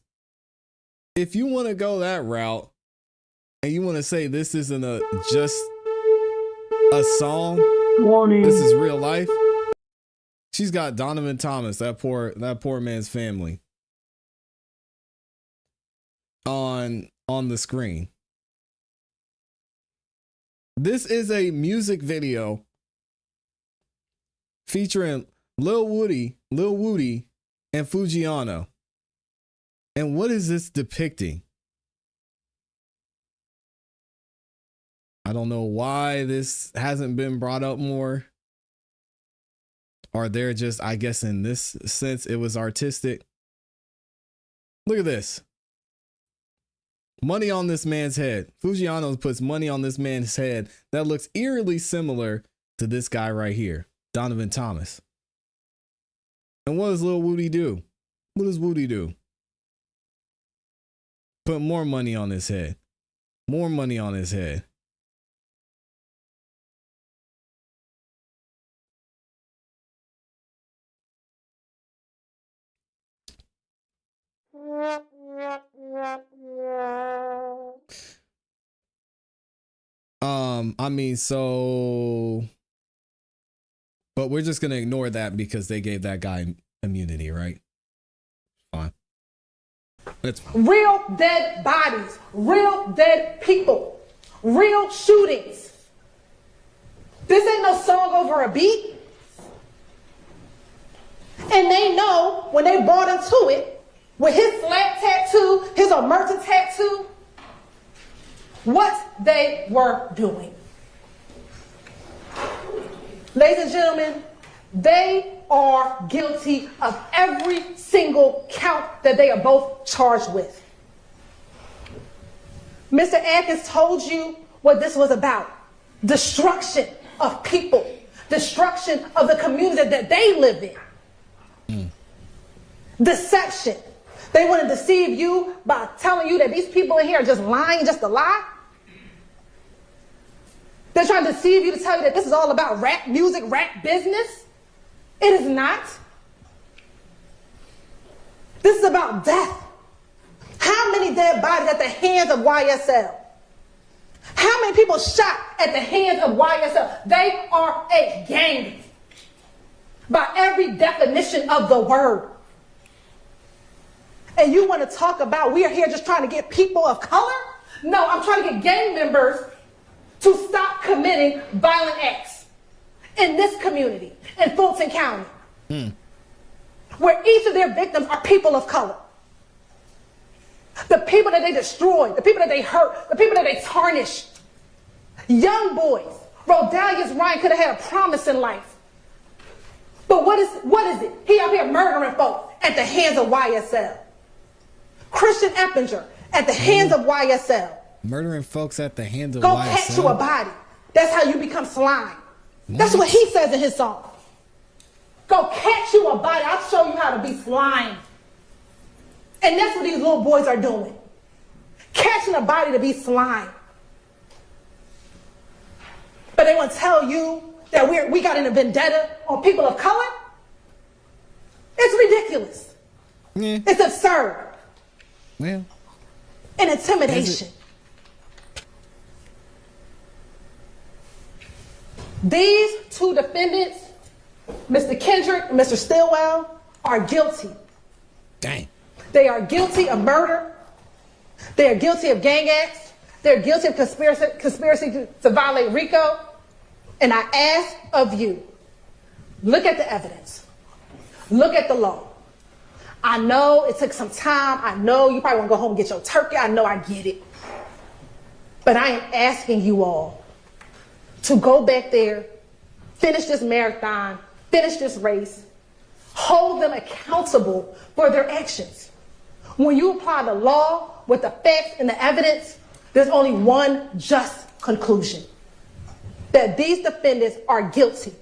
if you want to go that route and you want to say this isn't just a song, this is real life. She's got Donovan Thomas, that poor man's family, on the screen. This is a music video featuring Lil Woody, and Fujiano. And what is this depicting? I don't know why this hasn't been brought up more. Or they're just, I guess in this sense, it was artistic. Look at this. Money on this man's head. Fujiano puts money on this man's head that looks eerily similar to this guy right here, Donovan Thomas. And what does Lil Woody do? What does Woody do? Put more money on his head. More money on his head. I mean, so, but we're just gonna ignore that because they gave that guy immunity, right? Fine. That's fine. Real dead bodies, real dead people, real shootings. This ain't no song over a beat. And they know when they bought into it, with his slap tattoo, his emergent tattoo, what they were doing. Ladies and gentlemen, they are guilty of every single count that they are both charged with. Mr. Atkins told you what this was about. Destruction of people. Destruction of the community that they live in. Deception. They want to deceive you by telling you that these people in here are just lying just to lie. They're trying to deceive you to tell you that this is all about rap music, rap business. It is not. This is about death. How many dead bodies at the hands of YSL? How many people shot at the hands of YSL? They are a gang. By every definition of the word. And you want to talk about we are here just trying to get people of color? No, I'm trying to get gang members to stop committing violent acts in this community, in Fulton County, where each of their victims are people of color. The people that they destroyed, the people that they hurt, the people that they tarnished. Young boys. Rodalius Ryan could have had a promise in life. But what is it? He out here murdering folks at the hands of YSL. Christian Eppinger at the hands of YSL. Murdering folks at the hands of Go YSL. catch you a body. That's how you become slime. That's what he says in his song. Go catch you a body. I'll show you how to be slime. And that's what these little boys are doing. Catching a body to be slime. But they want to tell you that we got a vendetta on people of color? It's ridiculous. Yeah. It's absurd. Well. And intimidation. These two defendants, Mr. Kendrick and Mr. Stillwell, are guilty. Dang. They are guilty of murder. They are guilty of gang acts. They're guilty of conspiracy to violate RICO. And I ask of you, look at the evidence. Look at the law. I know it took some time. I know you probably want to go home and get your turkey. I know, I get it. But I am asking you all to go back there, finish this marathon, finish this race, hold them accountable for their actions. When you apply the law with the facts and the evidence, there's only one just conclusion: that these defendants are guilty.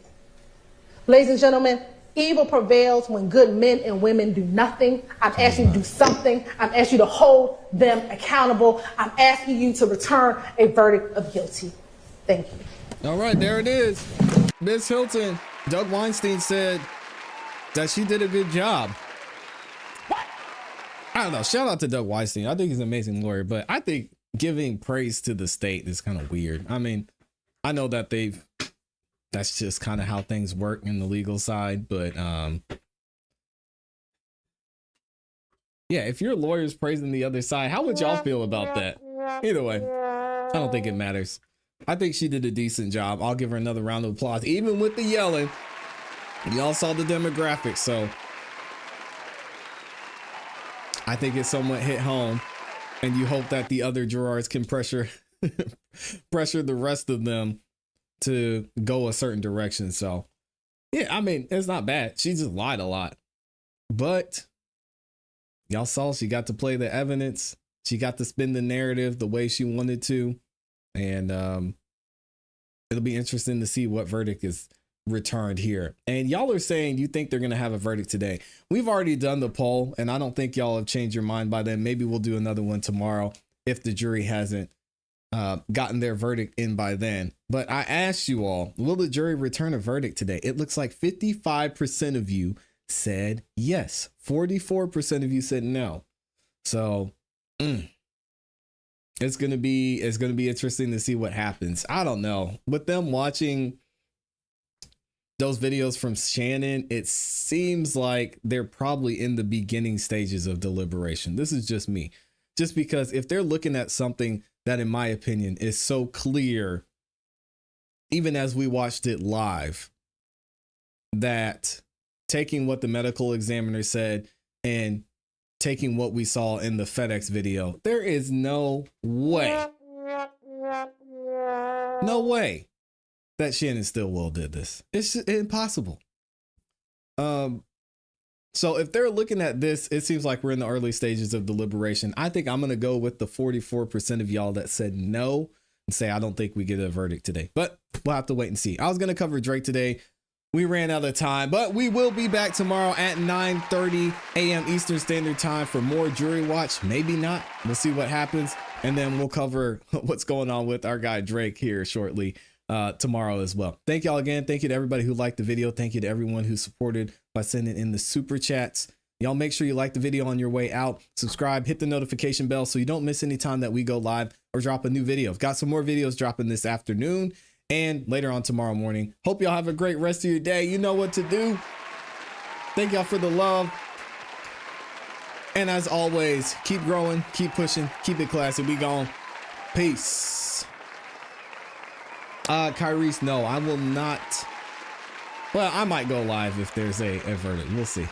Ladies and gentlemen, evil prevails when good men and women do nothing. I'm asking you to do something. I'm asking you to hold them accountable. I'm asking you to return a verdict of guilty. Thank you. All right, there it is. Ms. Hilton, Doug Weinstein said that she did a good job. I don't know. Shout out to Doug Weinstein. I think he's an amazing lawyer, but I think giving praise to the state is kind of weird. I mean, I know that that's just kind of how things work in the legal side, but yeah, if your lawyer's praising the other side, how would y'all feel about that? Either way, I don't think it matters. I think she did a decent job. I'll give her another round of applause, even with the yelling. Y'all saw the demographics, so I think it somewhat hit home, and you hope that the other jurors can pressure the rest of them to go a certain direction. So yeah, I mean, it's not bad. She just lied a lot, but y'all saw she got to play the evidence. She got to spin the narrative the way she wanted to. And it'll be interesting to see what verdict is returned here. And y'all are saying you think they're going to have a verdict today. We've already done the poll, and I don't think y'all have changed your mind by then. Maybe we'll do another one tomorrow if the jury hasn't gotten their verdict in by then. But I asked you all, will the jury return a verdict today? It looks like 55% of you said yes. 44% of you said no. So it's gonna be interesting to see what happens. I don't know. With them watching those videos from Shannon, it seems like they're probably in the beginning stages of deliberation. This is just me. Just because if they're looking at something that, in my opinion, is so clear, even as we watched it live, that taking what the medical examiner said and taking what we saw in the FedEx video, there is no way that Shannon Stillwell did this. It's impossible. So if they're looking at this, it seems like we're in the early stages of deliberation. I think I'm going to go with the 44% of y'all that said no and say, I don't think we get a verdict today, but we'll have to wait and see. I was going to cover Drake today. We ran out of time, but we will be back tomorrow at 9:30 a.m. Eastern Standard Time for more Jury Watch. Maybe not. We'll see what happens. And then we'll cover what's going on with our guy Drake here shortly tomorrow as well. Thank y'all again. Thank you to everybody who liked the video. Thank you to everyone who supported by sending in the super chats. Y'all make sure you like the video on your way out. Subscribe, hit the notification bell so you don't miss any time that we go live or drop a new video. I've got some more videos dropping this afternoon and later on tomorrow morning. Hope y'all have a great rest of your day. You know what to do. Thank y'all for the love. And as always, keep growing, keep pushing, keep it classy. We gone. Peace. Kyrie's, no, I will not. Well, I might go live if there's a verdict. We'll see.